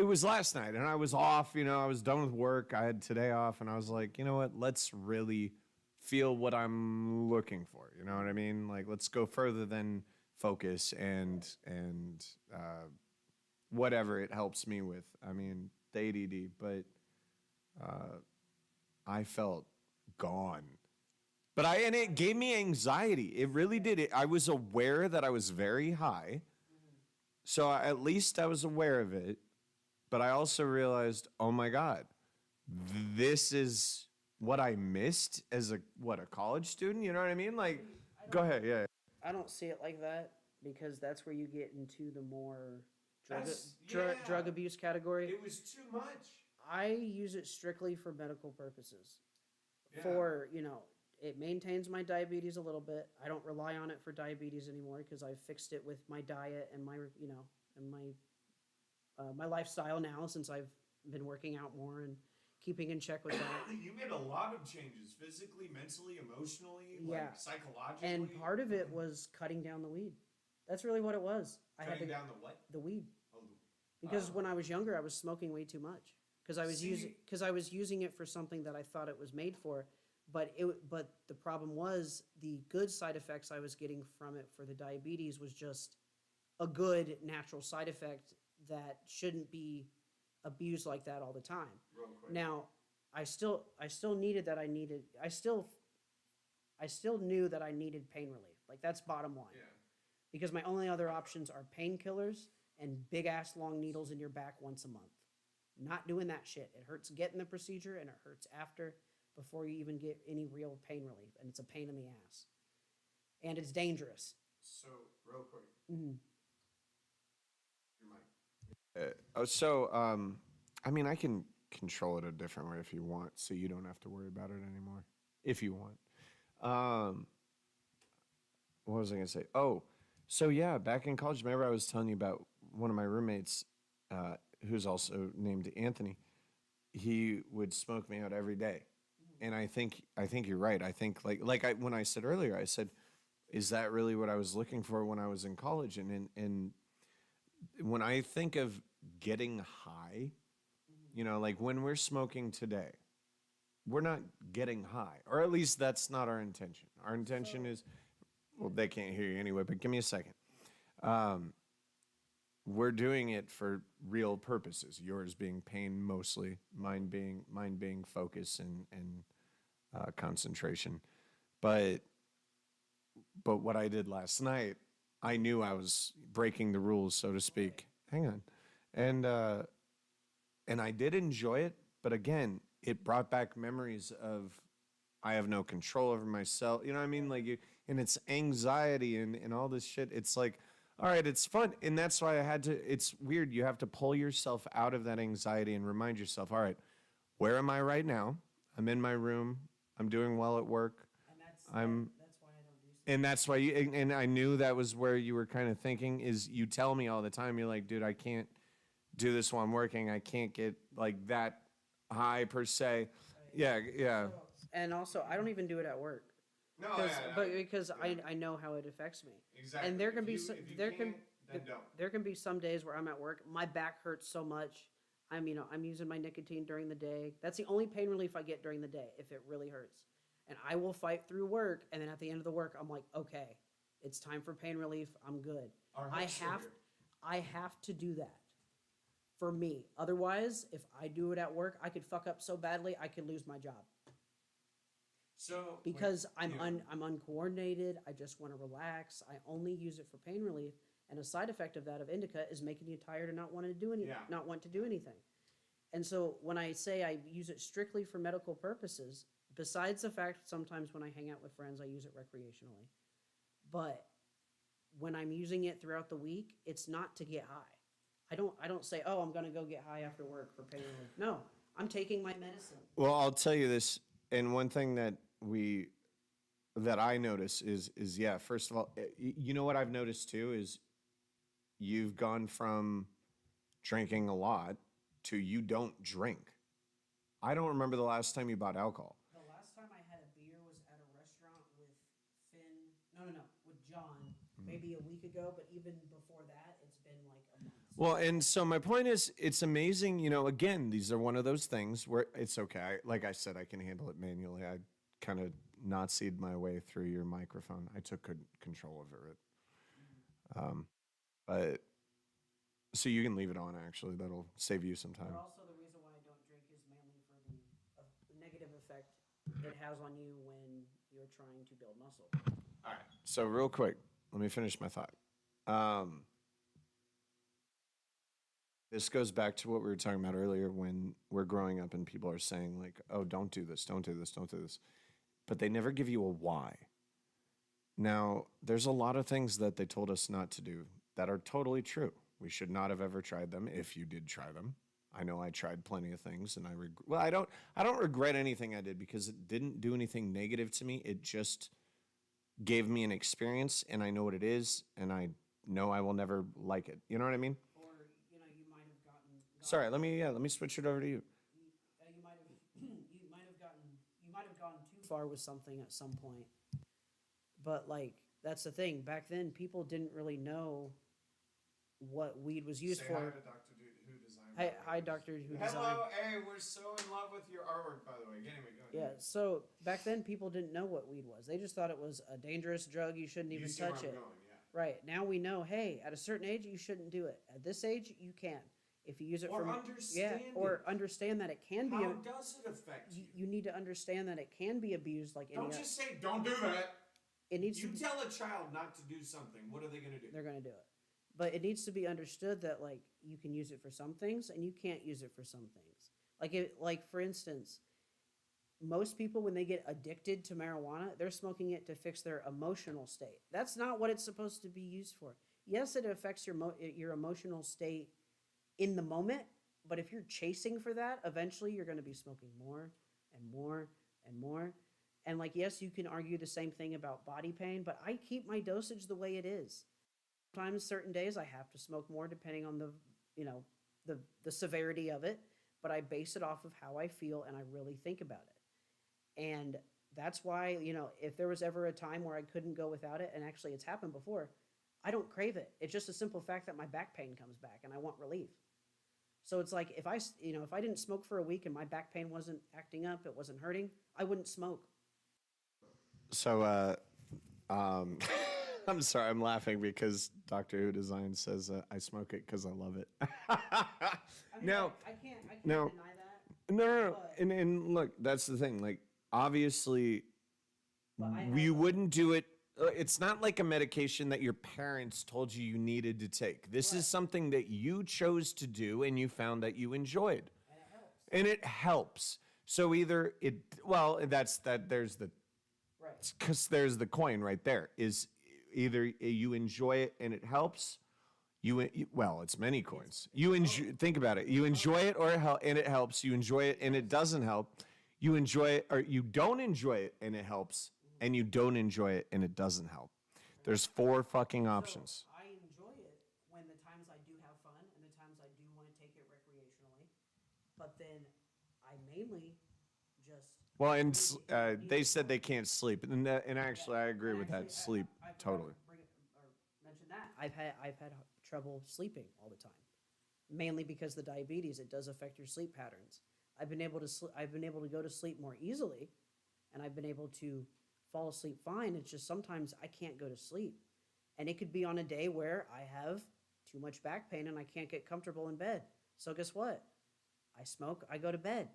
was last night and I was off, I was done with work. I had today off and I was like, you know what? Let's really feel what I'm looking for. You know what I mean? Like, let's go further than focus and whatever it helps me with. I mean, the ADD, but I felt gone. And it gave me anxiety. It really did. I was aware that I was very high. So at least I was aware of it. But I also realized, oh my God, this is what I missed as a college student. You know what I mean? Like, go ahead. Yeah. I don't see it like that because that's where you get into the more Yeah. drug abuse category. It was too much. I use it strictly for medical purposes. Yeah. For, it maintains my diabetes a little bit. I don't rely on it for diabetes anymore because I've fixed it with my diet and my lifestyle now, since I've been working out more and keeping in check with that. You made a lot of changes physically, mentally, emotionally, Yeah. psychologically. And part of it was cutting down the weed. That's really what it was. Cutting down the what? The weed. Oh, Because when I was younger, I was smoking way too much. Because I was using it for something that I thought it was made for, but the problem was the good side effects I was getting from it for the diabetes was just a good natural side effect that shouldn't be abused like that all the time. Real quick. Now, I still knew that I needed pain relief. Like, that's bottom line. Yeah. Because my only other options are painkillers and big ass long needles in your back once a month. Not doing that shit. It hurts getting the procedure and it hurts after, before you even get any real pain relief, and it's a pain in the ass. And it's dangerous. So, real quick. Mm-hmm. Your mic. I mean, I can control it a different way if you want, so you don't have to worry about it anymore. If you want. What was I going to say? Oh, so yeah, back in college, remember I was telling you about one of my roommates, who's also named Anthony. He would smoke me out every day. And I think you're right. I think when I said earlier, I said, is that really what I was looking for when I was in college? And when I think of getting high, like when we're smoking today, we're not getting high, or at least that's not our intention. Our intention is, well, they can't hear you anyway, but give me a second. We're doing it for real purposes. Yours being pain mostly, mine being focus and concentration. But But what I did last night, I knew I was breaking the rules, so to speak. Hang on. And I did enjoy it, but again, it brought back memories of I have no control over myself. You know what I mean? Like you, and it's anxiety and all this shit. It's like, all right, it's fun. And that's why I had to, it's weird. You have to pull yourself out of that anxiety and remind yourself, all right, where am I right now? I'm in my room. I'm doing well at work. And that's I'm, that's why I don't do and that's why you, and I knew that was where you were kind of thinking is you tell me all the time, you're like, dude, I can't do this while I'm working. I can't get like that high per se. Yeah, yeah. And also, I don't even do it at work. No, But because I know how it affects me. exactly. And there can If be you- some, if you there can't, can then don't. there can be some days where I'm at work, my back hurts so much. I'm using my nicotine during the day. That's the only pain relief I get during the day if it really hurts. And I will fight through work, and then at the end of the work, I'm like, okay, it's time for pain relief. I'm good. Our I hopes are have here. I have to do that for me. Otherwise, if I do it at work, I could fuck up so badly I could lose my job. So Because I'm yeah. I'm uncoordinated. I just want to relax. I only use it for pain relief, and a side effect of that of indica is making you tired and not want to do Yeah. not want to do anything. And so when I say I use it strictly for medical purposes, besides the fact sometimes when I hang out with friends I use it recreationally, but when I'm using it throughout the week, it's not to get high. I don't say, "Oh, I'm going to go get high after work for pain relief." No, I'm taking my medicine. Well, I'll tell you this, and one thing that I notice is yeah. First of all, you know what I've noticed too is you've gone from drinking a lot to you don't drink. I don't remember the last time you bought alcohol. The last time I had a beer was at a restaurant with Finn. No, with John. Maybe a week ago, but even before that, it's been like a month. Well, and so my point is, it's amazing. You know, again, these are one of those things where it's okay. Like I said, I can handle it manually. I kind of Nazi'd my way through your microphone. I took control over it. But so you can leave it on. Actually, that'll save you some time. But also, the reason why I don't drink is mainly for the negative effect it has on you when you're trying to build muscle. All right. So real quick, let me finish my thought. This goes back to what we were talking about earlier when we're growing up and people are saying like, "Oh, don't do this, don't do this, don't do this," but they never give you a why. Now, there's a lot of things that they told us not to do that are totally true. We should not have ever tried them if you did try them. I know I tried plenty of things and I don't regret anything I did because it didn't do anything negative to me. It just gave me an experience and I know what it is and I know I will never like it. You know what I mean? Or you might have gotten. Sorry, let me switch it over to you. You might have you might have gone too far with something at some point. But like that's the thing. Back then, people didn't really know what weed was used for. Dr. Who designed Hi, Doctor Who Hello, designed. hey, we're so in love with your artwork, by the way. Anyway, go Yeah. ahead. So back then, people didn't know what weed was. They just thought it was a dangerous drug. You shouldn't even see where touch I'm it. going, yeah. Right. Now we know. Hey, at a certain age, you shouldn't do it. At this age, you can. If you use it Or for understand or it. understand that it can be. How does it affect you? You need to understand that it can be abused like any Don't other. just say, don't do that. It needs to You be, tell a child not to do something. What are they going to do? they're going to do it. But it needs to be understood that like you can use it for some things and you can't use it for some things. Like for instance, most people when they get addicted to marijuana, they're smoking it to fix their emotional state. That's not what it's supposed to be used for. Yes, it affects your emotional state in the moment, but if you're chasing for that, eventually you're going to be smoking more and more and more. And like yes, you can argue the same thing about body pain, but I keep my dosage the way it is. Sometimes certain days I have to smoke more depending on the severity of it, but I base it off of how I feel and I really think about it. And that's why, if there was ever a time where I couldn't go without it, and actually it's happened before, I don't crave it. It's just a simple fact that my back pain comes back and I want relief. So it's like if I didn't smoke for a week and my back pain wasn't acting up, it wasn't hurting, I wouldn't smoke. So, I'm sorry, I'm laughing because Doctor Who Design says I smoke it because I love it. Now, I can't no. deny that. no. But- And look, that's the thing. Like, obviously, But I you have- wouldn't do it it's not like a medication that your parents told you you needed to take. This is something that you chose to do and you found that you enjoyed. And it helps. So either it, well, there's the, Right. because there's the coin right there, is either you enjoy it and it helps. Well, it's many coins. You enjoy, think about it. You enjoy it or and it helps. You enjoy it and it doesn't help. You enjoy it or you don't enjoy it and it helps. And you don't enjoy it and it doesn't help. There's 4 fucking options. So I enjoy it when the times I do have fun and the times I do want to take it recreationally. But then I mainly just. Well, and they said they can't sleep, and actually, I agree with that. Sleep, totally. Mention that I've had trouble sleeping all the time, mainly because the diabetes. It does affect your sleep patterns. I've been able to go to sleep more easily, and I've been able to fall asleep fine. It's just sometimes I can't go to sleep, and it could be on a day where I have too much back pain and I can't get comfortable in bed. So guess what? I smoke. I go to bed.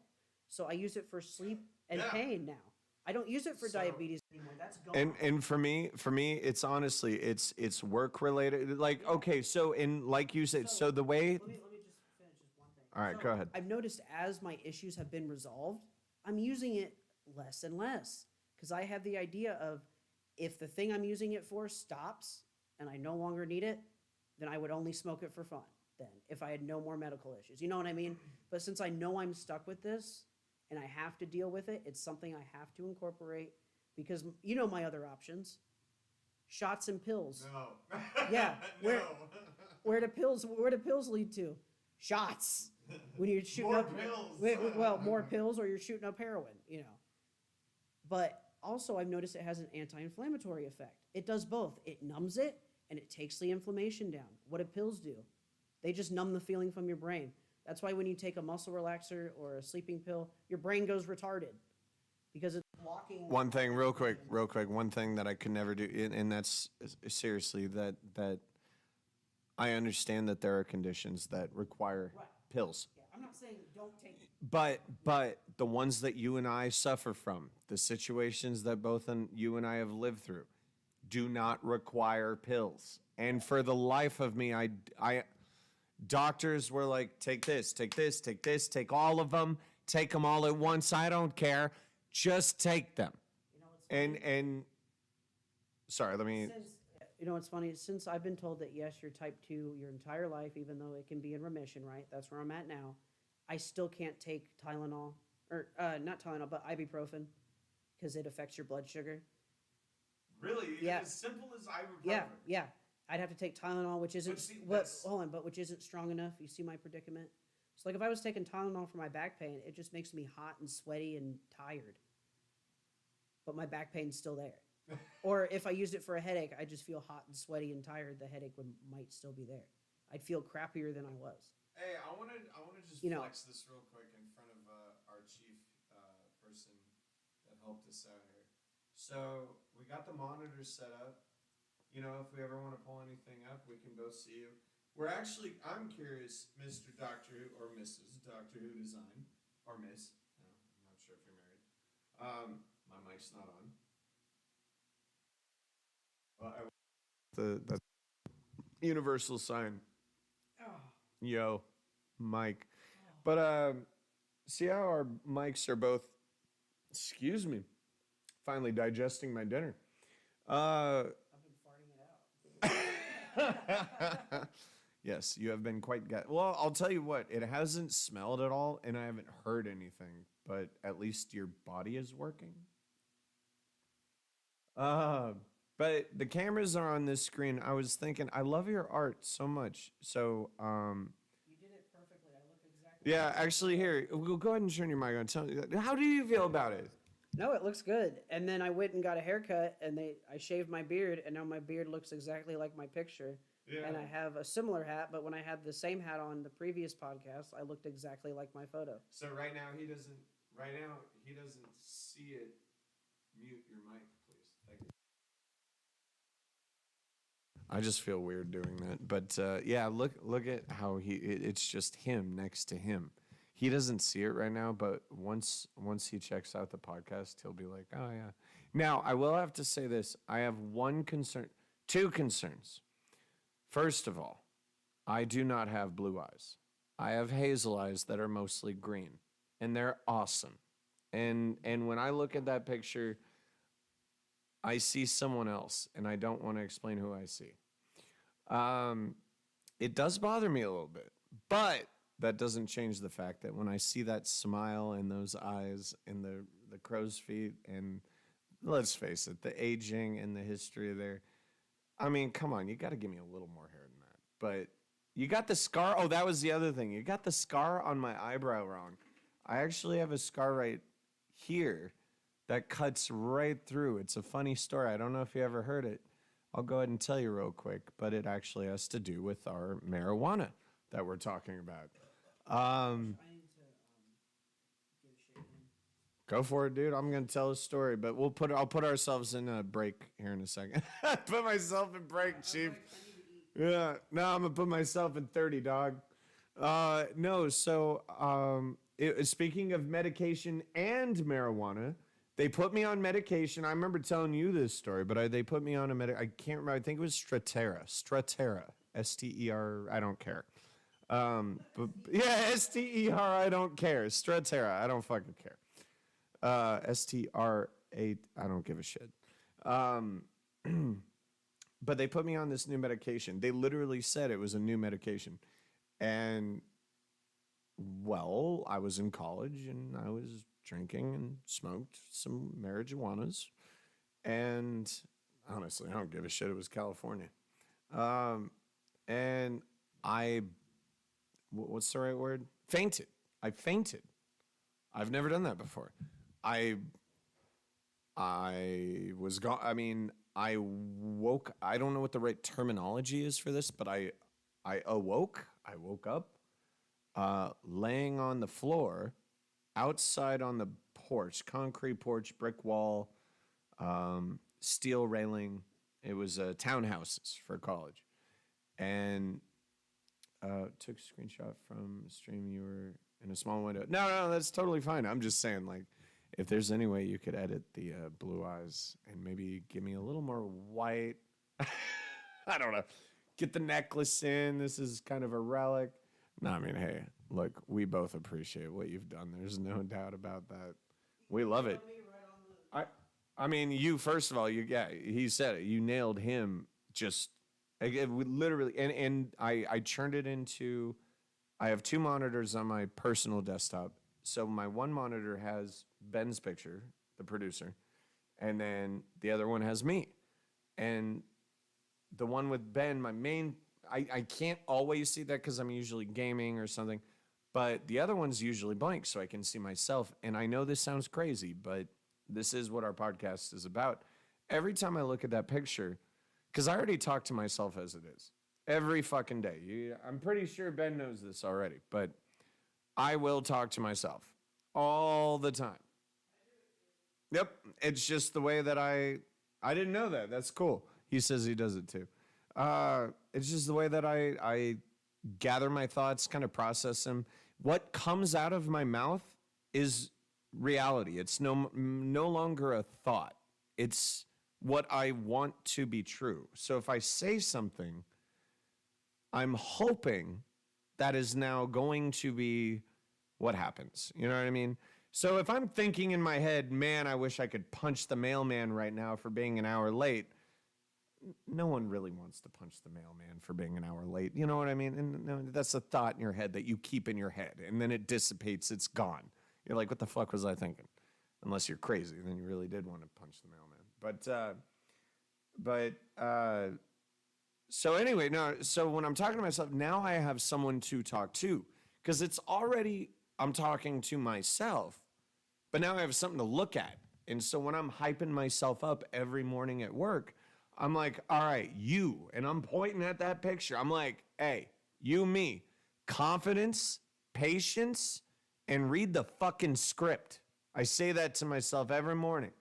So I use it for sleep and pain now. I don't use it for diabetes anymore. That's gone. And for me, it's honestly, it's work related. Like, okay, so in like you said, so the way. Let me just finish just one thing. All right, go ahead. I've noticed as my issues have been resolved, I'm using it less and less because I have the idea of if the thing I'm using it for stops and I no longer need it, then I would only smoke it for fun. Then, if I had no more medical issues, you know what I mean? But since I know I'm stuck with this and I have to deal with it, it's something I have to incorporate because you know my other options: shots and pills. No. Yeah, where do pills lead to? Shots. When you're shooting More up pills. well, more pills, or you're shooting up heroin, you know. But also, I've noticed it has an anti-inflammatory effect. It does both. It numbs it and it takes the inflammation down. What do pills do? They just numb the feeling from your brain. That's why when you take a muscle relaxer or a sleeping pill, your brain goes retarded because it's blocking. One thing, real quick. One thing that I could never do, and that's seriously that I understand that there are conditions that require Right. pills. Yeah, I'm not saying don't take. But the ones that you and I suffer from, the situations that both you and I have lived through, do not require pills. And for the life of me, doctors were like, take this, take this, take this, take all of them, take them all at once. I don't care. Just take them. You know what's funny? And sorry, let me. You know what's funny? Since I've been told that yes, you're type 2 your entire life, even though it can be in remission, right? That's where I'm at now. I still can't take Tylenol, or not Tylenol, but ibuprofen, because it affects your blood sugar. Really? Yeah. As simple as ibuprofen? Yeah. I'd have to take Tylenol, which isn't, But see, that's- hold on, but which isn't strong enough. You see my predicament? So like if I was taking Tylenol for my back pain, it just makes me hot and sweaty and tired. But my back pain's still there. Or if I used it for a headache, I just feel hot and sweaty and tired. The headache might still be there. I'd feel crappier than I was. Hey, I want to just You know- flex this real quick in front of our chief person that helped us out here. So we got the monitors set up. You know, if we ever want to pull anything up, we can both see you. I'm curious, Mr. Doctor Who or Mrs. Doctor Who Design, or Miss. No, I'm not sure if you're married. My mic's not on. The universal sign. Yo, Mike. But see how our mics are both, excuse me, finally digesting my dinner. I've been farting it out. Yes, you have been quite well, I'll tell you what, it hasn't smelled at all and I haven't heard anything, but at least your body is working. But the cameras are on this screen. I was thinking, I love your art so much. So, You did it perfectly. I look exactly. yeah, actually, here, we'll go ahead and turn your mic on. Tell me, how do you feel about it? No, it looks good. And then I went and got a haircut, and I shaved my beard, and now my beard looks exactly like my picture. Yeah. And I have a similar hat, but when I had the same hat on the previous podcast, I looked exactly like my photo. So right now he doesn't see it. Mute your mic, please. Thank you. I just feel weird doing that. But yeah, look at how it's just him next to him. He doesn't see it right now, but once he checks out the podcast, he'll be like, "Oh yeah." Now, I will have to say this. I have two concerns. First of all, I do not have blue eyes. I have hazel eyes that are mostly green, and they're awesome. And when I look at that picture, I see someone else, and I don't want to explain who I see. It does bother me a little bit, but that doesn't change the fact that when I see that smile and those eyes and the crow's feet, and let's face it, the aging and the history there. I mean, come on, you got to give me a little more hair than that. But you got the scar. Oh, that was the other thing. You got the scar on my eyebrow wrong. I actually have a scar right here that cuts right through. It's a funny story. I don't know if you ever heard it. I'll go ahead and tell you real quick, but it actually has to do with our marijuana that we're talking about. Trying to give shit in. Go for it, dude. I'm gonna tell a story, but I'll put ourselves in a break here in a second. Put myself in break, chief. Yeah, no, I'm gonna put myself in 30, dog. No, so speaking of medication and marijuana, they put me on medication. I remember telling you this story, but they put me on I can't remember. I think it was Strattera, S-T-E-R. I don't care. But yeah, S-T-E-R. I don't care. Strattera. I don't fucking care. S-T-R-A. I don't give a shit. But they put me on this new medication. They literally said it was a new medication. And, well, I was in college and I was drinking and smoked some marijuanas. And honestly, I don't give a shit. It was California. And what's the right word? Fainted. I fainted. I've never done that before. I was gone. I mean, I woke. I don't know what the right terminology is for this, but I awoke. I woke up, laying on the floor, outside on the porch, concrete porch, brick wall, steel railing. It was townhouses for college, and took a screenshot from stream. You were in a small window. No, that's totally fine. I'm just saying, like, if there's any way you could edit the blue eyes and maybe give me a little more white. I don't know. Get the necklace in. This is kind of a relic. No, I mean, hey, look, we both appreciate what you've done. There's no doubt about that. We love it. I mean, you, first of all, he said it. You nailed him just, we literally, and I turned it into, I have two monitors on my personal desktop. So my one monitor has Ben's picture, the producer, and then the other one has me. And the one with Ben, my main, I can't always see that because I'm usually gaming or something, but the other one's usually blank so I can see myself. And I know this sounds crazy, but this is what our podcast is about. Every time I look at that picture, because I already talk to myself as it is, every fucking day. I'm pretty sure Ben knows this already, but I will talk to myself all the time. Yep, it's just the way that I didn't know that. That's cool. He says he does it too. It's just the way that I gather my thoughts, kind of process them. What comes out of my mouth is reality. It's no longer a thought. It's what I want to be true. So if I say something, I'm hoping that is now going to be what happens. You know what I mean? So if I'm thinking in my head, man, I wish I could punch the mailman right now for being an hour late. No one really wants to punch the mailman for being an hour late. You know what I mean? And no, that's a thought in your head that you keep in your head, and then it dissipates. It's gone. You're like, what the fuck was I thinking? Unless you're crazy, then you really did want to punch the mailman. So anyway, no. So when I'm talking to myself, now I have someone to talk to, because it's already, I'm talking to myself, but now I have something to look at. And so when I'm hyping myself up every morning at work, I'm like, all right, you, and I'm pointing at that picture. I'm like, hey, you, me, confidence, patience, and read the fucking script. I say that to myself every morning.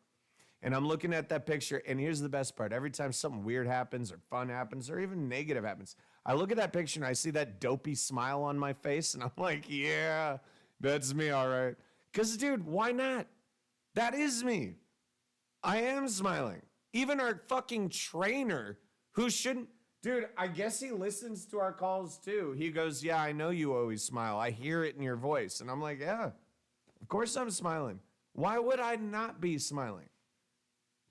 And I'm looking at that picture, and here's the best part. Every time something weird happens or fun happens or even negative happens, I look at that picture and I see that dopey smile on my face, and I'm like, yeah, that's me, all right. Because, dude, why not? That is me. I am smiling. Even our fucking trainer, who shouldn't, dude, I guess he listens to our calls too. He goes, yeah, I know you always smile. I hear it in your voice. And I'm like, yeah, of course I'm smiling. Why would I not be smiling?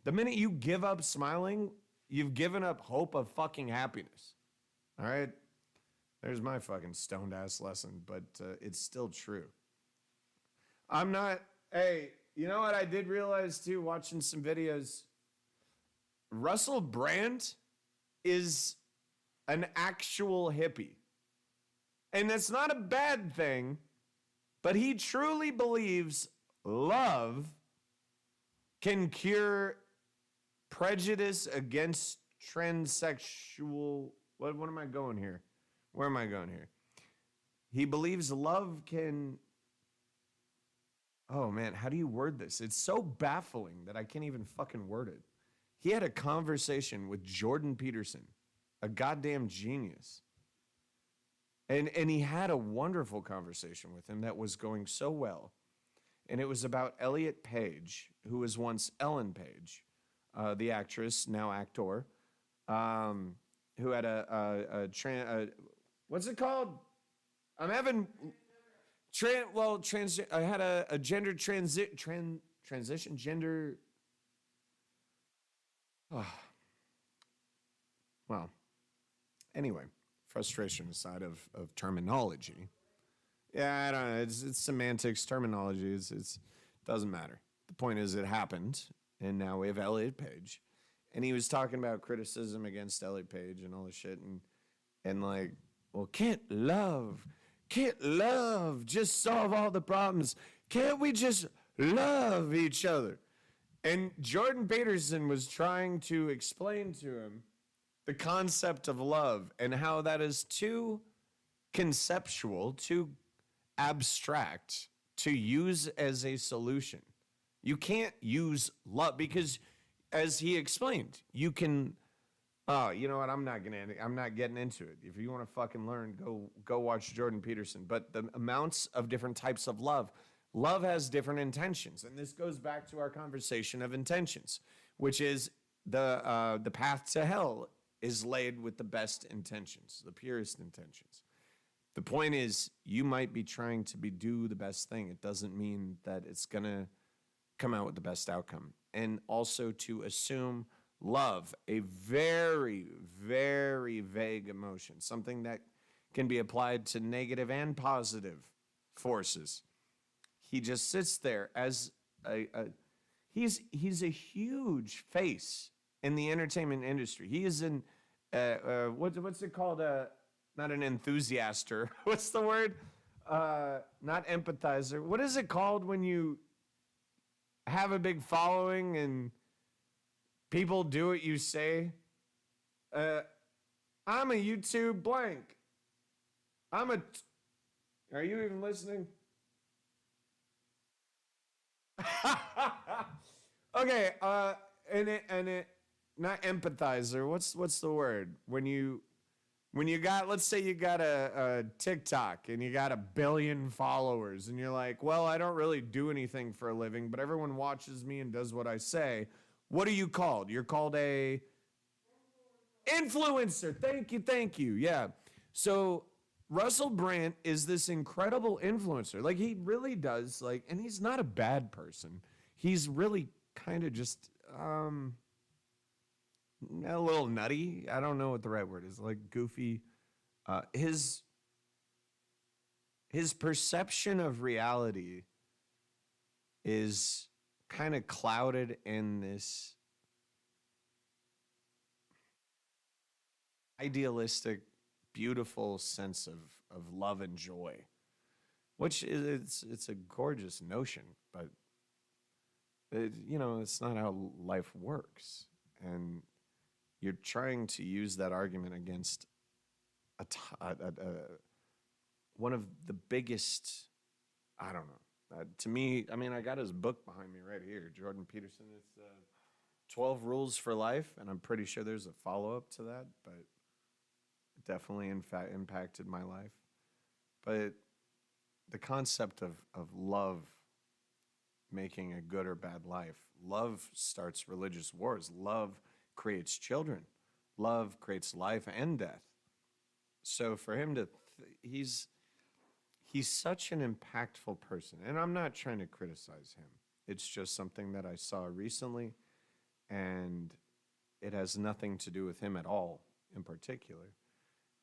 The minute you give up smiling, you've given up hope of fucking happiness. All right? There's my fucking stoned ass lesson, but it's still true. I'm not, hey, you know what I did realize too, watching some videos? Russell Brand is an actual hippie. And that's not a bad thing, but he truly believes love can cure prejudice against transsexual. What am I going here? Where am I going here? He believes love can. Oh man, how do you word this? It's so baffling that I can't even fucking word it. He had a conversation with Jordan Peterson, a goddamn genius. And he had a wonderful conversation with him that was going so well. And it was about Elliot Page, who was once Ellen Page, the actress, now actor, who had what's it called? I'm having I had a gender transition gender. Oh. Well, anyway, frustration aside of terminology. Yeah, I don't know. It's semantics, terminology. It doesn't matter. The point is, it happened, and now we have Elliot Page, and he was talking about criticism against Elliot Page and all this shit, and like, well, can't love just solve all the problems? Can't we just love each other? And Jordan Peterson was trying to explain to him the concept of love and how that is too conceptual, too abstract to use as a solution. You can't use love because, as he explained, you can. Oh, you know what? I'm not getting into it. If you want to fucking learn, go watch Jordan Peterson. But the amounts of different types of love has different intentions, and this goes back to our conversation of intentions, which is the path to hell is laid with the best intentions, the purest intentions. The point is, you might be trying to do the best thing. It doesn't mean that it's gonna come out with the best outcome. And also to assume love, a very, very vague emotion, something that can be applied to negative and positive forces. He just sits there as he's a huge face in the entertainment industry. He is what's it called? Not an enthusiaster. What's the word? Not empathizer. What is it called when you have a big following and people do what you say? I'm a YouTube blank. Are you even listening? Okay, not empathizer. What's the word? When you got, let's say you got a TikTok and you got 1 billion followers and you're like, well, I don't really do anything for a living, but everyone watches me and does what I say. What are you called? You're called a influencer. Thank you. Yeah. So Russell Brand is this incredible influencer. Like, he really does, like, and he's not a bad person. He's really kind of just a little nutty. I don't know what the right word is. Like, goofy. His perception of reality is kind of clouded in this idealistic, beautiful sense of love and joy, which is it's a gorgeous notion, but it's not how life works. And you're trying to use that argument against one of the biggest, I don't know. To me, I mean, I got his book behind me right here, Jordan Peterson. It's 12 Rules for Life, and I'm pretty sure there's a follow-up to that, but it definitely, in fact, impacted my life. But the concept of love making a good or bad life. Love starts religious wars. Love creates children. Love creates life and death. So for him to, he's such an impactful person. And I'm not trying to criticize him. It's just something that I saw recently, and it has nothing to do with him at all in particular.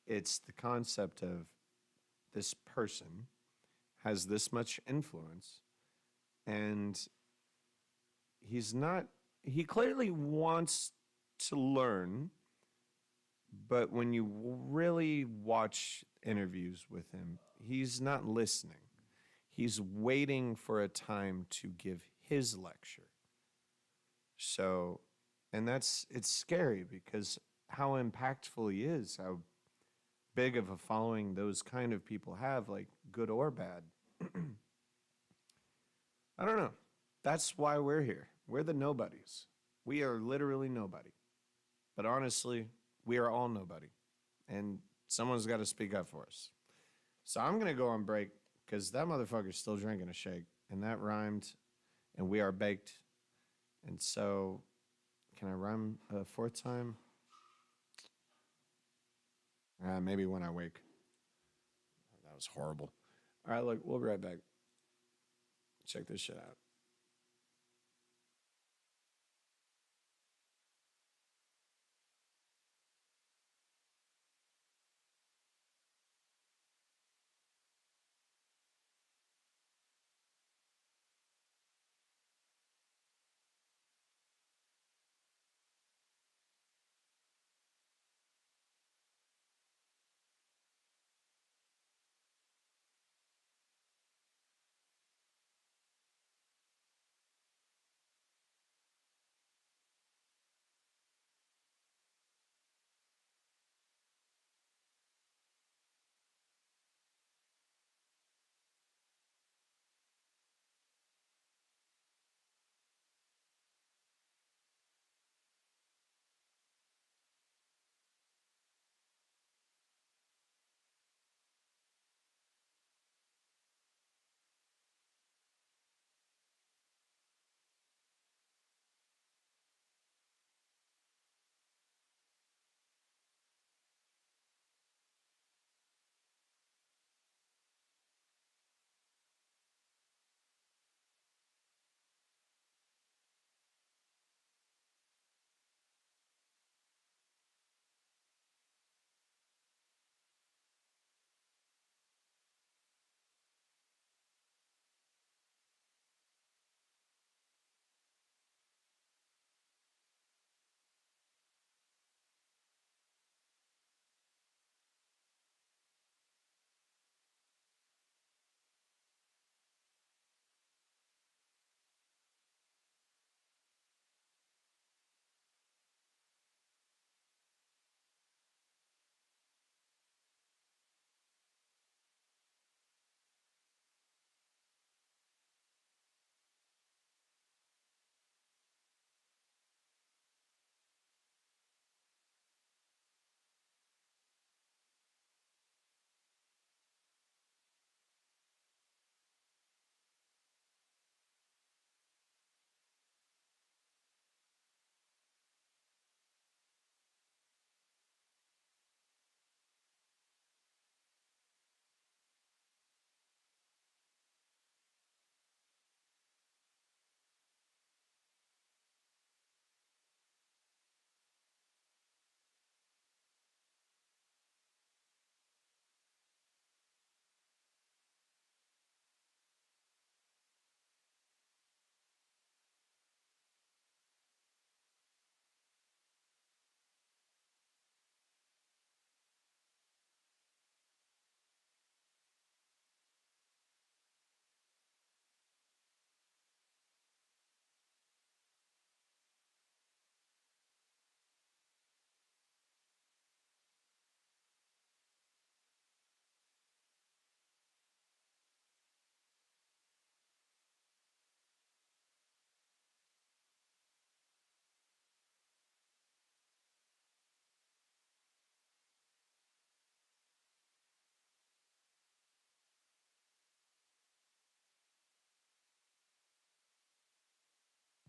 It's the concept of this person has this much influence, and he's not, he clearly wants to learn, but when you really watch interviews with him, he's not listening. He's waiting for a time to give his lecture. So, and it's scary because how impactful he is, how big of a following those kind of people have, like good or bad. I don't know. That's why we're here. We're the nobodies. We are literally nobody. But honestly, we are all nobody. And someone's got to speak up for us. So I'm going to go on break because that motherfucker's still drinking a shake. And that rhymed. And we are baked. And so, can I rhyme a fourth time? Maybe when I wake. That was horrible. All right, look, we'll be right back. Check this shit out.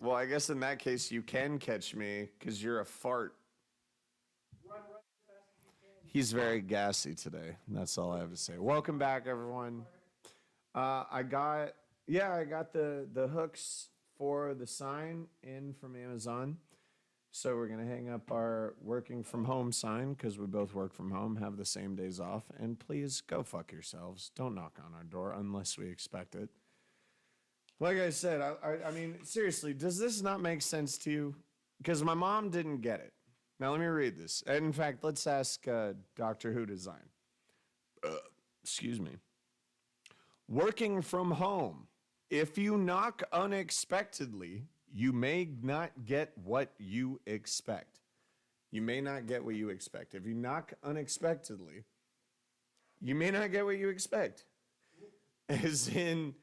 Well, I guess in that case, you can catch me because you're a fart. Run as fast as you can. He's very gassy today. That's all I have to say. Welcome back, everyone. I got the hooks for the sign in from Amazon. So we're gonna hang up our working from home sign because we both work from home, have the same days off, and please go fuck yourselves. Don't knock on our door unless we expect it. Like I said, I mean, seriously, does this not make sense to you? Because my mom didn't get it. Now let me read this. And in fact, let's ask Doctor Who Design. Excuse me. Working from home. If you knock unexpectedly, you may not get what you expect. You may not get what you expect. If you knock unexpectedly, you may not get what you expect. As in,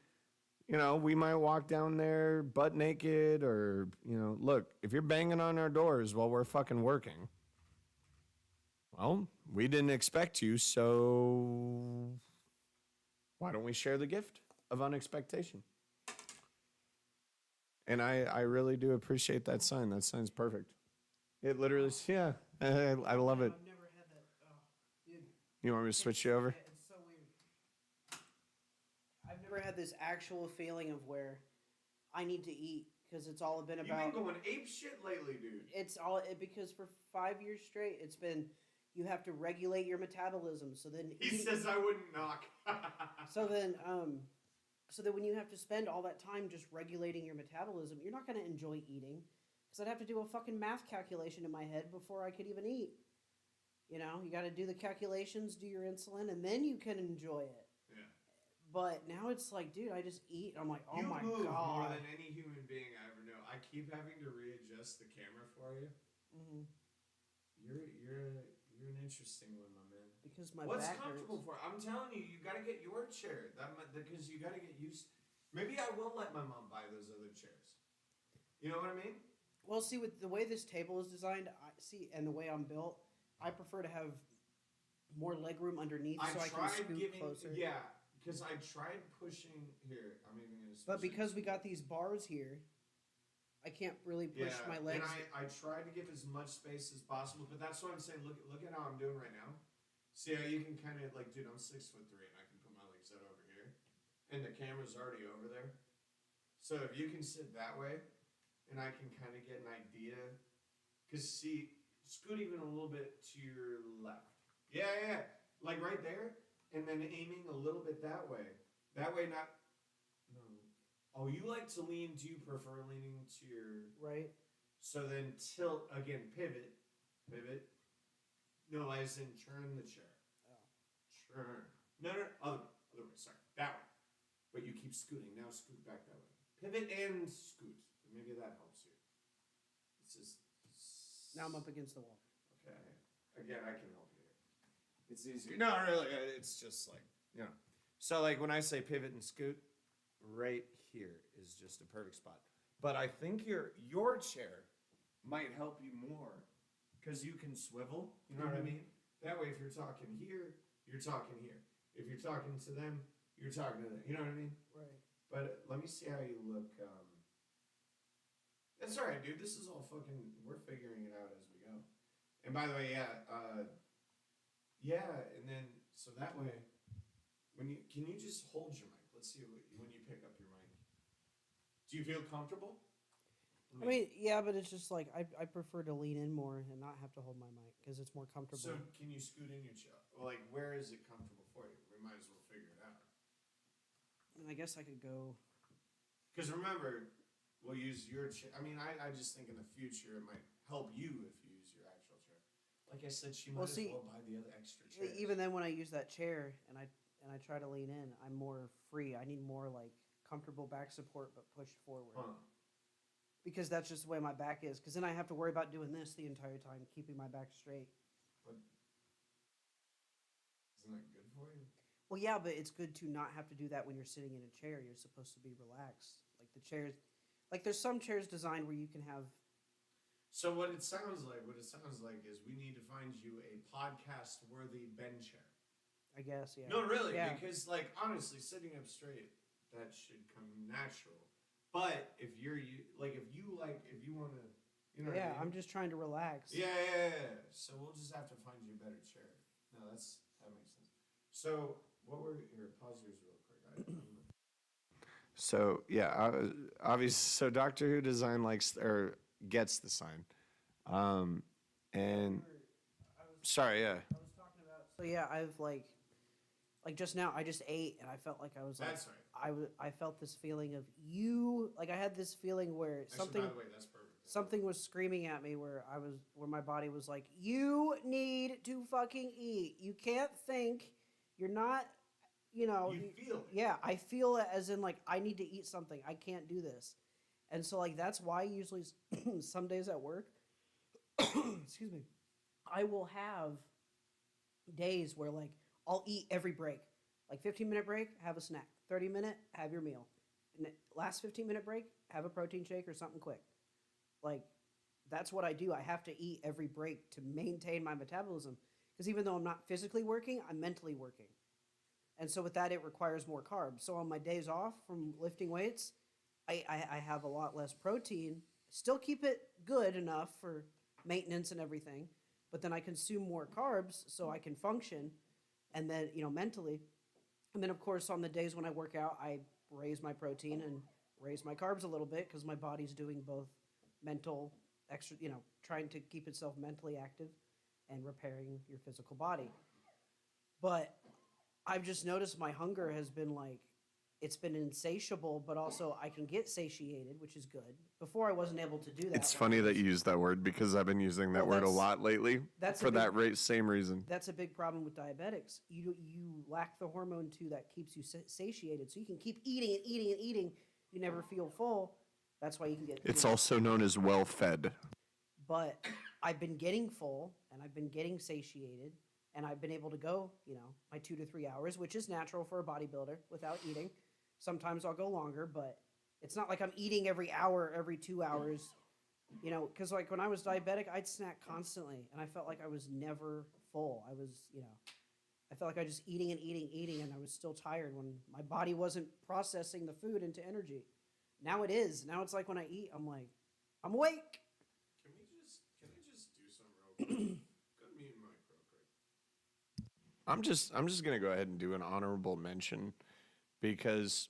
you know, we might walk down there butt naked or, you know, look, if you're banging on our doors while we're fucking working, well, we didn't expect you, so why don't we share the gift of unexpectation? And I really do appreciate that sign. That sign's perfect. It literally, yeah, I love it. I've never had that. Oh, dude. You want me to switch you over? Yeah, it's so weird. I've never had this actual feeling of where I need to eat because it's all been about. You've been going ape shit lately, dude. It's all because for 5 years straight, it's been you have to regulate your metabolism. So then He says I wouldn't knock. So then when you have to spend all that time just regulating your metabolism, you're not going to enjoy eating because I'd have to do a fucking math calculation in my head before I could even eat. You know, you got to do the calculations, do your insulin, and then you can enjoy it. Yeah. But now it's like, dude, I just eat. I'm like, oh You my move more god. than any human being I ever know. I keep having to readjust the camera for you. Hmm. You're an interesting one, my man. Because my What's back comfortable hurts. for? I'm telling you, you got to get your chair. Because you got to get used. Maybe I will let my mom buy those other chairs. You know what I mean? Well, see, with the way this table is designed, and the way I'm built, I prefer to have more leg room underneath so I can scoot closer. Yeah, because I tried pushing here. I'm even gonna. But because we got these bars here, I can't really push my legs. And I tried to give as much space as possible, but that's what I'm saying. Look at how I'm doing right now. See how you can kind of like, dude, I'm 6'3" and I can put my legs out over here, and the camera's already over there. So if you can sit that way, and I can kind of get an idea, cause see, scoot even a little bit to your left. Yeah, like right there, and then aiming a little bit that way. That way, not. No. Oh, you like to lean? Do you prefer leaning to your Right. So then tilt again, pivot. No, as in turn the chair. Oh. Turn. No, other way. Sorry, that way. But you keep scooting. Now scoot back that way. Pivot and scoot. Maybe that helps you. It's just. Now I'm up against the wall. Okay. Again, I can help you here. It's easier. No, really, it's just like, you know. So like when I say pivot and scoot, right here is just a perfect spot. But I think your chair might help you more because you can swivel. You know what I mean? That way, if you're talking here, you're talking here. If you're talking to them, you're talking to them. You know what I mean? Right. But let me see how you look. That's all right, dude. This is all fucking. We're figuring it out as we go. And by the way, and then so that way, can you just hold your mic? Let's see when you pick up your mic. Do you feel comfortable? I mean, yeah, but it's just like I prefer to lean in more and not have to hold my mic because it's more comfortable. So can you scoot in your chair? Well, like, where is it comfortable for you? We might as well figure it out. And I guess I could go. Because remember, we'll use your chair. I mean, I just think in the future it might help you if you use your actual chair. Like I said, she might as well buy the other extra chair. Even then, when I use that chair and I try to lean in, I'm more free. I need more like comfortable back support, but pushed forward. Huh. Because that's just the way my back is. Because then I have to worry about doing this the entire time, keeping my back straight. But isn't that good for you? Well, yeah, but it's good to not have to do that when you're sitting in a chair. You're supposed to be relaxed. Like the chairs, like there's some chairs designed where you can have. So what it sounds like is we need to find you a podcast-worthy bend chair. I guess, yeah. No, really, Yeah. because like honestly, sitting up straight, that should come natural. But if if you want to, you know. Yeah, what I I'm mean? just trying to relax. Yeah. So we'll just have to find you a better chair. No, that makes sense. So what were here? Pause yours real quick. So yeah, obviously, so Doctor Who design likes or gets the sign, and sorry, yeah. I was talking about. So yeah, I've like just now, I just ate and I felt like I was like, That's right. I felt this feeling of like I had this feeling where Actually, by the way, that's perfect. something was screaming at me where where my body was like, you need to fucking eat. You can't think. You're not, you know. You feel it. Yeah, I feel it as in like I need to eat something. I can't do this. And so like that's why usually some days at work, excuse me, I will have days where like I'll eat every break. Like 15-minute break, have a snack. 30-minute, have your meal. Last 15-minute break, have a protein shake or something quick. Like, that's what I do. I have to eat every break to maintain my metabolism. Because even though I'm not physically working, I'm mentally working. And so with that, it requires more carbs. So on my days off from lifting weights, I have a lot less protein. Still keep it good enough for maintenance and everything. But then I consume more carbs so I can function. And then, mentally. And then, of course, on the days when I work out, I raise my protein and raise my carbs a little bit because my body's doing both mental, trying to keep itself mentally active and repairing your physical body. But I've just noticed my hunger has been like, it's been insatiable, but also I can get satiated, which is good. Before I wasn't able to do that. It's funny that you use that word because I've been using that word a lot lately that's for that same reason. That's a big problem with diabetics. You lack the hormone too that keeps you satiated, so you can keep eating and eating and eating. You never feel full. That's why you can get. It's also known as well-fed. But I've been getting full and I've been getting satiated and I've been able to go, my 2 to 3 hours, which is natural for a bodybuilder without eating. Sometimes I'll go longer, but it's not like I'm eating every hour, every 2 hours, because like when I was diabetic, I'd snack constantly and I felt like I was never full. I was, I felt like I was just eating and eating and I was still tired when my body wasn't processing the food into energy. Now it is. Now it's like when I eat, I'm like, I'm awake. Can we just do something real quick? Go to mute mic real quick. I'm just gonna go ahead and do an honorable mention because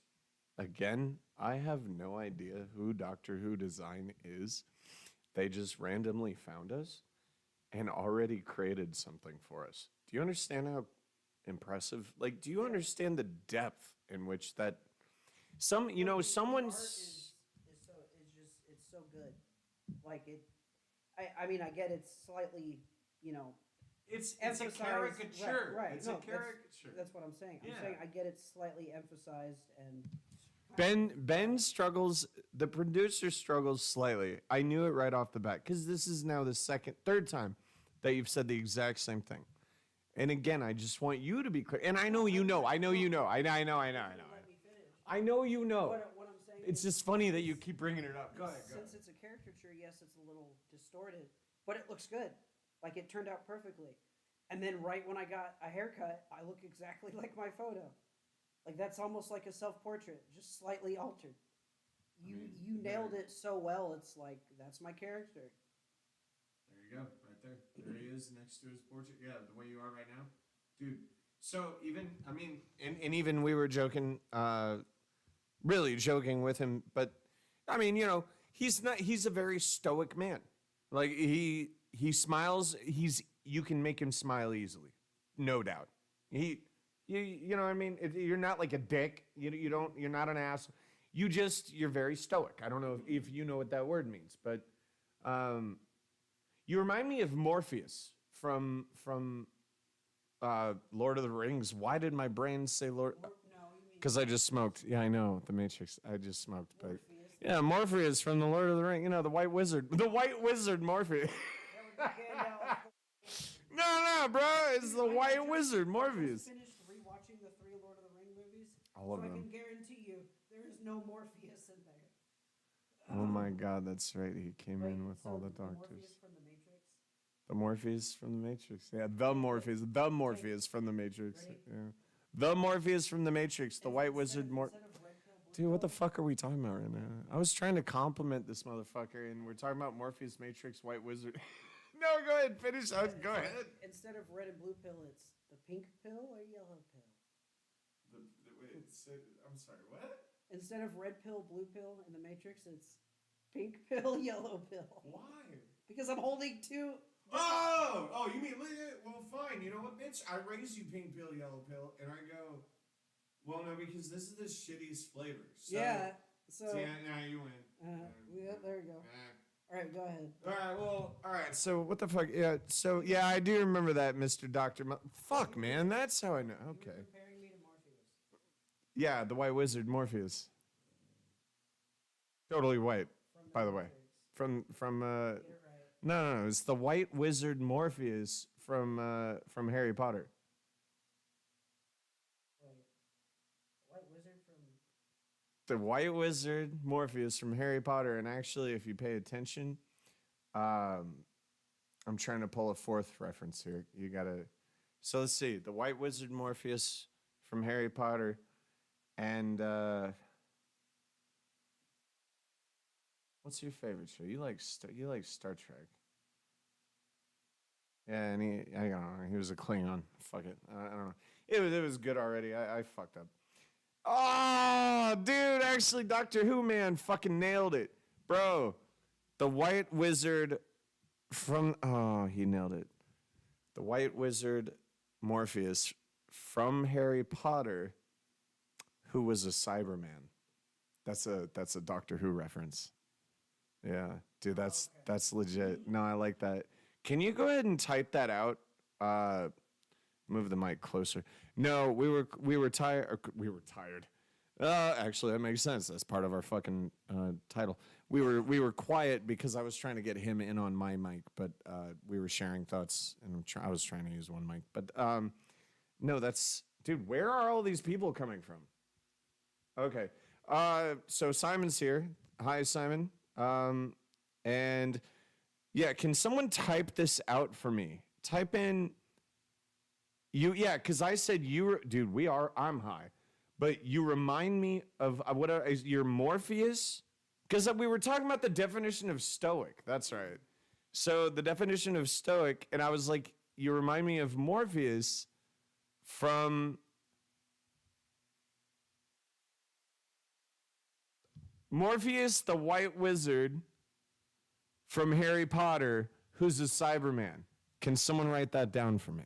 again, I have no idea who Doctor Who Design is. They just randomly found us and already created something for us. Do you understand how impressive? Like, do you understand the depth in which that someone's It's so good. Like it, I mean, I get it's slightly, it's a emphasized- caricature. Right. It's No, a caricature. That's what I'm saying. I'm Yeah. saying I get it slightly emphasized and. Ben struggles. The producer struggles slightly. I knew it right off the bat because this is now the third time that you've said the exact same thing. And again, I just want you to be clear. And I know you know. I know you know. I know. Let me finish. I know you know. What I'm saying It's is, just funny that you keep bringing it up. Go ahead. since it's a caricature, yes, it's a little distorted, but it looks good. Like it turned out perfectly. And then right when I got a haircut, I look exactly like my photo. Like that's almost like a self-portrait, just slightly altered. You nailed it so well. It's like that's my character. There you go, right there. There he is next to his portrait. Yeah, the way you are right now, dude. So even, and even we were joking, really joking with him. But I mean, he's not. He's a very stoic man. Like he smiles. You can make him smile easily, no doubt. You know what I mean? You're not like a dick. You're not an ass. You're very stoic. I don't know if you know what that word means, but you remind me of Morpheus from Lord of the Rings. Why did my brain say Lord? No, you mean Because I just smoked. Yeah, I know, The Matrix. I just smoked. But yeah, Morpheus from the Lord of the Rings. The White Wizard. The White Wizard Morpheus. No, bro. It's the White Wizard Morpheus. Finished rewatching the 3 Lord of the Ring movies. All of so I them. can guarantee you there is no Morpheus in there. Oh my God, that's right. He came Wait, in with so all the Morpheus doctors. from the Matrix? The Morpheus from the Matrix. Yeah, the Morpheus from the Matrix. Ready? Yeah. The Morpheus from the Matrix. The White Wizard. Instead of red pill, blue Dude, what the fuck are we talking about right now? I was trying to compliment this motherfucker, and we're talking about Morpheus, Matrix, White Wizard. No, go ahead, finish. Go ahead. Instead of red and blue pill, it's the pink pill or yellow pill. I'm sorry, what? Instead of red pill, blue pill in the Matrix, it's pink pill, yellow pill. Why? Because I'm holding two. Oh, you mean, well, fine. You know what, bitch? I raise you pink pill, yellow pill, and I go, well, no, because this is the shittiest flavor. So, Yeah. So. yeah, you win. Yeah, there you go. All right, go ahead. All right, so what the fuck? Yeah, so, yeah, I do remember that, Mr. Doctor. Fuck, man, that's how I know. Okay. You were comparing me to Morpheus. Yeah, the White Wizard, Morpheus. Totally white, From the by the way. Matrix. From, Get it right. no, it's the White Wizard Morpheus from Harry Potter. Wait. White Wizard from. The White Wizard Morpheus from Harry Potter, and actually, if you pay attention, I'm trying to pull a fourth reference here. You gotta. So let's see, the White Wizard Morpheus from Harry Potter, and what's your favorite show? You like Star Trek. Yeah, and I don't know. He was a Klingon. Fuck it. I don't know. It was good already. I fucked up. Oh, dude, actually, Doctor Who, man, fucking nailed it. Bro, the White Wizard he nailed it. The White Wizard Morpheus from Harry Potter, who was a Cyberman. That's a Doctor Who reference. Yeah, dude, that's legit. No, I like that. Can you go ahead and type that out? Move the mic closer. No, we were tired. We were tired. Actually, that makes sense. That's part of our fucking title. We were quiet because I was trying to get him in on my mic, but we were sharing thoughts, and I was trying to use one mic. But no, dude. Where are all these people coming from? Okay, so Simon's here. Hi, Simon. And yeah, can someone type this out for me? Type in. Because I said dude, I'm high. But you remind me of you're Morpheus? Because we were talking about the definition of stoic. That's right. So the definition of stoic, and I was like, you remind me of Morpheus from Morpheus, the White Wizard from Harry Potter, who's a Cyberman. Can someone write that down for me?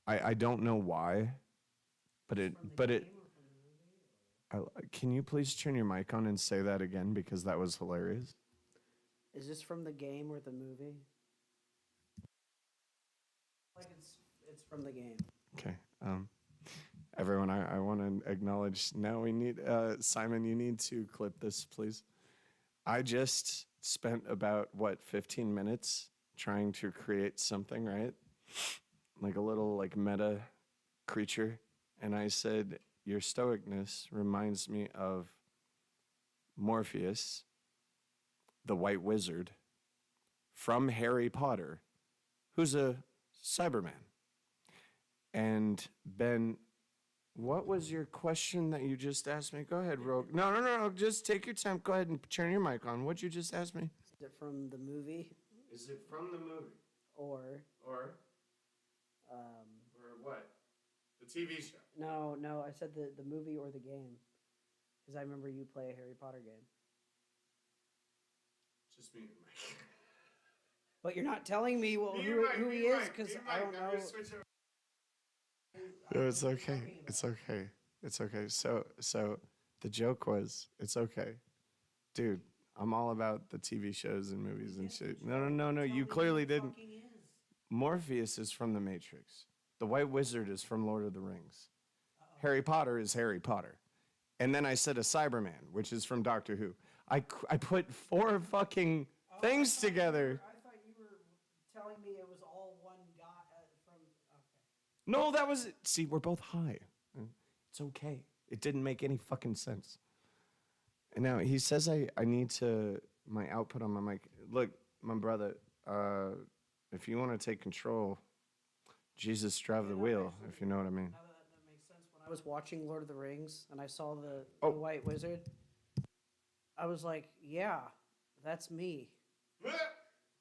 I don't know why, but can you please turn your mic on and say that again, because that was hilarious. Is this from the game or the movie? Like it's from the game. Okay. Everyone, I want to acknowledge now we need Simon, you need to clip this, please. I just spent about 15 minutes trying to create something, right? Like a little meta creature, and I said your stoicness reminds me of Morpheus, the White Wizard from Harry Potter, who's a Cyberman. And Ben, what was your question that you just asked me? Go ahead, Rogue. No. Just take your time. Go ahead and turn your mic on. What'd you just ask me? Is it from the movie Is it from the movie? or Or what? The TV show. No, I said the movie or the game. Because I remember you play a Harry Potter game. Just me and Mike. But you're not telling me who he is, because I don't know. No, it's okay. It's okay. It's okay. So the joke was, it's okay. Dude, I'm all about the TV shows and movies and shit. No. You clearly didn't. Morpheus is from The Matrix. The White Wizard is from Lord of the Rings. Harry Potter is Harry Potter. And then I said a Cyberman, which is from Doctor Who. I put 4 fucking things together. I thought you were telling me it was all one guy from. Okay. No, that was. See, we're both high. It's okay. It didn't make any fucking sense. And now he says I need my output on my mic. Look, my brother, if you want to take control, Jesus drive the wheel, if you know what I mean. Now that makes sense. When I was watching Lord of the Rings and I saw the Oh. White Wizard, I was like, yeah, that's me.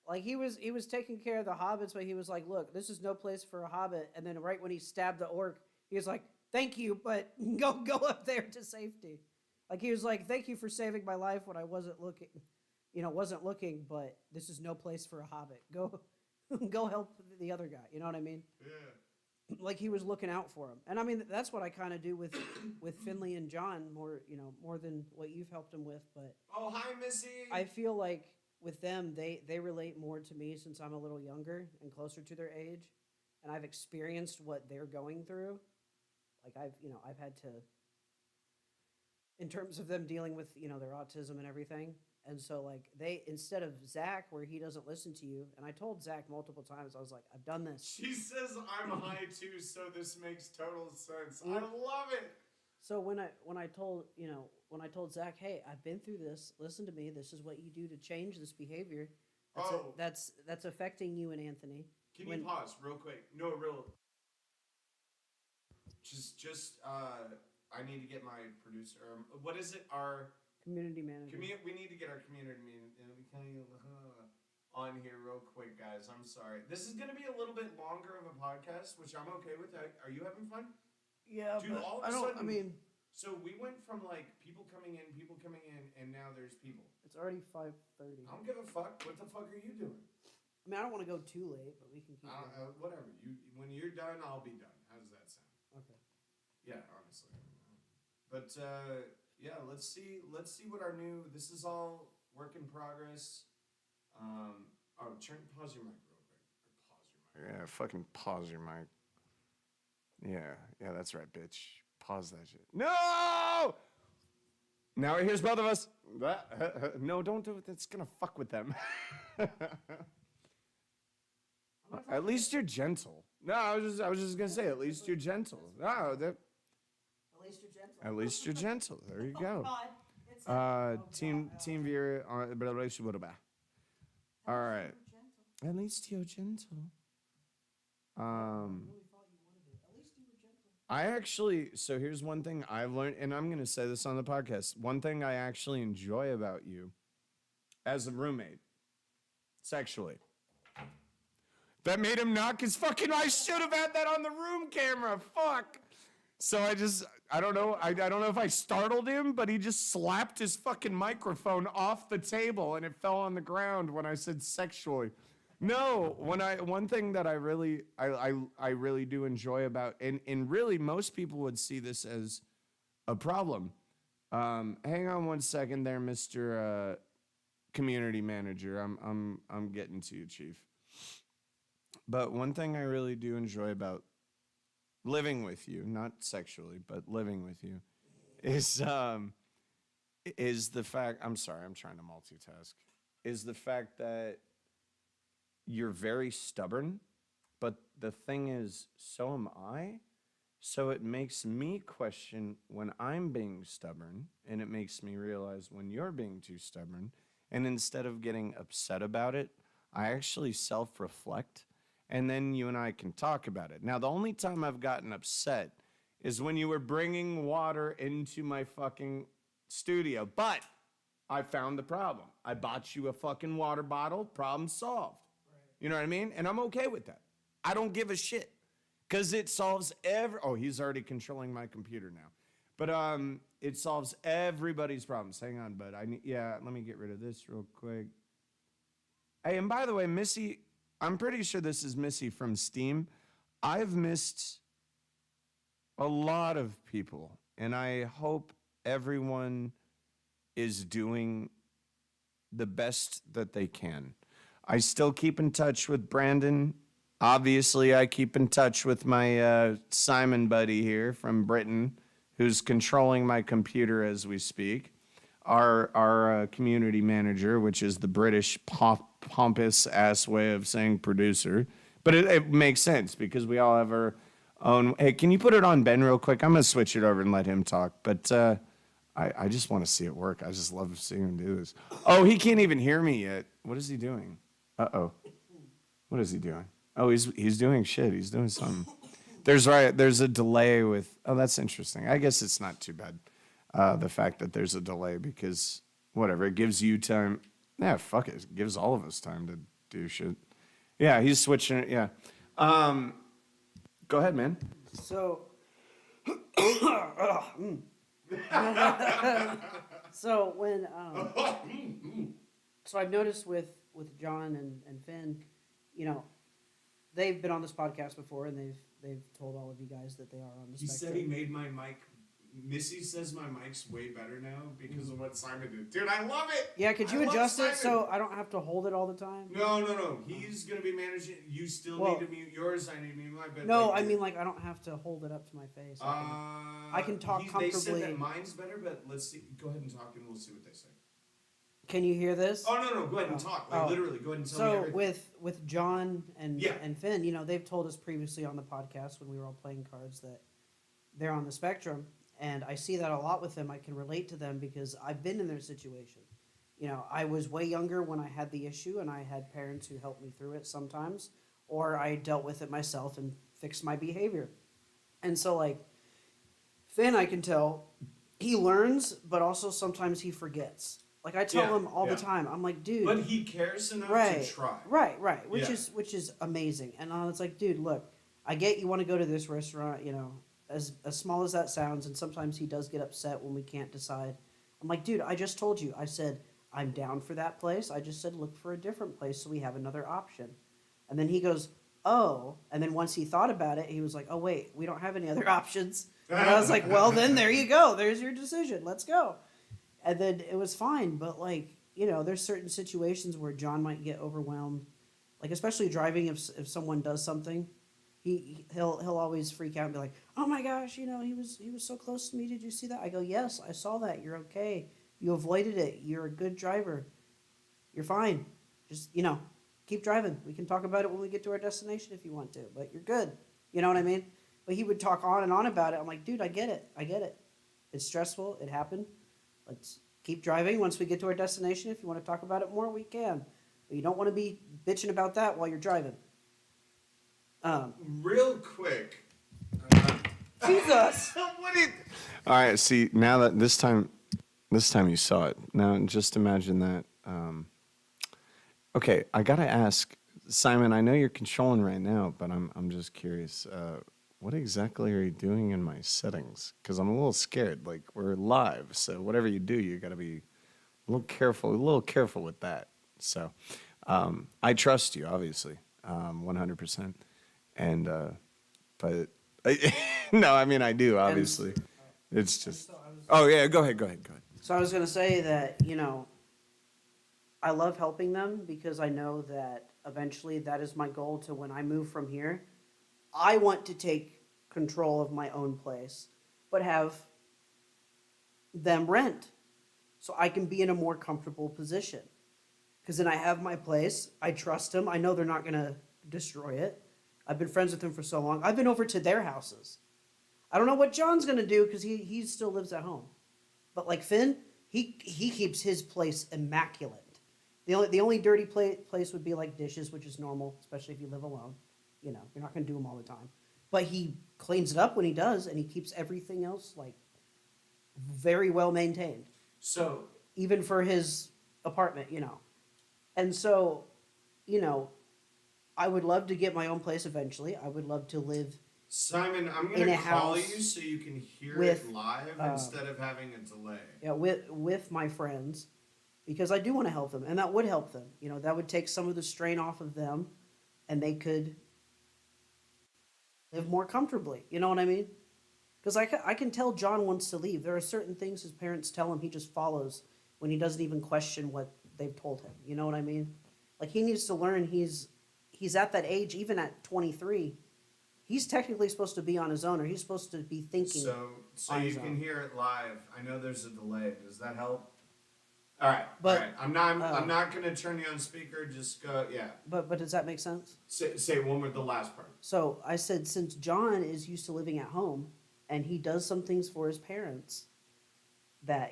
Like he was taking care of the hobbits, but he was like, look, this is no place for a hobbit. And then right when he stabbed the orc, he was like, thank you, but go up there to safety. Like he was like, thank you for saving my life when I wasn't looking, but this is no place for a hobbit. Go help the other guy. You know what I mean? Yeah. Like he was looking out for him. And I mean, that's what I kind of do with Finley and John more than what you've helped him with. But Oh, hi, Missy. I feel like with them, they relate more to me since I'm a little younger and closer to their age, and I've experienced what they're going through. Like I've had to, in terms of them dealing with their autism and everything. And so like they, instead of Zach where he doesn't listen to you, and I told Zach multiple times, I was like, I've done this. She says I'm high too, so this makes total sense. I love it. So when I told Zach, hey, I've been through this. Listen to me. This is what you do to change this behavior. That's affecting you and Anthony. Can you pause real quick? No, real. Just I need to get my producer. What is it? Our Community manager. we need to get our community on here real quick, guys. I'm sorry. This is gonna be a little bit longer of a podcast, which I'm okay with. Are you having fun? Yeah, Dude, but all of I a don't. sudden- I mean, So we went from like people coming in, and now there's people. it's already 5:30. I don't give a fuck. What the fuck are you doing? I mean, I don't want to go too late, but we can keep going. Whatever. When you're done, I'll be done. How does that sound? Okay. Yeah, honestly. But yeah, let's see what our new. This is all work in progress. Pause your mic real quick. Or pause your mic. Yeah, fucking pause your mic. Yeah, that's right, bitch. Pause that shit. No! Now here's both of us. No, don't do it. That's gonna fuck with them. At least you're gentle. No, I was just gonna say, at least you're gentle. No, that. At least you're gentle. At least you're gentle. There you go. God, it's Team Vera. All right. At least you're gentle. I actually, so here's one thing I've learned, and I'm going to say this on the podcast. One thing I actually enjoy about you as a roommate, sexually, that made him knock his fucking, I should have had that on the room camera. Fuck. So I don't know. I don't know if I startled him, but he just slapped his fucking microphone off the table and it fell on the ground when I said sexually. No, one thing that I really do enjoy about, and really most people would see this as a problem. Hang on one second there, Mr. Community Manager. I'm getting to you, Chief. But one thing I really do enjoy about living with you, not sexually, but living with you, is the fact. I'm sorry, I'm trying to multitask. Is the fact that you're very stubborn, but the thing is, so am I. So it makes me question when I'm being stubborn, and it makes me realize when you're being too stubborn. And instead of getting upset about it, I actually self-reflect, and then you and I can talk about it. Now, the only time I've gotten upset is when you were bringing water into my fucking studio. But I found the problem. I bought you a fucking water bottle, problem solved. You know what I mean? And I'm okay with that. I don't give a shit. Because it solves oh, he's already controlling my computer now. But it solves everybody's problems. Hang on, bud. Let me get rid of this real quick. Hey, and by the way, Missy, I'm pretty sure this is Missy from Steam. I've missed a lot of people, and I hope everyone is doing the best that they can. I still keep in touch with Brandon. Obviously, I keep in touch with my Simon buddy here from Britain, who's controlling my computer as we speak. Our community manager, which is the British pompous ass way of saying producer. But it makes sense because we all have our own. Hey, can you put it on Ben real quick? I'm going to switch it over and let him talk. But I just want to see it work. I just love seeing him do this. Oh, he can't even hear me yet. What is he doing? Uh-oh. What is he doing? Oh, he's doing shit. He's doing something. There's a delay with. Oh, that's interesting. I guess it's not too bad. The fact that there's a delay because whatever it gives you time. Yeah, fuck it. It gives all of us time to do shit. Yeah, he's switching it. Yeah. Go ahead, man. So, so when so I've noticed with John and Finn, you know, they've been on this podcast before, and they've told all of you guys that they are on the He spectrum. said he made my mic. Missy says my mic's way better now because of what Simon did. Dude, I love it. Yeah, could you I love adjust it Simon. so I don't have to hold it all the time? No. He's gonna be managing. You still Well- need to mute yours. I need to mute mine. But No, like, I mean like I don't have to hold it up to my face. I can talk They said comfortably. that mine's better, but let's see. Go ahead and talk, and we'll see what they say. Can you hear this? Oh no! Go ahead and talk. Like Oh. literally, go ahead and tell me So everything. with John Yeah. and Finn, you know, they've told us previously on the podcast when we were all playing cards that they're on the spectrum, and I see that a lot with them. I can relate to them because I've been in their situation. You know, I was way younger when I had the issue, and I had parents who helped me through it sometimes, or I dealt with it myself and fixed my behavior. And so, like, Finn, I can tell he learns, but also sometimes he forgets. Like I tell Yeah, him all yeah. the time, I'm like, dude, But he cares enough right, to try. right, Yeah. which is amazing. And I was like, dude, look, I get you want to go to this restaurant, you know, as small as that sounds, and sometimes he does get upset when we can't decide. I'm like, dude, I just told you. I said I'm down for that place. I just said look for a different place so we have another option. And then he goes, oh. And then once he thought about it, he was like, oh wait, we don't have any other options. And I was like, well, then there you go. There's your decision. Let's go. And then it was fine. But, like, you know, there's certain situations where John might get overwhelmed. Like, especially driving if someone does something. He'll always freak out and be like, oh, my gosh, you know, he was so close to me. Did you see that? I go, yes, I saw that. You're okay. You avoided it. You're a good driver. You're fine. Just, you know, keep driving. We can talk about it when we get to our destination if you want to. But you're good. You know what I mean? But he would talk on and on about it. I'm like, dude, I get it. It's stressful. It happened. Let's keep driving. Once we get to our destination, if you want to talk about it more, we can. But you don't want to be bitching about that while you're driving. Real quick. Jesus. What did? All right. See, now that this time you saw it. Now just imagine that. Okay, I gotta ask, Simon. I know you're controlling right now, but I'm just curious. What exactly are you doing in my settings? Because I'm a little scared. Like we're live, so whatever you do, you gotta be a little careful with that. So, I trust you, obviously, 100%. And but no, I mean I do, obviously. It's just. Oh yeah, go ahead. So I was going to say that, you know, I love helping them because I know that eventually that is my goal to when I move from here. I want to take control of my own place, but have them rent so I can be in a more comfortable position. Because then I have my place. I trust them. I know they're not going to destroy it. I've been friends with them for so long. I've been over to their houses. I don't know what John's going to do because he still lives at home. But like Finn, he keeps his place immaculate. The only dirty place would be like dishes, which is normal, especially if you live alone. You know, you're not going to do them all the time. But he cleans it up when he does, and he keeps everything else like very well maintained. So Even for his apartment, you know. And so, you know, I would love to get my own place eventually. I would love to live Simon, I'm in gonna a call house you so you can hear with, it live instead of having a delay. yeah, with my friends because I do want to help them, and that would help them. You know, that would take some of the strain off of them, and they could live more comfortably. You know what I mean? Because I can tell John wants to leave. There are certain things his parents tell him he just follows when he doesn't even question what they've told him. You know what I mean? Like he needs to learn he's at that age, even at 23. He's technically supposed to be on his own, or he's supposed to be thinking. So on you his can own. hear it live. I know there's a delay. Does that help? All right. But, all right. I'm not gonna turn you on speaker. Just go. Yeah. But does that make sense? Say one more. The last part. So I said, since John is used to living at home and he does some things for his parents that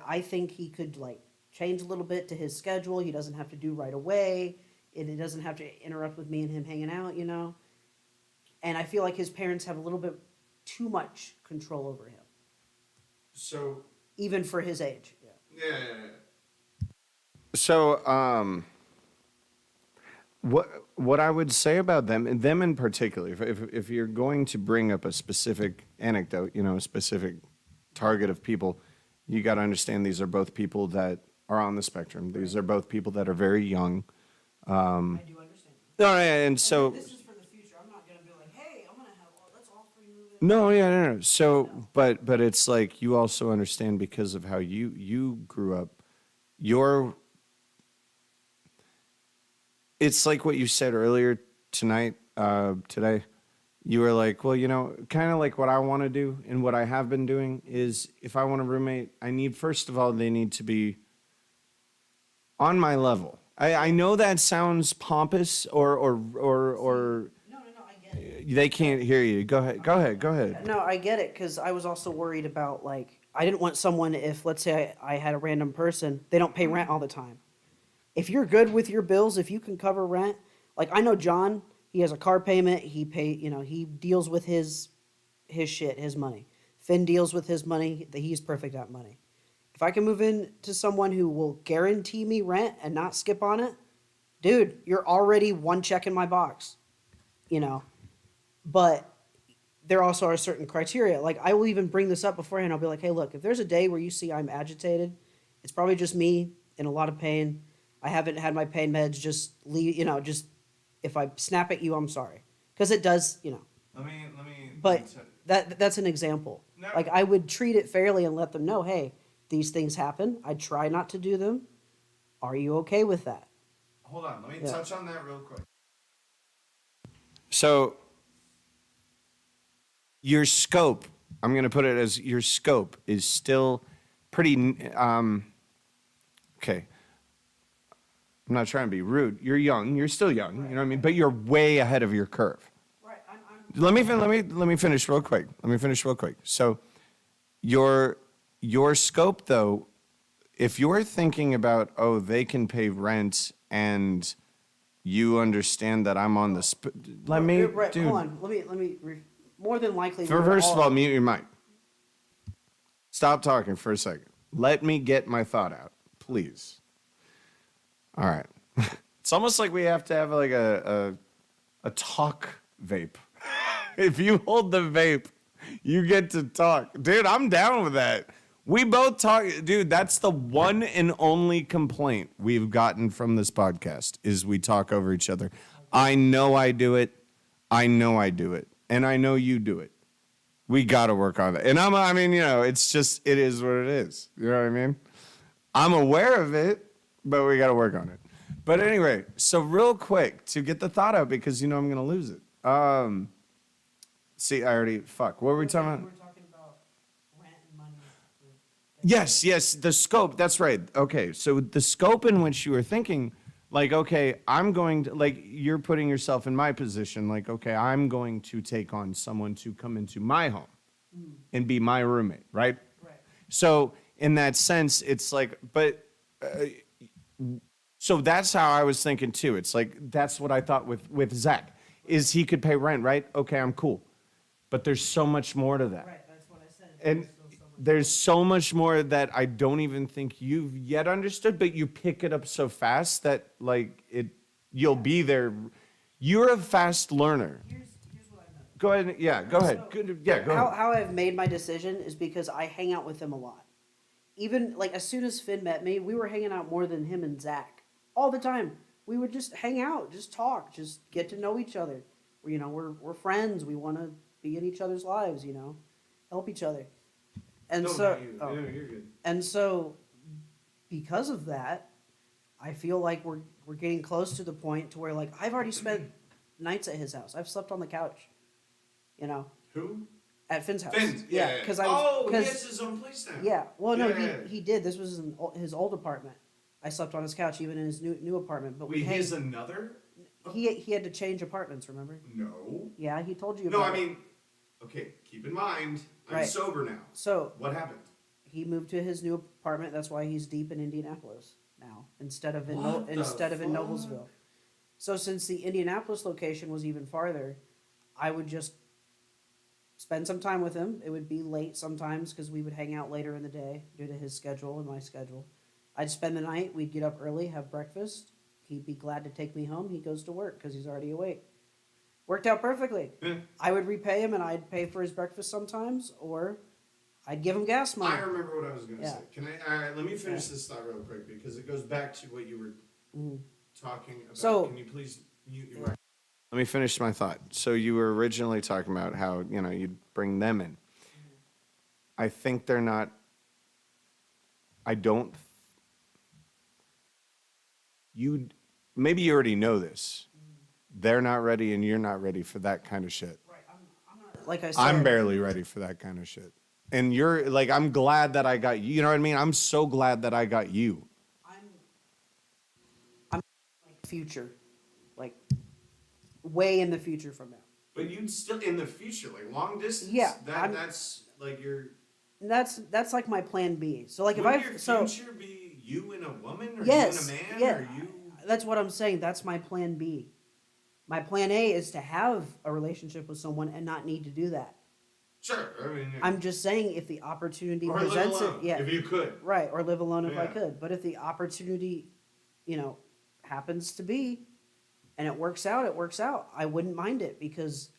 I think he could like change a little bit to his schedule. He doesn't have to do right away. And it doesn't have to interrupt with me and him hanging out, you know. And I feel like his parents have a little bit too much control over him, So even for his age. Yeah. yeah. So what I would say about them, and them in particular, if you're going to bring up a specific anecdote, you know, a specific target of people, you got to understand these are both people that are on the spectrum. These are both people that are very young. I do understand. No, and so This is for the future. I'm not gonna be like, hey, I'm gonna have let's all three move in. no, yeah, no. So, but it's like you also understand because of how you grew up. Your it's like what you said earlier tonight, today. You were like, well, you know, kind of like what I want to do and what I have been doing is if I want a roommate, I need, first of all, they need to be on my level. I know that sounds pompous or No, I get it. they can't hear you. Go ahead. No, I get it because I was also worried about like I didn't want someone if let's say I had a random person, they don't pay rent all the time. If you're good with your bills, if you can cover rent, like I know John, he has a car payment, he deals with his shit, his money. Finn deals with his money, he's perfect at money. If I can move in to someone who will guarantee me rent and not skip on it, dude, you're already one check in my box, you know. But there also are certain criteria. Like I will even bring this up beforehand. I'll be like, hey, look, if there's a day where you see I'm agitated, it's probably just me in a lot of pain. I haven't had my pain meds. Just leave, just if I snap at you, I'm sorry, because it does, Let me. But that's an example. No. Like I would treat it fairly and let them know, hey, these things happen. I try not to do them. Are you okay with that? Hold on, let me Yeah. touch on that real quick. So, your scope, I'm going to put it as your scope is still pretty, okay. I'm not trying to be rude. You're young. You're still young. You know what I mean? But you're way ahead of your curve. Right. Let me finish real quick. So, your scope though, if you're thinking about, oh, they can pay rent and you understand that I'm on the let me Right, dude. hold on. Let me. More than likely. First of all, mute your mic. Stop talking for a second. Let me get my thought out, please. All right. It's almost like we have to have like a talk vape. If you hold the vape, you get to talk. Dude, I'm down with that. We both talk. Dude, that's the one and only complaint we've gotten from this podcast is we talk over each other. I know I do it. And I know you do it. We got to work on it. And it's just, it is what it is. You know what I mean? I'm aware of it, but we got to work on it. But anyway, so real quick to get the thought out because I'm going to lose it. See, I already, fuck. What were we talking about? We're talking about rent and money. Yes, the scope. That's right. Okay, so the scope in which you were thinking, like, okay, I'm going to, like, you're putting yourself in my position, like, okay, I'm going to take on someone to come into my home and be my roommate, right? Right. So in that sense, it's like, but, so that's how I was thinking too. It's like, that's what I thought with Zach, is he could pay rent, right? Okay, I'm cool. But there's so much more to that. Right. That's what I said. And there's so much more that I don't even think you've yet understood, but you pick it up so fast that like you'll be there. You're a fast learner. Here's what I know. Go ahead. Yeah, go ahead. Good. Yeah, go ahead. How I've made my decision is because I hang out with him a lot. Even like as soon as Finn met me, we were hanging out more than him and Zach all the time. We would just hang out, just talk, just get to know each other. We're friends. We want to be in each other's lives. Help each other. And you're good. And so, because of that, I feel like we're getting close to the point to where like I've already spent nights at his house. I've slept on the couch. Who? At Finn's house. Finn's. Yeah, because I was. he has his own place now. Yeah. Well, no, Yeah. he did. This was his old apartment. I slept on his couch, even in his new apartment. But Wait, he has another? he had to change apartments. Remember? No. Yeah, he told you. No, about I it. mean, okay, keep in mind, I'm Right. sober now. So What happened? he moved to his new apartment. That's why he's deep in Indianapolis now, instead of in What the in fuck? Noblesville. So since the Indianapolis location was even farther, I would just spend some time with him. It would be late sometimes because we would hang out later in the day due to his schedule and my schedule. I'd spend the night. We'd get up early, have breakfast. He'd be glad to take me home. He goes to work because he's already awake. Worked out perfectly. Yeah. I would repay him and I'd pay for his breakfast sometimes, or I'd give him gas money. I remember what I was going to Yeah. say. Can I? All right, let me finish this thought real quick because it goes back to what you were talking about. So- Can you please mute your mic? Let me finish my thought. So you were originally talking about how you'd bring them in. I think they're not. I don't. You maybe you already know this. They're not ready, and you're not ready for that kind of shit. Right. I'm not, like I said, I'm barely ready for that kind of shit. And you're like, I'm glad that I got you. You know what I mean? I'm so glad that I got you. I'm like future, like way in the future from now. But you'd still in the future, like long distance. Yeah, that's like your. And that's like my plan B. So like if Would I your so future be you and a woman, or yes, you and a man, yeah, or you? that's what I'm saying. That's my plan B. My plan A is to have a relationship with someone and not need to do that. Sure, I mean. I'm just saying if the opportunity or live presents it, alone, yeah, if you could. right, or live alone if I Yeah. could. But if the opportunity, happens to be, and it works out, it works out. I wouldn't mind it because,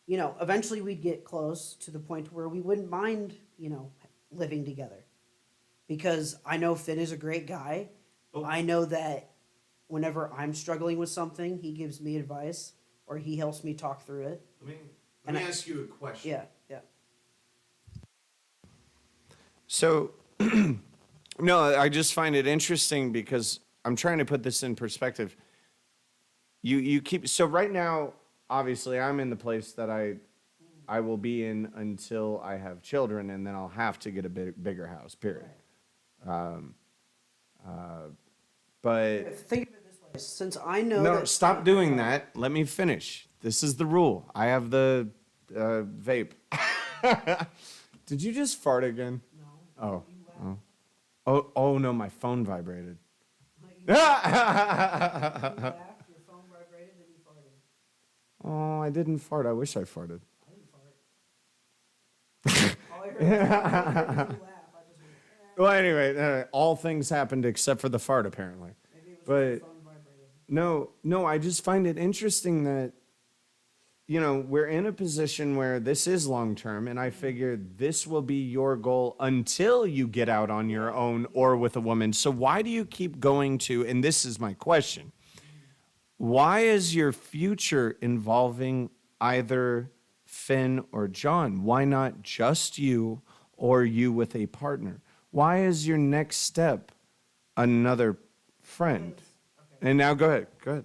eventually we'd get close to the point where we wouldn't mind, living together. Because I know Finn is a great guy. Oh. I know that whenever I'm struggling with something, he gives me advice or he helps me talk through it. Let me ask you a question. Yeah. So, no, I just find it interesting because I'm trying to put this in perspective. You keep so right now. Obviously, I'm in the place that I will be in until I have children, and then I'll have to get a bigger house. Period. But Think of it this way. Since I know no, that stop doing that. Let me finish. This is the rule. I have the vape. Did you just fart again? No. Oh no, my phone vibrated. You laughed, your phone vibrated, and you farted. Oh, I didn't fart. I wish I farted. I didn't fart. All I heard was you laugh. I just went, Well, anyway, all things happened except for the fart, apparently. maybe it was But when the phone vibrated. no, I just find it interesting that, we're in a position where this is long term, and I figure this will be your goal until you get out on your own or with a woman. So why do you keep going to, and this is my question, why is your future involving either Finn or John? Why not just you or you with a partner? Why is your next step another friend? And now go ahead.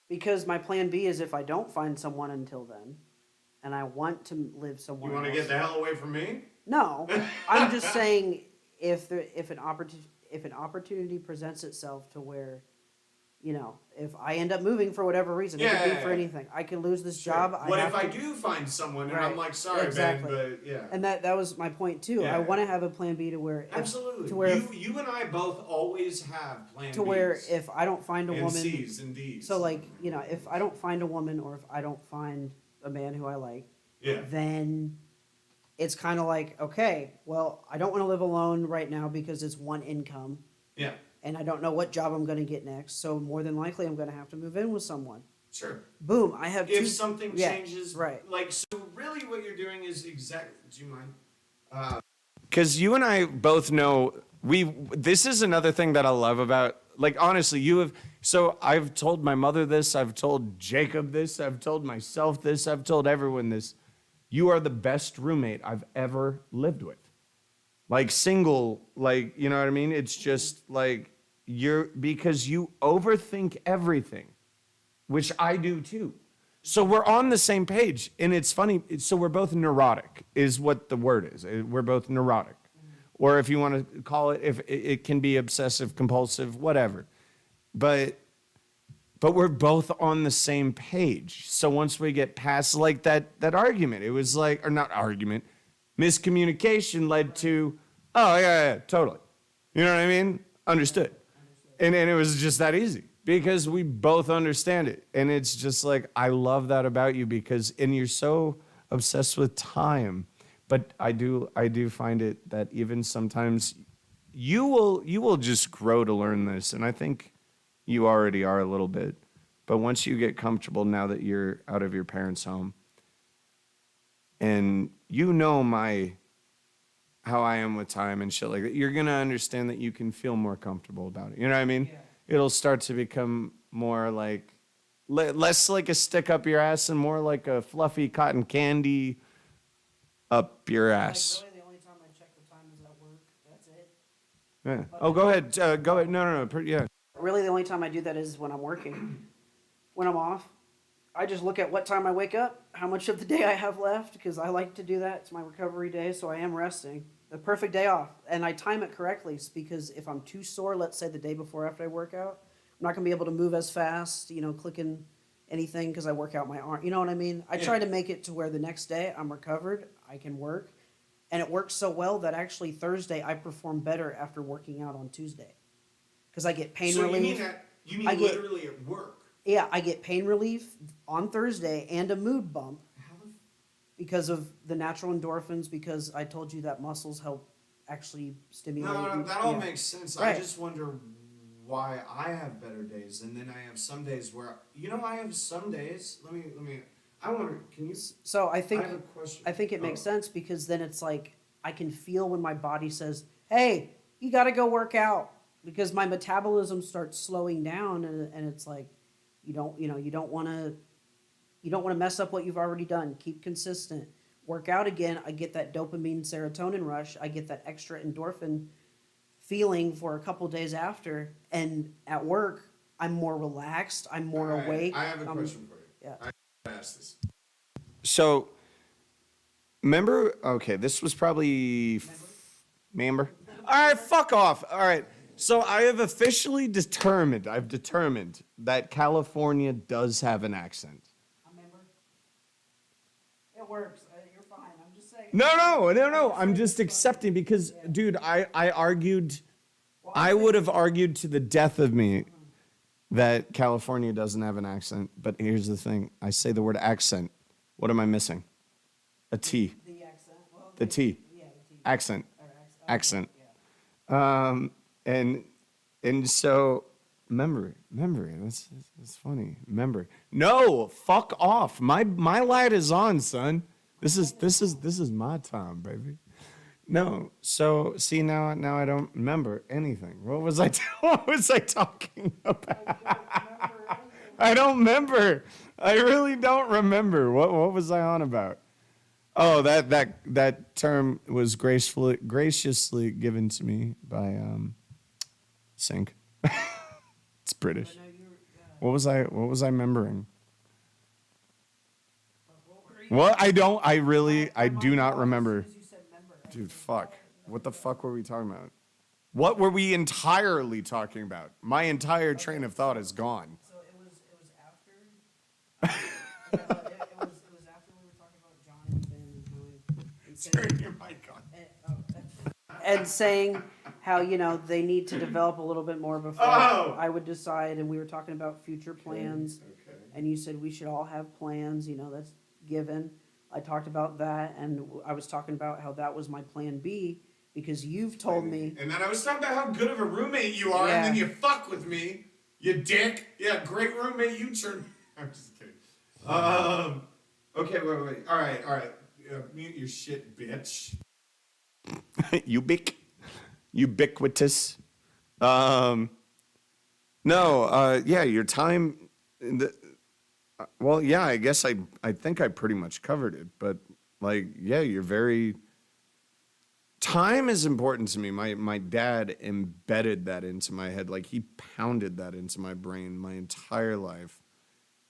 Because my plan B is if I don't find someone until then, and I want to live somewhere else. the hell away from me? No, I'm just saying if an opportunity presents itself to where, if I end up moving for whatever reason, it could be for anything. I could lose this job. What have if I to- do find someone and Right. I'm like, sorry, Exactly. man, but yeah. And that was my point too. Yeah. I want to have a plan B to where Absolutely. to where you and I both always have plan to where Bs if I don't find a and woman, C's and D's. so like if I don't find a woman or if I don't find a man who I like, yeah. then it's kind of like, okay, well, I don't want to live alone right now because it's one income. Yeah. And I don't know what job I'm going to get next. So more than likely, I'm going to have to move in with someone. Sure. Boom, I have two. If something yeah, changes, right. Like, so really what you're doing is exactly, do you mind? Because you and I both know, this is another thing that I love about, like, honestly, so I've told my mother this, I've told Jacob this, I've told myself this, I've told everyone this. You are the best roommate I've ever lived with. Like single, like, you know what I mean? It's just like, because you overthink everything, which I do too. So we're on the same page. And it's funny. So we're both neurotic is what the word is. We're both neurotic. Or if you want to call it, if it can be obsessive, compulsive, whatever. But we're both on the same page. So once we get past like that argument, it was like, or not argument, miscommunication led to, oh yeah, totally. You know what I mean? Understood. And it was just that easy because we both understand it. And it's just like, I love that about you and you're so obsessed with time. But I do find it that even sometimes you will just grow to learn this. And I think you already are a little bit. But once you get comfortable now that you're out of your parents' home, and you know how I am with time and shit like that, you're gonna understand that you can feel more comfortable about it. You know what I mean? Yeah. It'll start to become more like less like a stick up your ass and more like a fluffy cotton candy up your ass. Like, really, the only time I check the time is at work. That's it. Yeah. Oh, go ahead. Go ahead. No. Yeah. Really, the only time I do that is when I'm working. When I'm off, I just look at what time I wake up, how much of the day I have left, because I like to do that. It's my recovery day, so I am resting. The perfect day off. And I time it correctly because if I'm too sore, let's say the day before after I work out, I'm not going to be able to move as fast, clicking anything because I work out my arm. You know what I mean? I try to make it to where the next day I'm recovered, I can work. And it works so well that actually Thursday I perform better after working out on Tuesday. Because I get pain relief. You mean literally at work? Yeah, I get pain relief on Thursday and a mood bump because of the natural endorphins, because I told you that muscles help actually stimulate. No, that all makes sense. Right. I just wonder why I have better days, and then I have some days where, I have some days, I wonder, can you, So I I think have a question. I think it makes sense because then it's like I can feel when my body says, "Hey, you got to go work out," because my metabolism starts slowing down, and it's like you don't want to mess up what you've already done. Keep consistent. Work out again. I get that dopamine serotonin rush. I get that extra endorphin feeling for a couple days after, and at work I'm more relaxed. I'm more awake. I have a question for you. Yeah. I asked this. So, remember? Okay, this was probably member. All right, fuck off. All right. So I have officially determined. I've determined that California does have an accent. Remember? It works. You're fine. I'm just saying. No. I'm just accepting because, dude, I argued. I would have argued to the death of me that California doesn't have an accent. But here's the thing: I say the word accent. What am I missing? A T. The accent. Well, The T. Yeah, the T. Accent. Or Accent. Yeah. And so memory. That's funny. Memory. No, fuck off. My light is on, son. This is my time, baby. No. So see now I don't remember anything. What was I talking about? I don't remember. I really don't remember. What was I on about? Oh, that term was graciously given to me by Sink. It's British. What was I remembering? What? I do not remember. Dude, fuck. What the fuck were we talking about? What were we entirely talking about? My entire train of thought is gone. So it was after. It was after we were talking about John and Ben and Turn your mic on. and saying how they need to develop a little bit more before I would decide. And we were talking about future plans, and you said we should all have plans. That's given. I talked about that, and I was talking about how that was my plan B because you've told me. And then I was talking about how good of a roommate you are, and then you fuck with me, you dick. Yeah, great roommate. You turn. I'm just kidding. Okay, wait. All right. Mute your shit, bitch. Ubiquitous. Yeah, your time. Well, yeah, I guess I think I pretty much covered it, but you're very. Time is important to me. My dad embedded that into my head. He pounded that into my brain my entire life.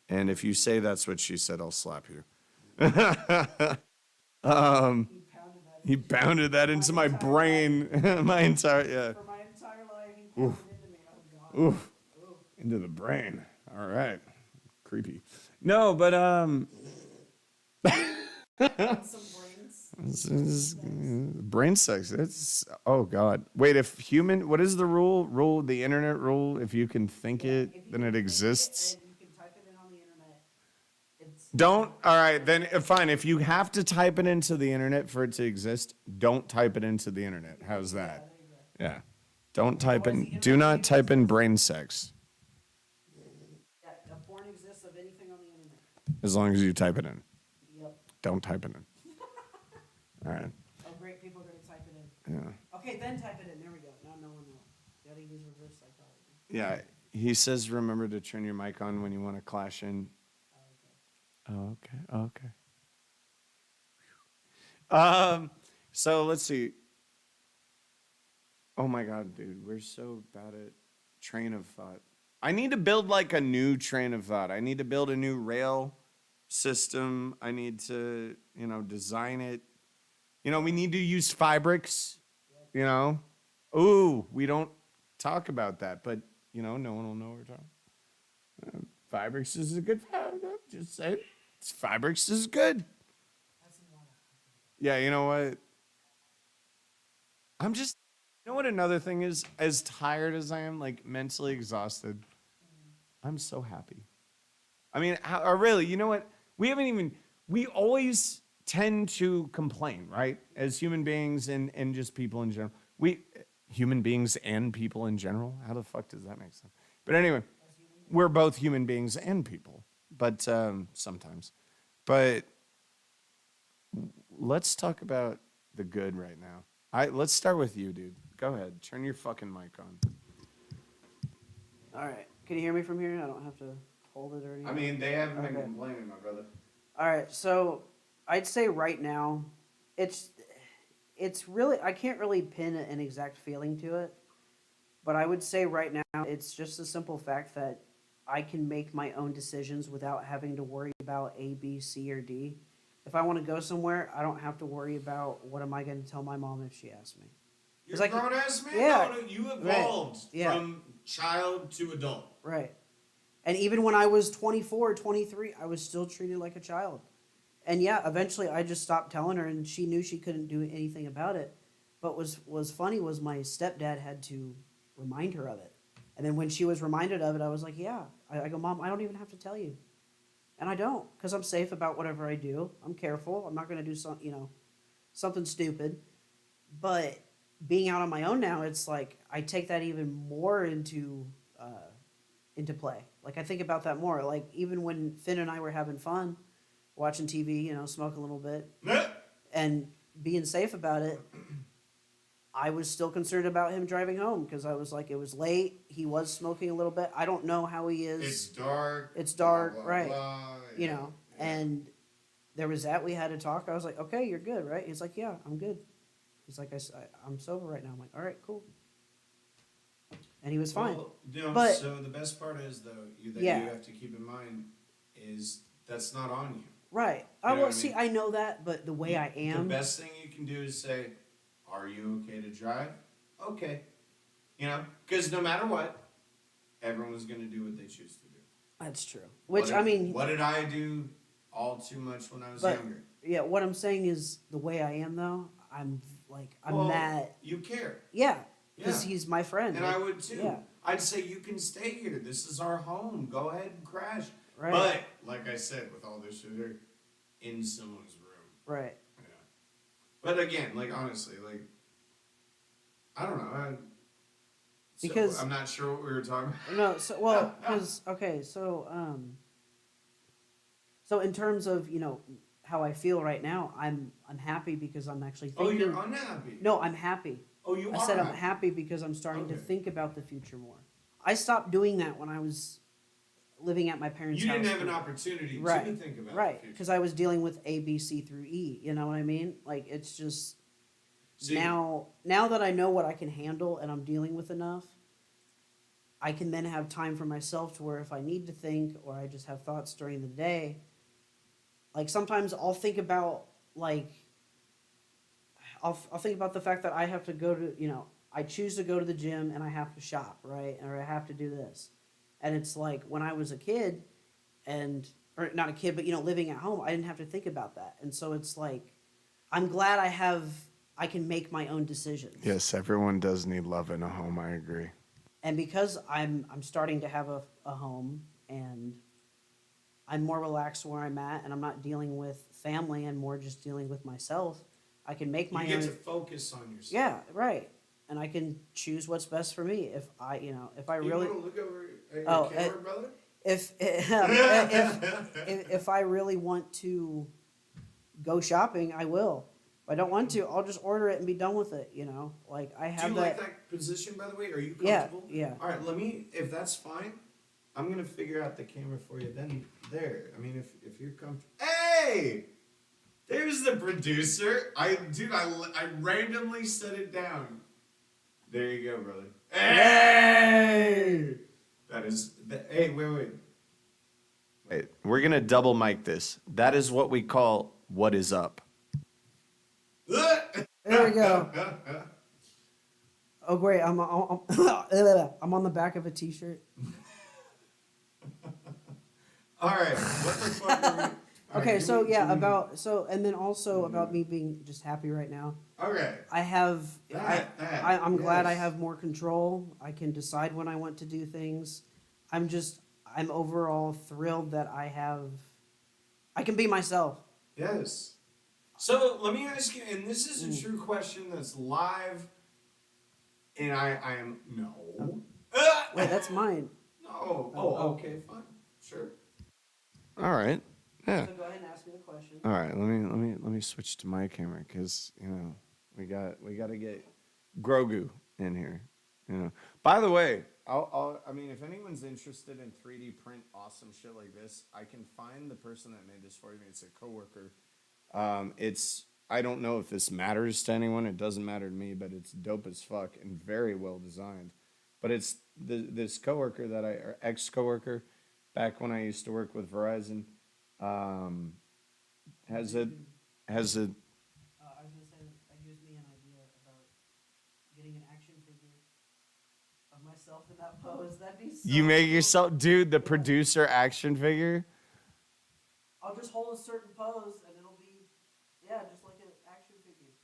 And if you say that's what she said, I'll slap you. He pounded that into my brain my entire, yeah. For my entire life, he pounded into me. Oh, God. Oof. Into the brain. All right. Creepy. No, but Some brains. Brain sex. It's oh god. Wait, if human, what is the rule? Rule the internet rule. If you can think it, then it exists. and you can type it in on the internet. It's Don't. All right, then fine. If you have to type it into the internet for it to exist, don't type it into the internet. How's that? Yeah. Don't type in. Do not type in brain sex yeah, a porn exists of anything on the internet. as long as you type it in. Yep. Don't type it in. All right. Oh, great. People are going to type it in. Yeah. Okay, then type it in. There we go. Now no one will. You got to use reverse psychology. Yeah. He says, remember to turn your mic on when you want to clash in. Oh, okay. Okay. So let's see. Oh my God, dude, we're so bad at train of thought. I need to build like a new train of thought. I need to build a new rail system. I need to, design it. We need to use Fibrix, Ooh, we don't talk about that, but, no one will know what we're talking. Fibrix is a good, just say it. Fibrix is good. Yeah, you know what? You know what another thing is? As tired as I am, like mentally exhausted, I'm so happy. I mean, or really, you know what? We always tend to complain, right? As human beings and just people in general. Human beings and people in general? How the fuck does that make sense? But anyway, we're both human beings and people, but sometimes. But let's talk about the good right now. Let's start with you, dude. Go ahead. Turn your fucking mic on. All right. Can you hear me from here? I don't have to hold it or anything. I mean, they haven't been Okay. complaining, my brother. All right. So I'd say right now, it's really, I can't really pin an exact feeling to it, but I would say right now it's just a simple fact that I can make my own decisions without having to worry about A, B, C, or D. If I want to go somewhere, I don't have to worry about what am I going to tell my mom if she asks me. You're It's like- grown ass man. yeah. No, you Right. evolved Yeah. from child to adult. Right. And even when I was 24, 23, I was still treated like a child. And yeah, eventually I just stopped telling her and she knew she couldn't do anything about it. But was funny was my stepdad had to remind her of it. And then when she was reminded of it, I was like, yeah. I go, Mom, I don't even have to tell you. And I don't, because I'm safe about whatever I do. I'm careful. I'm not going to do something stupid. But being out on my own now, it's like I take that even more into play. Like I think about that more. Like even when Finn and I were having fun, watching TV, smoking a little bit, and being safe about it, I was still concerned about him driving home because I was like, it was late. He was smoking a little bit. I don't know how he is. It's dark. It's dark, blah, blah, right? blah, You yeah, know, yeah. and there was that. We had to talk. I was like, okay, you're good, right? He's like, yeah, I'm good. He's like, I'm sober right now. I'm like, all right, cool. And he was fine. Well, But- so the best part is though, that Yeah. you have to keep in mind is that's not on you. Right. You know Well, what I see, mean? I know that, but the way I The am, best thing you can do is say, "Are you okay to drive?" Okay. Because no matter what, everyone's going to do what they choose to do. that's true. Which, What I did- mean, what did I do all too much when I was But- younger? yeah, what I'm saying is the way I am, though, I'm Well, that, You care. yeah, because Yeah. he's my friend. And I would too. Yeah. I'd say you can stay here. This is our home. Go ahead and crash. Right. But like I said, with all this shit, they're in someone's room. Right. Yeah. But again, like honestly, like I don't know. Because- I'm not sure what we were talking about. No, so well, because okay, so in terms of how I feel right now, I'm happy because I'm actually Oh, thinking. you're unhappy. No, I'm happy. Oh, you I are. said I'm happy because I'm starting to Okay. think about the future more. I stopped doing that when I was living at my parents' You house. didn't have an opportunity Right, to think about right, the future. because I was dealing with A, B, C through E. You know what I mean? Like it's just See, now that I know what I can handle and I'm dealing with enough, I can then have time for myself to where if I need to think or I just have thoughts during the day, like sometimes I'll think about I'll think about the fact that I have to go to I choose to go to the gym and I have to shop, right? Or I have to do this. And it's like when I was a kid or not a kid, but living at home, I didn't have to think about that. And so it's like I'm glad I can make my own decisions. Yes, everyone does need love in a home. I agree. And because I'm starting to have a home, and I'm more relaxed where I'm at, and I'm not dealing with family and more just dealing with myself, I can make my You get own. to focus on yourself. Yeah, right. And I can choose what's best for me. If I You really, want to look over at your Oh, camera, brother? if I really want to go shopping, I will. If I don't want to, I'll just order it and be done with it. Like I Do have you that. like that position, by the way? Are you Yeah, comfortable? yeah. All right, if that's fine, I'm gonna figure out the camera for you. Then there. I mean, if you're comfortable. Hey, there's the producer. I randomly set it down. There you go, brother. Hey, that is. Hey, wait. Wait, we're gonna double mic this. That is what we call "What is up." There we go. Oh great, I'm I'm on the back of a T-shirt. All right. What the fuck? Are we, all Okay, right, so give me- yeah, give me- and then also about me being just happy right now. Okay. I have I'm glad I yes. have more control. I can decide when I want to do things. I'm overall thrilled that I can be myself. Yes. So let me ask you, and this is a true question that's live, and I am no. Wait, that's mine. No. Oh. Okay, fine, sure. All right. Yeah. So go ahead and ask me the question. All right. Let me switch to my camera because we got to get Grogu in here. By the way, I mean, if anyone's interested in 3D print awesome shit like this, I can find the person that made this for me. It's a coworker. I don't know if this matters to anyone. It doesn't matter to me, but it's dope as fuck and very well designed. But it's this coworker or ex-coworker back when I used to work with Verizon, has a I was gonna say that gives me an idea about getting an action figure of myself in that pose. That'd be so you make cool. yourself, dude, the producer action figure. I'll just hold a certain pose and it'll be, just like an action figure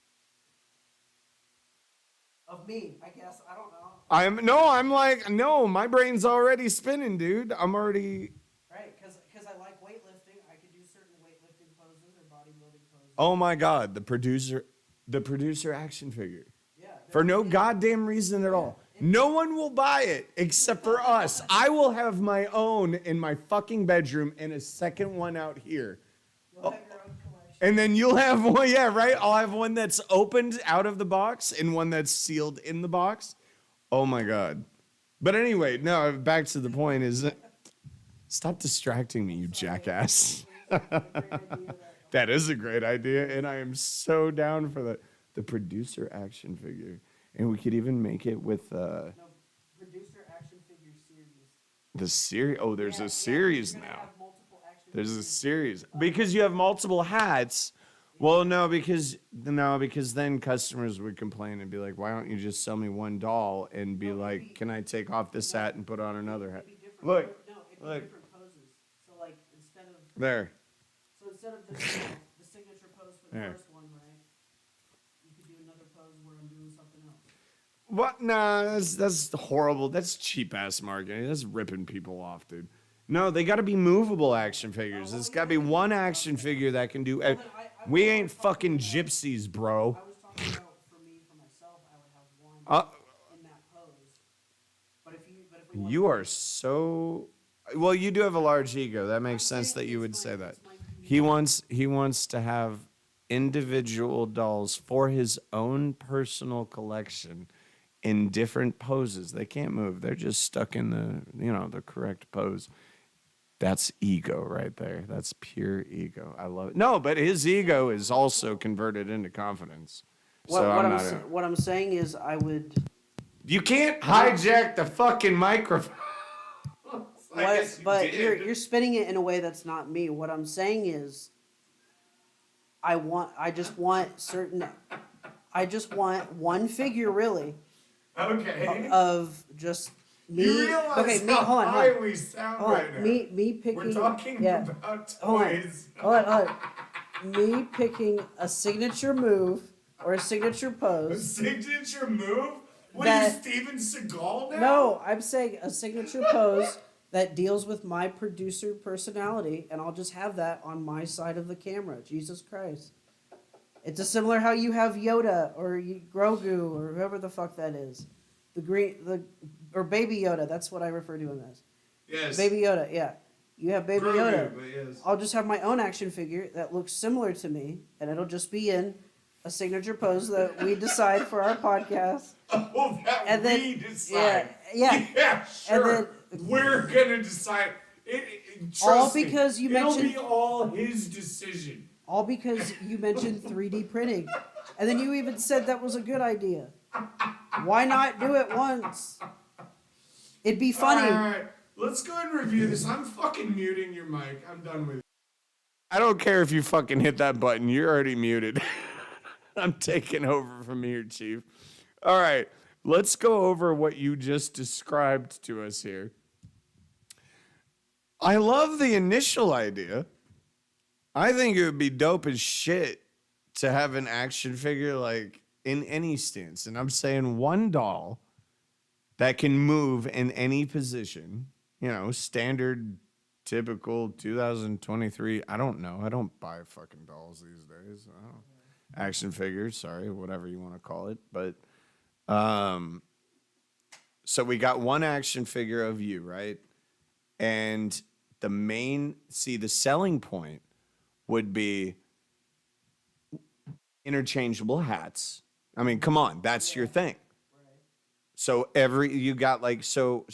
of me. I guess I don't know. I'm like, no, my brain's already spinning, dude. I'm already. Right, because I like weightlifting. I could do certain weightlifting poses or bodybuilding poses. Oh my god, the producer action figure. Yeah. For no goddamn reason at all. No one will buy it except for us. I will have my own in my fucking bedroom and a second one out here. You'll have your own collection. And then you'll have one, yeah, right? I'll have one that's opened out of the box and one that's sealed in the box. Oh my God. But anyway, no, back to the point is stop distracting me, you jackass. That is a great idea, and I am so down for the producer action figure. And we could even make it with No, producer action figure series. the series. Oh, there's Yeah, a series you're gonna now. have multiple action There's a figures. series because you have multiple hats. Well, no, because then customers would complain and be like, "Why don't you just sell me one doll and be No, it'd like, be- can I take off this hat and put on another hat?" It'd be different. Look, No, it'd be look. different poses. So like instead of There. the signature pose for the There. first one, right? You could do another pose where I'm doing something else. What? Nah, that's horrible. That's cheap ass marketing. That's ripping people off, dude. No, they got to be movable action figures. There's got to be one action figure that can do. We ain't fucking gypsies, bro. I was talking about for myself, I would have one in that pose. But if we want You are so. Well, you do have a large ego. That makes sense that you would say that. He wants to have individual dolls for his own personal collection in different poses. They can't move. They're just stuck in the correct pose. That's ego right there. That's pure ego. I love it. No, but his ego is also converted into confidence. So what I'm saying is I would. You can't hijack the fucking microphone. But you're spinning it in a way that's not me. What I'm saying is, I just want one figure really Okay. of just me. You realize Okay, me. how Hold on. high we sound Hold on. right now. Me picking. We're talking yeah. about Hold on. toys. Hold on. me picking a signature move or a signature A pose. signature move? What That- are you, Steven Seagal now? No, I'm saying a signature pose that deals with my producer personality, and I'll just have that on my side of the camera. Jesus Christ. It's a similar how you have Yoda or Grogu or whoever the fuck that is. Or Baby Yoda. That's what I refer to him as. Yes. Baby Yoda, yeah. You have Baby Grogu, Yoda. but yes. I'll just have my own action figure that looks similar to me, and it'll just be in a signature pose that we decide for our podcast. Oh, that And then- we decide. yeah. Yeah, And sure. then- We're gonna decide. All Trust me, because you it'll mentioned- be all his decision. All because you mentioned 3D printing. And then you even said that was a good idea. Why not do it once? It'd be funny. All right, let's go ahead and review this. I'm fucking muting your mic. I'm done with it. I don't care if you fucking hit that button. You're already muted. I'm taking over from here, Chief. All right, let's go over what you just described to us here. I love the initial idea. I think it would be dope as shit to have an action figure like in any stance. And I'm saying one doll that can move in any position, you know, standard, typical 2023. I don't know. I don't buy fucking dolls these days. I don't. Action figures, sorry, whatever you want to call it. But so we got one action figure of you, right? And the selling point would be interchangeable hats. I mean, come on, that's your thing. So you got like so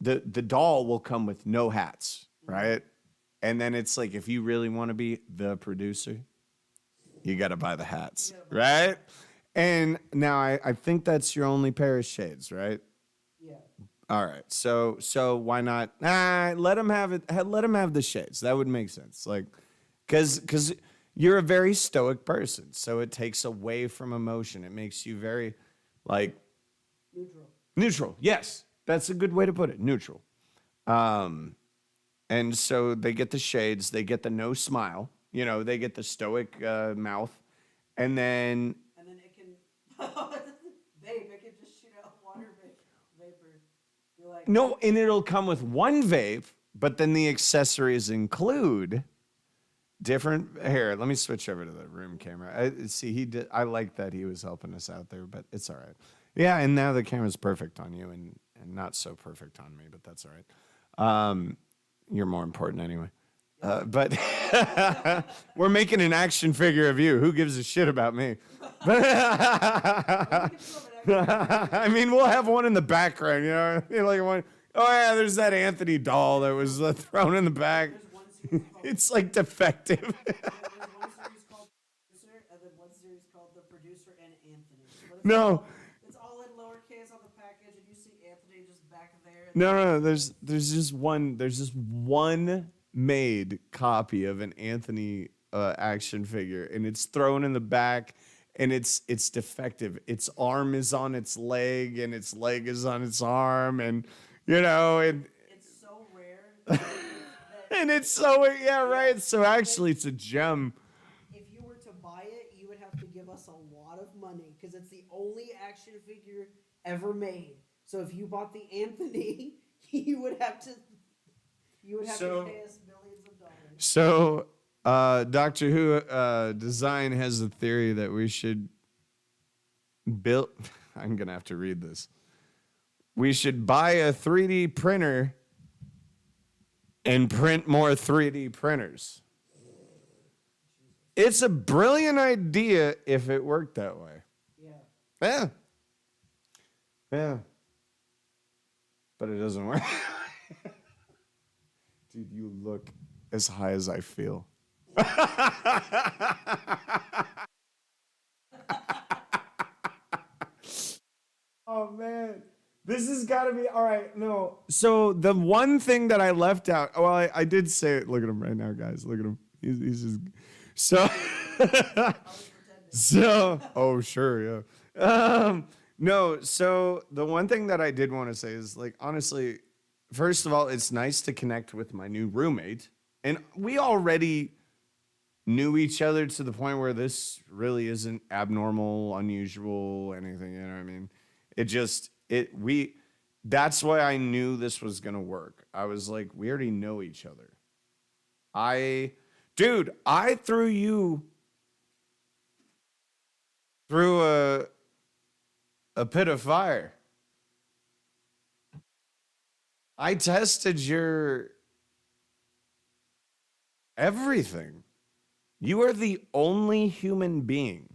the doll will come with no hats, right? And then it's like if you really want to be the producer, you got to buy the hats, right? And now I think that's your only pair of shades, right? Yeah. All right. So why not? Let him have it. Let him have the shades. That would make sense. Like, because you're a very stoic person, so it takes away from emotion. It makes you very, like, neutral. Yes, that's a good way to put it. Neutral. And so they get the shades. They get the no smile. You know, they get the stoic mouth, and then And then it can vape. It can just shoot out water vapor. You're like, no, and it'll come with one vape, but then the accessories include different. Here, let me switch over to the room camera. He did. I like that he was helping us out there, but it's all right. Yeah, and now the camera's perfect on you, and not so perfect on me, but that's all right. You're more important anyway. But we're making an action figure of you. Who gives a shit about me? I mean, we'll have one in the background, you know, like one. Oh yeah, there's that Anthony doll that was thrown in the back. there's one series called, It's like defective. there's one series called Producer, and then one series called The Producer and Anthony. But it's No. all- it's all in lowercase on the package, and you see Anthony just back there. And No. There's just one made copy of an Anthony action figure, and it's thrown in the back, and it's defective. Its arm is on its leg, and its leg is on its arm, and you know, and it's so rare that and it's so yeah, right. So actually, it's a gem. if you were to buy it, you would have to give us a lot of money because it's the only action figure ever made. So if you bought the Anthony, you would have to So- pay us millions of dollars. So, Doctor Who Design has a theory that we should build. I'm gonna have to read this. We should buy a 3D printer and print more 3D printers. It's a brilliant idea if it worked that way. Yeah. Yeah. But it doesn't work. Dude, you look as high as I feel. Oh man, this has got to be all right. No, so the one thing that I left out. Well, I did say it. Look at him right now, guys. Look at him. He's just so. So, oh sure, yeah. No, so the one thing that I did want to say is, like, honestly, first of all, it's nice to connect with my new roommate, and we already knew each other to the point where this really isn't abnormal, unusual, anything, you know what I mean? That's why I knew this was going to work. I was like, we already know each other. Dude, I threw you through a pit of fire. I tested your everything. You are the only human being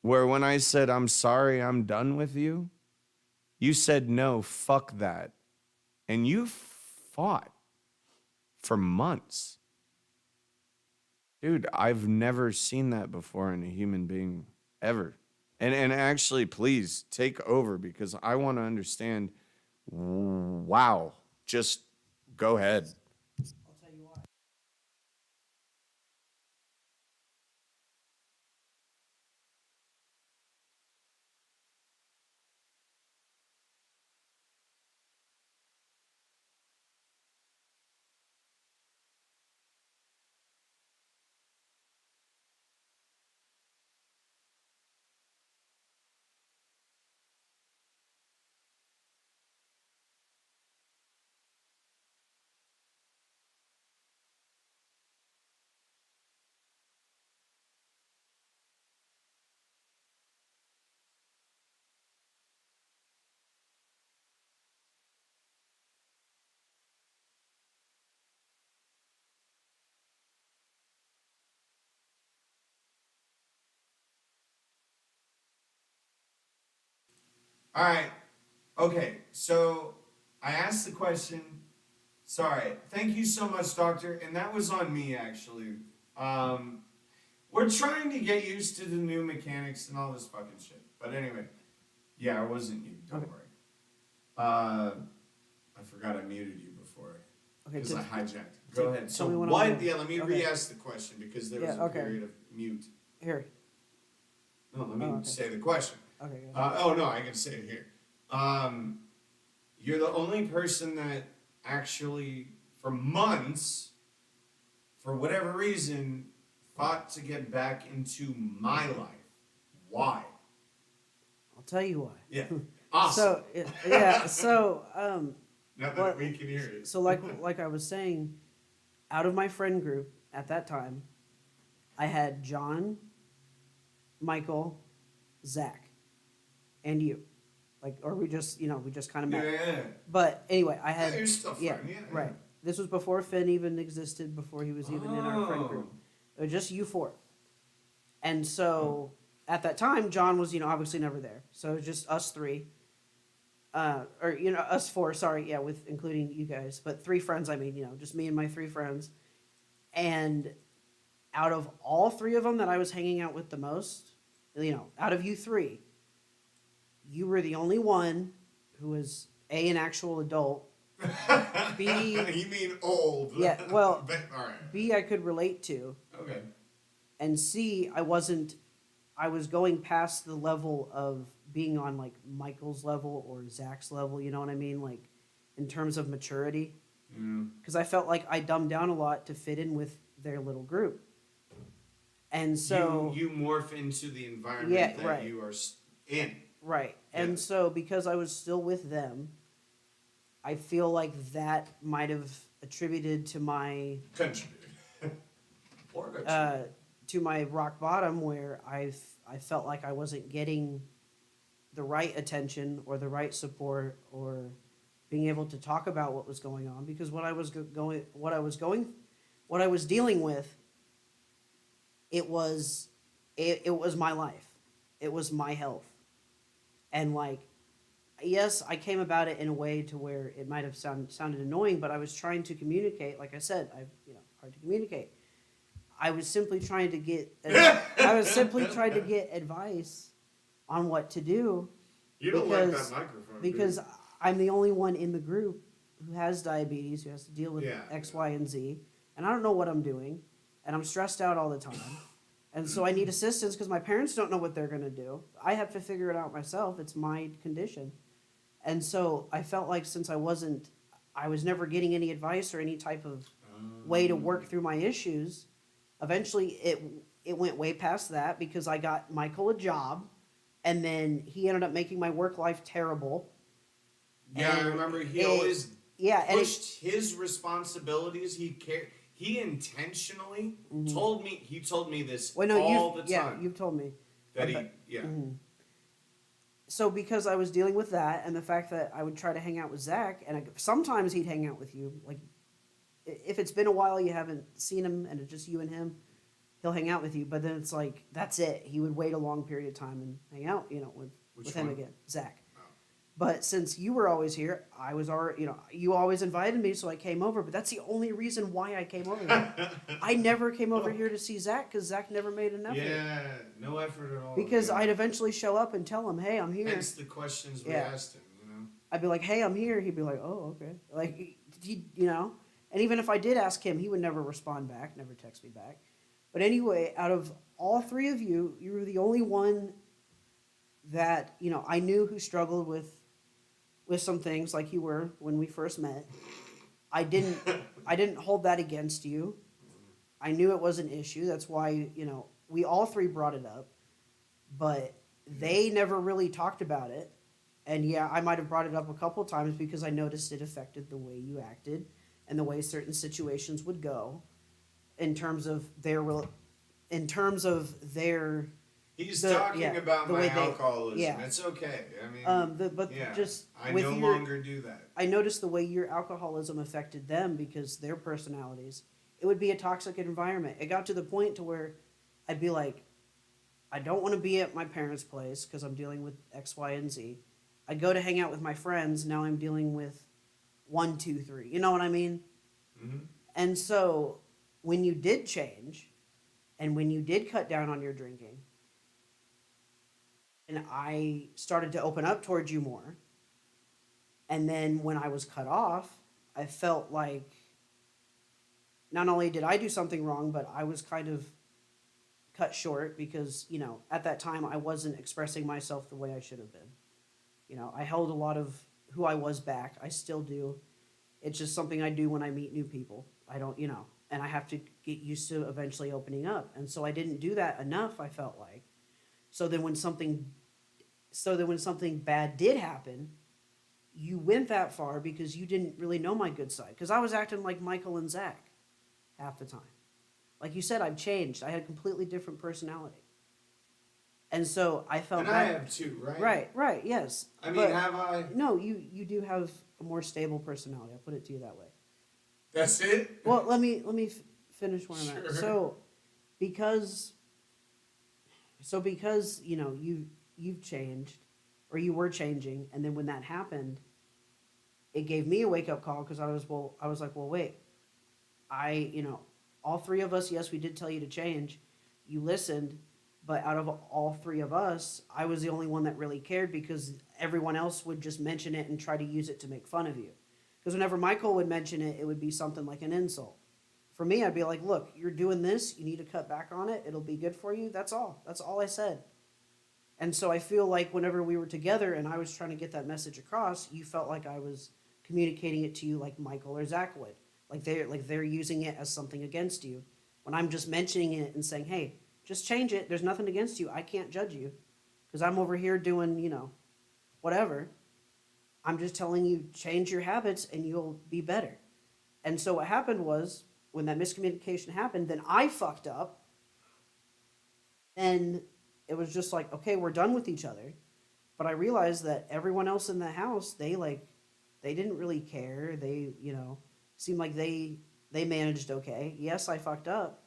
where when I said, I'm sorry, I'm done with you, you said, no, fuck that. And you fought for months. Dude, I've never seen that before in a human being, ever. And actually, please take over because I want to understand. Wow. Just go ahead. I'll tell you why. All right. Okay. So I asked the question. Sorry. Thank you so much, Doctor. And that was on me, actually. We're trying to get used to the new mechanics and all this fucking shit. But anyway, yeah, it wasn't you. Don't worry. I forgot I muted you before Okay, because I did- hijacked. Go ahead. So tell me when what? I'm ready. Yeah, let me Okay. re-ask the question because there was Yeah, a okay. period of mute. Here. No, let me Oh, okay. say the question. Okay. Go ahead. Oh no, I can say it here. You're the only person that actually, for months, for whatever reason, fought to get back into my life. Why? I'll tell you why. Yeah. Awesome. So yeah. So now that well, we can hear it. so like I was saying, out of my friend group at that time, I had John, Michael, Zach, and you. Like, or we just kind of Yeah, met. yeah, But anyway, I had you're still yeah, friend, yeah, right. yeah. This was before Finn even existed, before he was even in our friend group. It was just you four. And so at that time, John was, obviously never there. So it was just us three. Or, us four, sorry, yeah, with including you guys. But 3 friends, I mean, just me and my 3 friends. And out of all 3 of them that I was hanging out with the most, out of you 3, you were the only one who was A, an actual adult. B, you mean old? Yeah, well, But, all right. B, I could relate to. Okay. And C, I was going past the level of being on like Michael's level or Zach's level, you know what I mean? Like in terms of maturity. Mm. Because I felt like I dumbed down a lot to fit in with their little group. And so. You morph into the environment Yeah, that right. you are in. Right. Yeah. And so because I was still with them, I feel like that might have attributed to my Contributed. Or to my rock bottom where I felt like I wasn't getting the right attention or the right support or being able to talk about what was going on because what I was dealing with it was my life. It was my health. And like yes, I came about it in a way to where it might have sounded annoying, but I was trying to communicate. Like I said, hard to communicate. I was simply trying to get advice on what to do. you don't like that because- microphone. do you? Because I'm the only one in the group who has diabetes, who has to deal with Yeah. X, Y, and Z, and I don't know what I'm doing, and I'm stressed out all the time. And so I need assistance because my parents don't know what they're going to do. I have to figure it out myself. It's my condition. And so I felt like since I was never getting any advice or any type of way to work through my issues, eventually it went way past that because I got Michael a job, and then he ended up making my work life terrible. Yeah, I And remember he it- always Yeah, and pushed his responsibilities. He intentionally told me. He told me this well, no, all the yeah, time. you've told me. that he, but- yeah. So because I was dealing with that and the fact that I would try to hang out with Zach, and sometimes he'd hang out with you, like if it's been a while you haven't seen him and it's just you and him, he'll hang out with you. But then it's like that's it. He would wait a long period of time and hang out, with Which him one? again, Zach. Oh. But since you were always here, I was already, you always invited me, so I came over. But that's the only reason why I came over here. I never came over here to see Zach because Zach never made an effort. Yeah, no effort at all. Because yeah. I'd eventually show up and tell him, "Hey, I'm here." Hence the questions we Yeah. asked him. I'd be like, "Hey, I'm here." He'd be like, "Oh, okay." Like and even if I did ask him, he would never respond back, never text me back. But anyway, out of all three of you, you were the only one that I knew who struggled with some things like you were when we first met. I didn't hold that against you. I knew it was an issue. That's why, we all three brought it up, but they never really talked about it. And yeah, I might have brought it up a couple times because I noticed it affected the way you acted and the way certain situations would go in terms of their He's The- talking yeah, about the my way they- alcoholism. yeah. It's okay. I mean, but yeah, just I with no your, longer do that. I noticed the way your alcoholism affected them because their personalities. It would be a toxic environment. It got to the point to where I'd be like, I don't want to be at my parents' place because I'm dealing with X, Y, and Z. I'd go to hang out with my friends. Now I'm dealing with 1, 2, 3. You know what I mean? Hmm. And so when you did change and when you did cut down on your drinking, and I started to open up towards you more, and then when I was cut off, I felt like not only did I do something wrong, but I was kind of cut short because, at that time I wasn't expressing myself the way I should have been. I held a lot of who I was back. I still do. It's just something I do when I meet new people. I don't, and I have to get used to eventually opening up. And so I didn't do that enough, I felt like. So then when something bad did happen, you went that far because you didn't really know my good side. Because I was acting like Michael and Zach half the time. Like you said, I've changed. I had a completely different personality. And so I felt And bad. I have too, right? Right, yes. I mean, But have I? no, you do have a more stable personality. I'll put it to you that way. That's it? Well, let me finish where I'm Sure. at. So because you've changed, or you were changing, and then when that happened, it gave me a wake up call because I was like, well, wait, all three of us, yes, we did tell you to change. You listened, but out of all three of us, I was the only one that really cared because everyone else would just mention it and try to use it to make fun of you. Because whenever Michael would mention it, it would be something like an insult. For me, I'd be like, look, you're doing this. You need to cut back on it. It'll be good for you. That's all. That's all I said. And so I feel like whenever we were together and I was trying to get that message across, you felt like I was communicating it to you like Michael or Zach would. Like they're using it as something against you. When I'm just mentioning it and saying, hey, just change it. There's nothing against you. I can't judge you because I'm over here doing, whatever. I'm just telling you, change your habits and you'll be better. And so what happened was when that miscommunication happened, then I fucked up. And it was just like, okay, we're done with each other. But I realized that everyone else in the house, they didn't really care. They, seemed like they managed okay. Yes, I fucked up.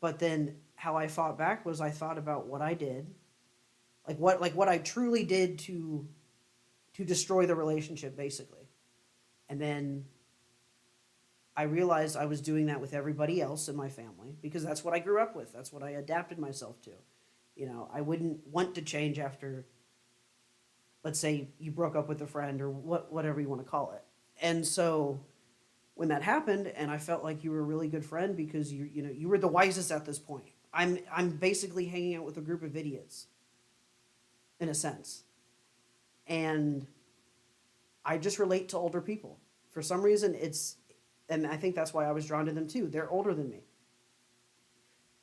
But then how I fought back was I thought about what I did. What I truly did to destroy the relationship, basically. And then I realized I was doing that with everybody else in my family because that's what I grew up with. That's what I adapted myself to. I wouldn't want to change after, let's say, you broke up with a friend or whatever you want to call it. And so when that happened, and I felt like you were a really good friend because you were the wisest at this point. I'm basically hanging out with a group of idiots, in a sense. And I just relate to older people. For some reason, and I think that's why I was drawn to them too. They're older than me.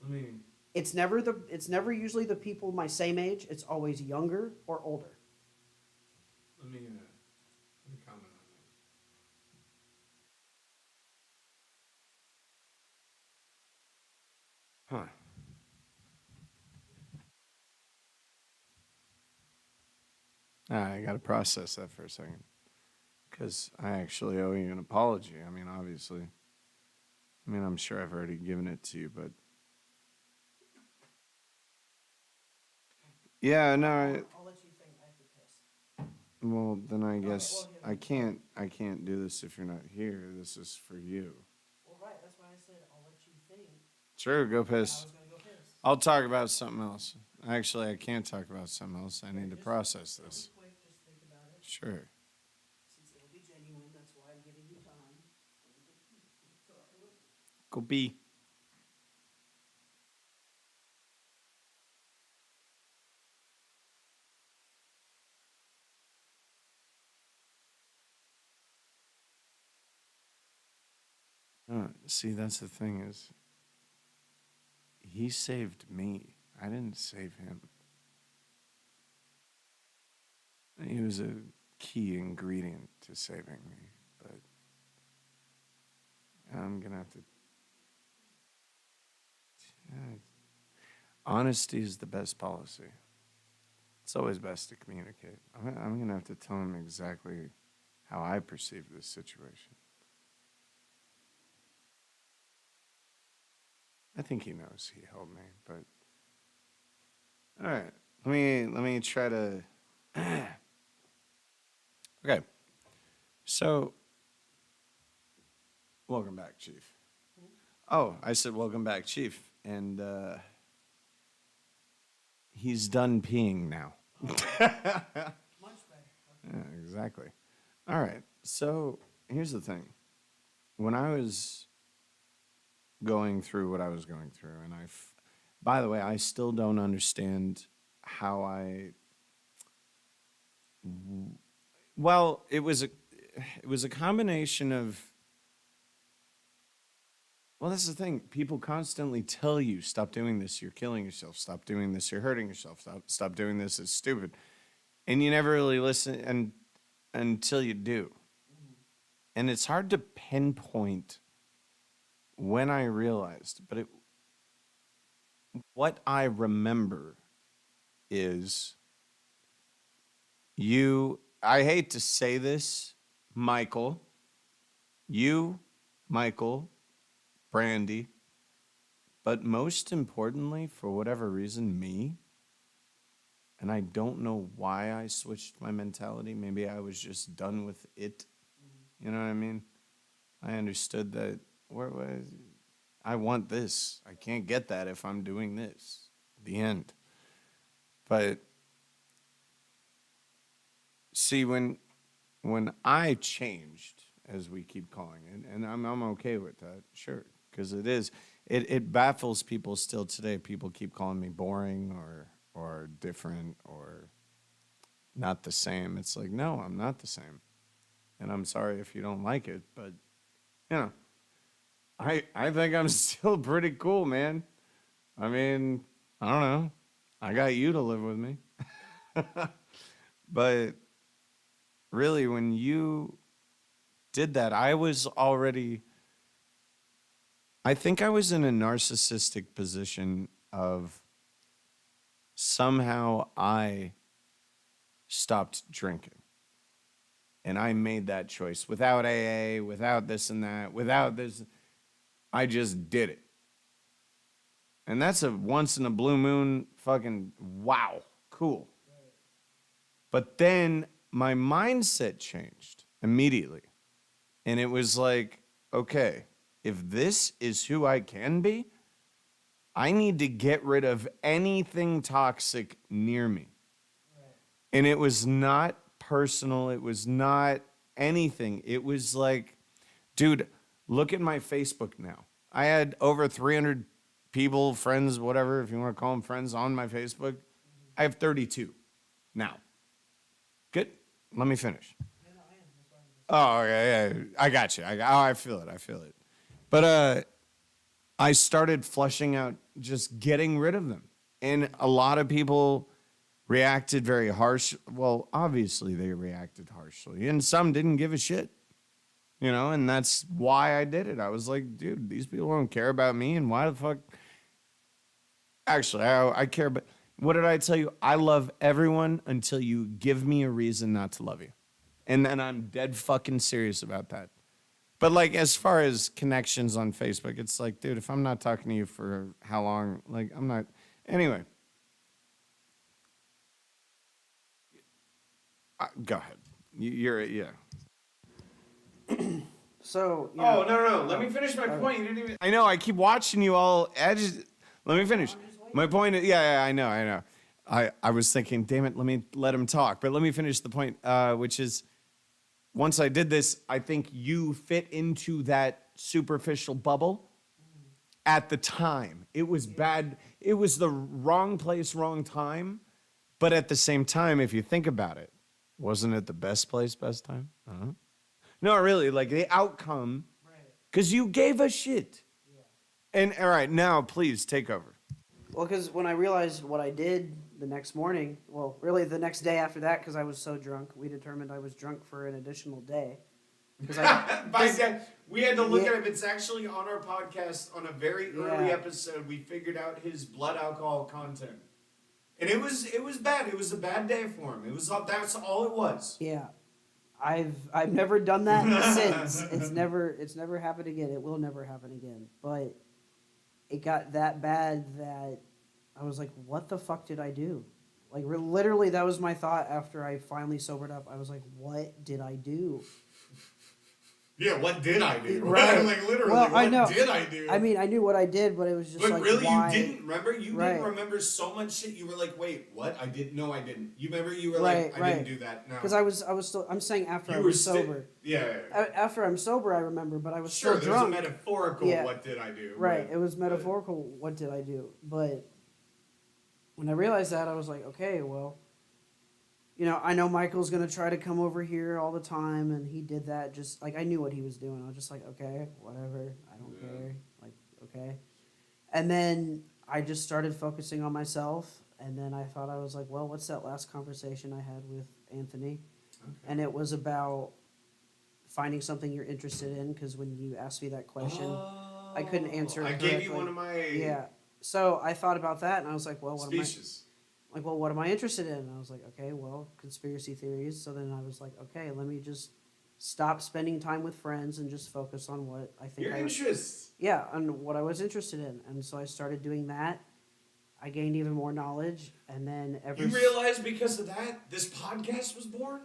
I mean, It's never usually the people my same age. It's always younger or older. let me comment on that. Huh. I got to process that for a second. Because I actually owe you an apology. I mean, obviously. I mean, I'm sure I've already given it to you, but. Yeah, no. I'll let you think I have to piss. Well, then I guess well, yeah. I can't do this if you're not here. This is for you. Well, right. That's why I said I'll let you think. Sure, go I piss. was gonna go piss. I'll talk about something else. Actually, I can't talk about something else. I need to process this. Quick, just think about it. Sure. Since it'll be genuine, that's why I'm giving you time. Go pee. See, that's the thing is, he saved me. I didn't save him. He was a key ingredient to saving me, but I'm gonna have to. Honesty is the best policy. It's always best to communicate. I'm gonna have to tell him exactly how I perceive this situation. I think he knows he helped me, but all right. Let me try to. Okay. So, welcome back, Chief. Oh, I said welcome back, Chief, and he's done peeing now. Much better. Yeah, exactly. All right. So here's the thing. When I was going through what I was going through, and by the way, I still don't understand how well, it was a combination of, well, that's the thing. People constantly tell you, stop doing this, you're killing yourself. Stop doing this, you're hurting yourself. Stop doing this, it's stupid. And you never really listen until you do. And it's hard to pinpoint when I realized, but what I remember is I hate to say this, Michael, Brandy, but most importantly, for whatever reason, me, and I don't know why I switched my mentality. Maybe I was just done with it. You know what I mean? I understood that I want this. I can't get that if I'm doing this. The end. But see, when I changed, as we keep calling it, and I'm okay with that, sure, because it baffles people still today. People keep calling me boring or different or not the same. It's like, no, I'm not the same. And I'm sorry if you don't like it, but you know, I think I'm still pretty cool, man. I mean, I don't know. I got you to live with me. But really, when you did that, I think I was in a narcissistic position of somehow I stopped drinking. And I made that choice without AA, without this and that, without this. I just did it. And that's a once in a blue moon fucking wow, cool. But then my mindset changed immediately. And it was like, okay, if this is who I can be, I need to get rid of anything toxic near me. And it was not personal. It was not anything. It was like, dude, look at my Facebook now. I had over 300 people, friends, whatever, if you want to call them friends, on my Facebook. I have 32 now. Good? Let me finish. Oh, okay, yeah. I got you. I feel it. But I started flushing out, just getting rid of them. And a lot of people reacted very harsh. Well, obviously they reacted harshly, and some didn't give a shit. And that's why I did it. I was like, dude, these people don't care about me, and why the fuck? Actually, I care, but what did I tell you? I love everyone until you give me a reason not to love you. And then I'm dead fucking serious about that. But like, as far as connections on Facebook, it's like, dude, if I'm not talking to you for how long, like, I'm not. Anyway. Go ahead. Yeah. So, Oh, no. Let me finish my point. You didn't even. I know. I keep watching you all. Let me finish. My point is, yeah, I know. I was thinking, damn it, let him talk. But let me finish the point, which is, once I did this, I think you fit into that superficial bubble at the time. It was bad. It was the wrong place, wrong time. But at the same time, if you think about it, wasn't it the best place, best time? Uh-huh. No, really, like the outcome, because you gave a shit. And all right, now please take over. well, because when I realized what I did the next morning, well, really the next day after that, because I was so drunk, we determined I was drunk for an additional day. Because By that, we had to look Yeah. at him. It's actually on our podcast on a very early Yeah. episode. We figured out his blood alcohol content, and it was bad. It was a bad day for him. That's all it was. yeah, I've never done that since. It's never happened again. It will never happen again. But it got that bad that I was like, what the fuck did I do? Like, literally, that was my thought after I finally sobered up. I was like, what did I do? Yeah, what did I do? Right. Like literally, Well, I what know. did I do? I mean, I knew what I did, but it was just but like, really, why? you didn't remember. You Right. didn't remember so much shit. You were like, wait, what? I did. No, I didn't. You remember? You were Right, like, I right. didn't do that. No, Because I was still. I'm saying after I you were was sober. Yeah. After I'm sober, I remember, but I was Sure, still there's drunk. a metaphorical. Yeah. What did I do? Right. but- It was but- metaphorical. What did I do? But when I realized that, I was like, okay, well, I know Michael's gonna try to come over here all the time, and he did that. Just like I knew what he was doing. I was just like, okay, whatever. I don't Yeah. care. Like, okay. And then I just started focusing on myself, and then I thought, I was like, well, what's that last conversation I had with Anthony? Okay. And it was about finding something you're interested in, because when you asked me that question, I couldn't answer it I gave you correctly. one of my yeah. So I thought about that, and I was like, well, speeches. what am I interested in? And I was like, okay, well, conspiracy theories. So then I was like, okay, let me just stop spending time with friends and just focus on what I think Your I interests. yeah, on what I was interested in. And so I started doing that. I gained even more knowledge, and then You realize because of that, this podcast was born.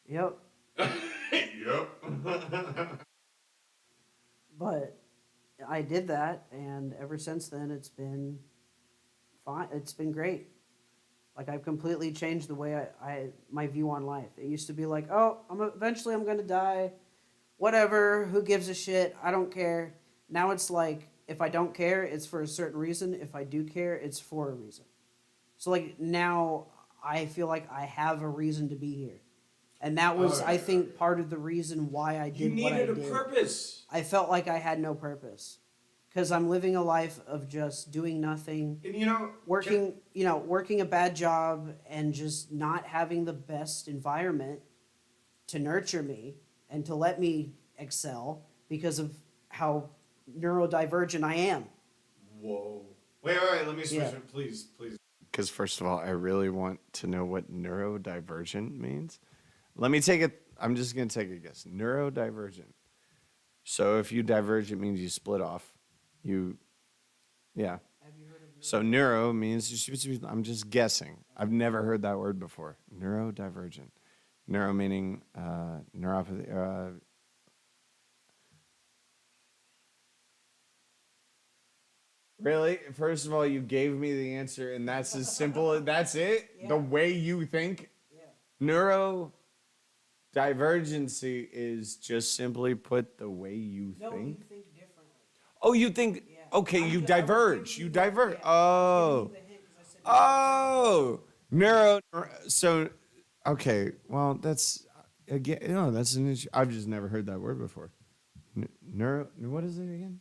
Yep. Yep. But I did that, and ever since then, it's been fine. It's been great. Like, I've completely changed the way my view on life. It used to be like, oh, eventually I'm gonna die. Whatever. Who gives a shit? I don't care. Now it's like, if I don't care, it's for a certain reason. If I do care, it's for a reason. So like now, I feel like I have a reason to be here, and that was, I think, part of the reason why I You did what I needed a did. purpose. I felt like I had no purpose, because I'm living a life of just doing nothing, And working a bad job, and just not having the best environment to nurture me and to let me excel because of how neurodivergent I am. Whoa. Wait, let me switch Yeah. it, please. Because first of all, I really want to know what neurodivergent means. Let me take it. I'm just going to take a guess. Neurodivergent. So if you diverge, it means you split off. Yeah. Have you heard of So neuro means, I'm just guessing. I've never heard that word before. Neurodivergent. Neuro meaning neuropathy. Really? First of all, you gave me the answer, and that's as simple. That's it? The Yeah. way you think? Yeah. Neurodivergency is just simply put the way you No, think. you think differently. Oh, you think, Yeah. okay, I you was diverge. giving You you the- divert. yeah, I was Oh. giving you the hint 'cause I said Oh, so, okay, well, that's, again, no, that's an issue. I've just never heard that word before. What is it again?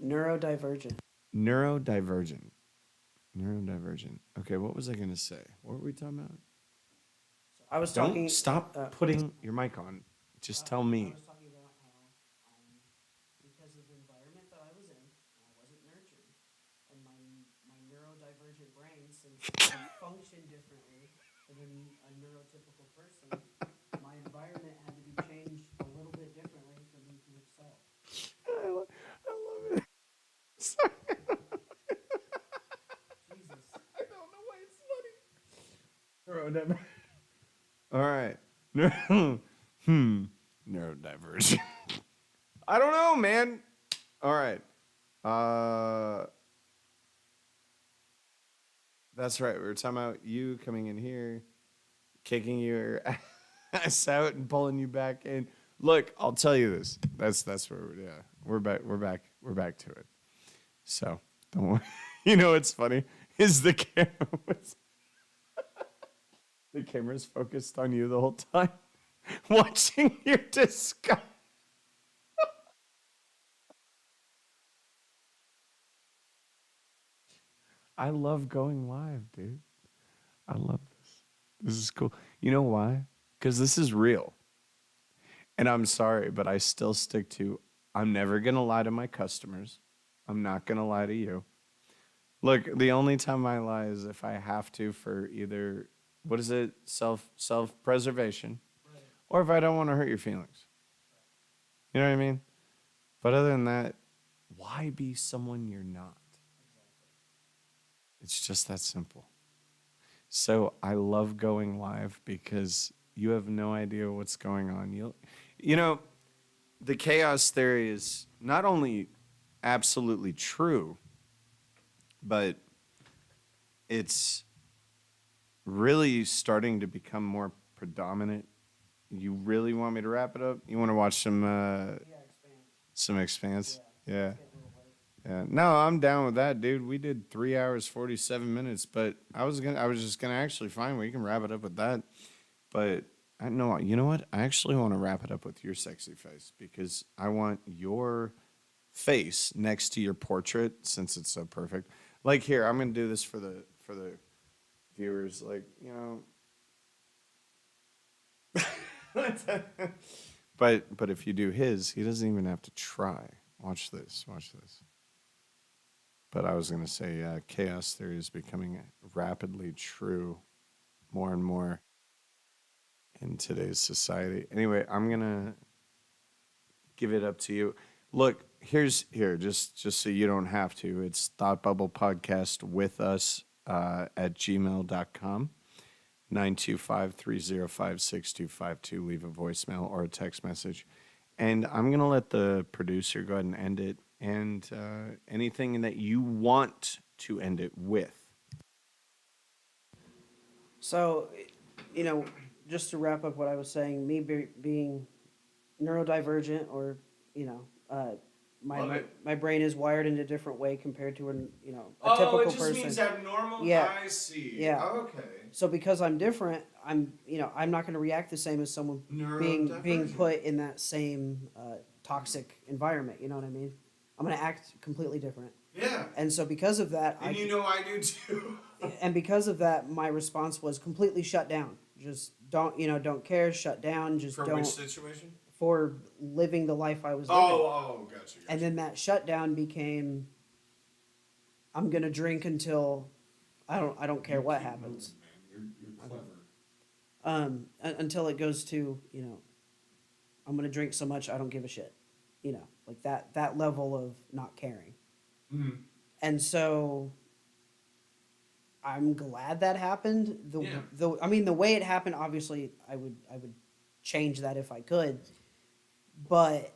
Neurodivergent. Neurodivergent. Neurodivergent. Okay, what was I gonna say? What were we talking about? I was Don't talking. stop putting your mic on. Just tell me. I was talking about how, because of the environment that I was in, I wasn't nurtured, and my neurodivergent brain, since I function differently than a neurotypical person, my environment had to be changed a little bit differently for me to excel. I love it. Sorry. Jesus. I don't know why it's funny. All right. Neurodivergent. I don't know, man. All right. That's right. We were talking about you coming in here, kicking your ass out and pulling you back in. Look, I'll tell you this. That's where we're back to it. So don't worry. You know what's funny is the camera's focused on you the whole time, watching your disgust. I love going live, dude. I love this. This is cool. You know why? Because this is real. And I'm sorry, but I still stick to I'm never going to lie to my customers. I'm not going to lie to you. Look, the only time I lie is if I have to for either, what is it, self-preservation, Right. or if I don't want to hurt your feelings. You know what I mean? But other than that, why be someone you're not? It's just that simple. So I love going live because you have no idea what's going on. You know, the chaos theory is not only absolutely true, but it's really starting to become more predominant. You really want me to wrap it up? You want to watch some Expanse? Yeah. Yeah. No, I'm down with that, dude. We did 3 hours 47 minutes, but I was just gonna actually fine. We can wrap it up with that. But I know, you know what? I actually want to wrap it up with your sexy face because I want your face next to your portrait since it's so perfect. Like here, I'm gonna do this for the viewers. Like, you know. But if you do his, he doesn't even have to try. Watch this. Watch this. But I was going to say, chaos theory is becoming rapidly true more and more in today's society. Anyway, I'm going to give it up to you. Look, here, just so you don't have to. It's Thought Bubble Podcast with us at gmail.com. 925-305-6252. Leave a voicemail or a text message. And I'm going to let the producer go ahead and end it. And anything that you want to end it with. So, you know, just to wrap up what I was saying, me being neurodivergent, or you know, my brain is wired in a different way compared to a typical person. means abnormal. Yeah. I see. Yeah. Okay. So because I'm different, I'm not going to react the same as someone being Neurodivergent. put in that same toxic environment. You know what I mean? I'm going to act completely different. Yeah. And so because of that, And you know I do too. and because of that, my response was completely shut down. Just don't care, shut down, just For don't which situation? for living the life I was living. Gotcha. And then that shutdown became, I'm going to drink until I don't care what happens. You're clever. Until it goes to, I'm going to drink so much I don't give a shit. Like that level of not caring. Mm. And so I'm glad that happened. The way it happened, obviously I would change that if I could. But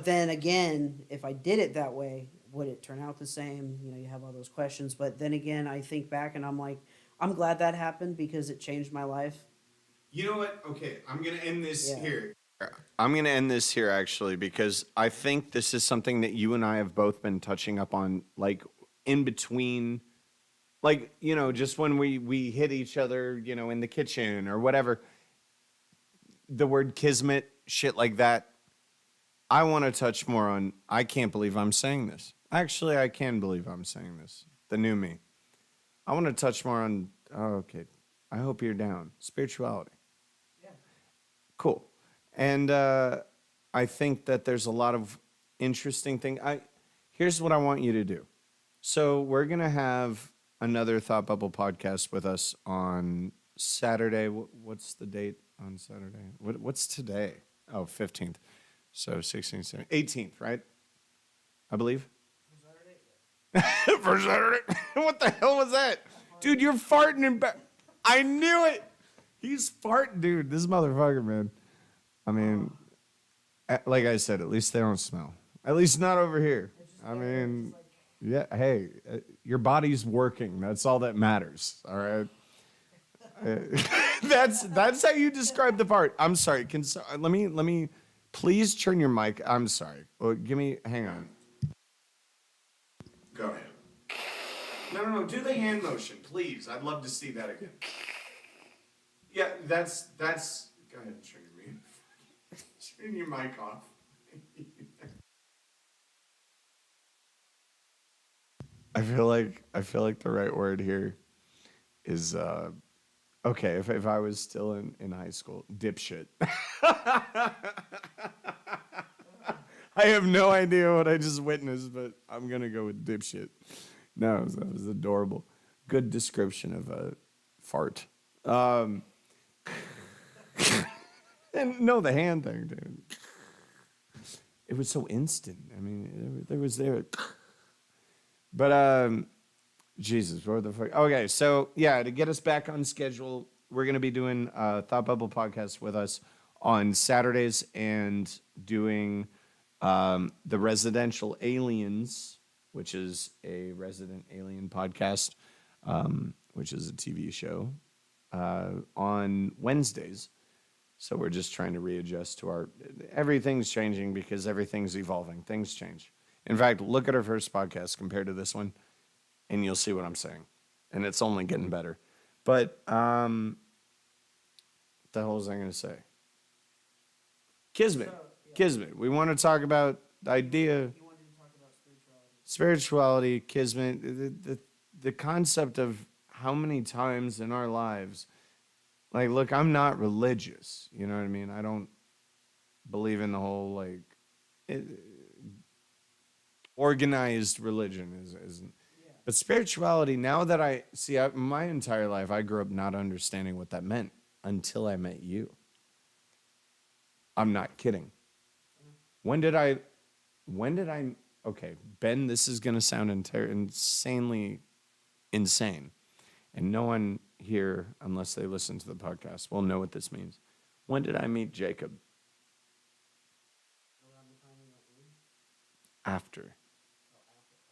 then again, if I did it that way, would it turn out the same? You have all those questions. But then again, I think back and I'm like, I'm glad that happened because it changed my life. You know what? Okay, I'm gonna end this Yeah. here. I'm going to end this here, actually, because I think this is something that you and I have both been touching up on, like, in between, like, just when we hit each other, in the kitchen or whatever. The word kismet, shit like that. I want to touch more on, I can't believe I'm saying this. Actually, I can believe I'm saying this. The new me. I want to touch more on, okay, I hope you're down. Spirituality. Yeah. Cool. And I think that there's a lot of interesting things. Here's what I want you to do. So we're going to have another Thought Bubble podcast with us on Saturday. What's the date on Saturday? What's today? Oh, 15th. So 16th, 17th, 18th, right? I believe. For Saturday? What the hell was that? Dude, you're farting in back. I knew it. He's farting, dude. This motherfucker, man. I mean, like I said, at least they don't smell. At least not over here. I mean, yeah, hey, your body's working. That's all that matters, all right? That's how you describe the fart. I'm sorry. Let me please turn your mic. I'm sorry. Well, hang on. Go ahead. No. Do the hand motion, please. I'd love to see that again. Yeah, that's. Go ahead and turn your mic. Turn your mic off. I feel like the right word here is okay. If I was still in high school, dipshit. I have no idea what I just witnessed, but I'm gonna go with dipshit. No, that was adorable. Good description of a fart. And no, the hand thing, dude. It was so instant. I mean, there was there. But Jesus, what the fuck? Okay, so yeah, to get us back on schedule, we're gonna be doing Thought Bubble podcast with us on Saturdays and doing the Residential Aliens, which is a resident alien podcast, which is a TV show, on Wednesdays. So we're just trying to readjust to everything's changing because everything's evolving. Things change. In fact, look at our first podcast compared to this one, and you'll see what I'm saying. And it's only getting better. But what the hell was I going to say? Kismet. Kismet. We want to talk about the idea. You wanted to talk about Spirituality, Kismet, the concept of how many times in our lives, like, look, I'm not religious. You know what I mean? I don't believe in the whole, organized religion isn't. Yeah. But spirituality, now that my entire life, I grew up not understanding what that meant until I met you. I'm not kidding. When did I, okay, Ben, this is going to sound insanely insane. And no one here, unless they listen to the podcast, will know what this means. When did I meet Jacob? Around the time we went in? After. Oh, after.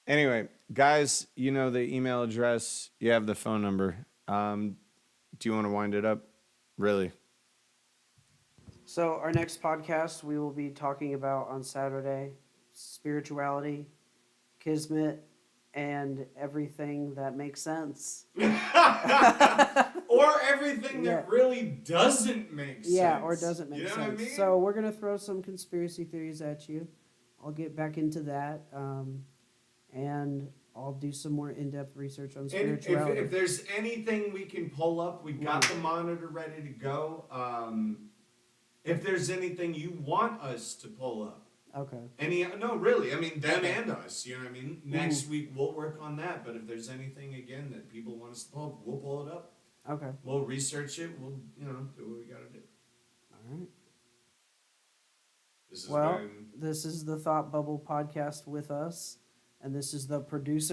Okay. Anyway, guys, you know the email address. You have the phone number. Do you want to wind it up? Really? So our next podcast, we will be talking about on Saturday, spirituality, kismet, and everything that makes sense. Or everything Yeah. that really doesn't make sense. Yeah, or doesn't make You know sense. what I mean? So we're gonna throw some conspiracy theories at you. I'll get back into that, and I'll do some more in-depth research on And spirituality. if there's anything we can pull up, we got the monitor ready to go. If there's anything you want us to pull up, Okay. no, really, I mean them and us. You know what I mean? Next week we'll work on that. But if there's anything again that people want us to pull up, we'll pull it up. Okay. We'll research it. We'll do what we got to do. All right. This has Well, been this is the Thought Bubble podcast with us, and this is the producer.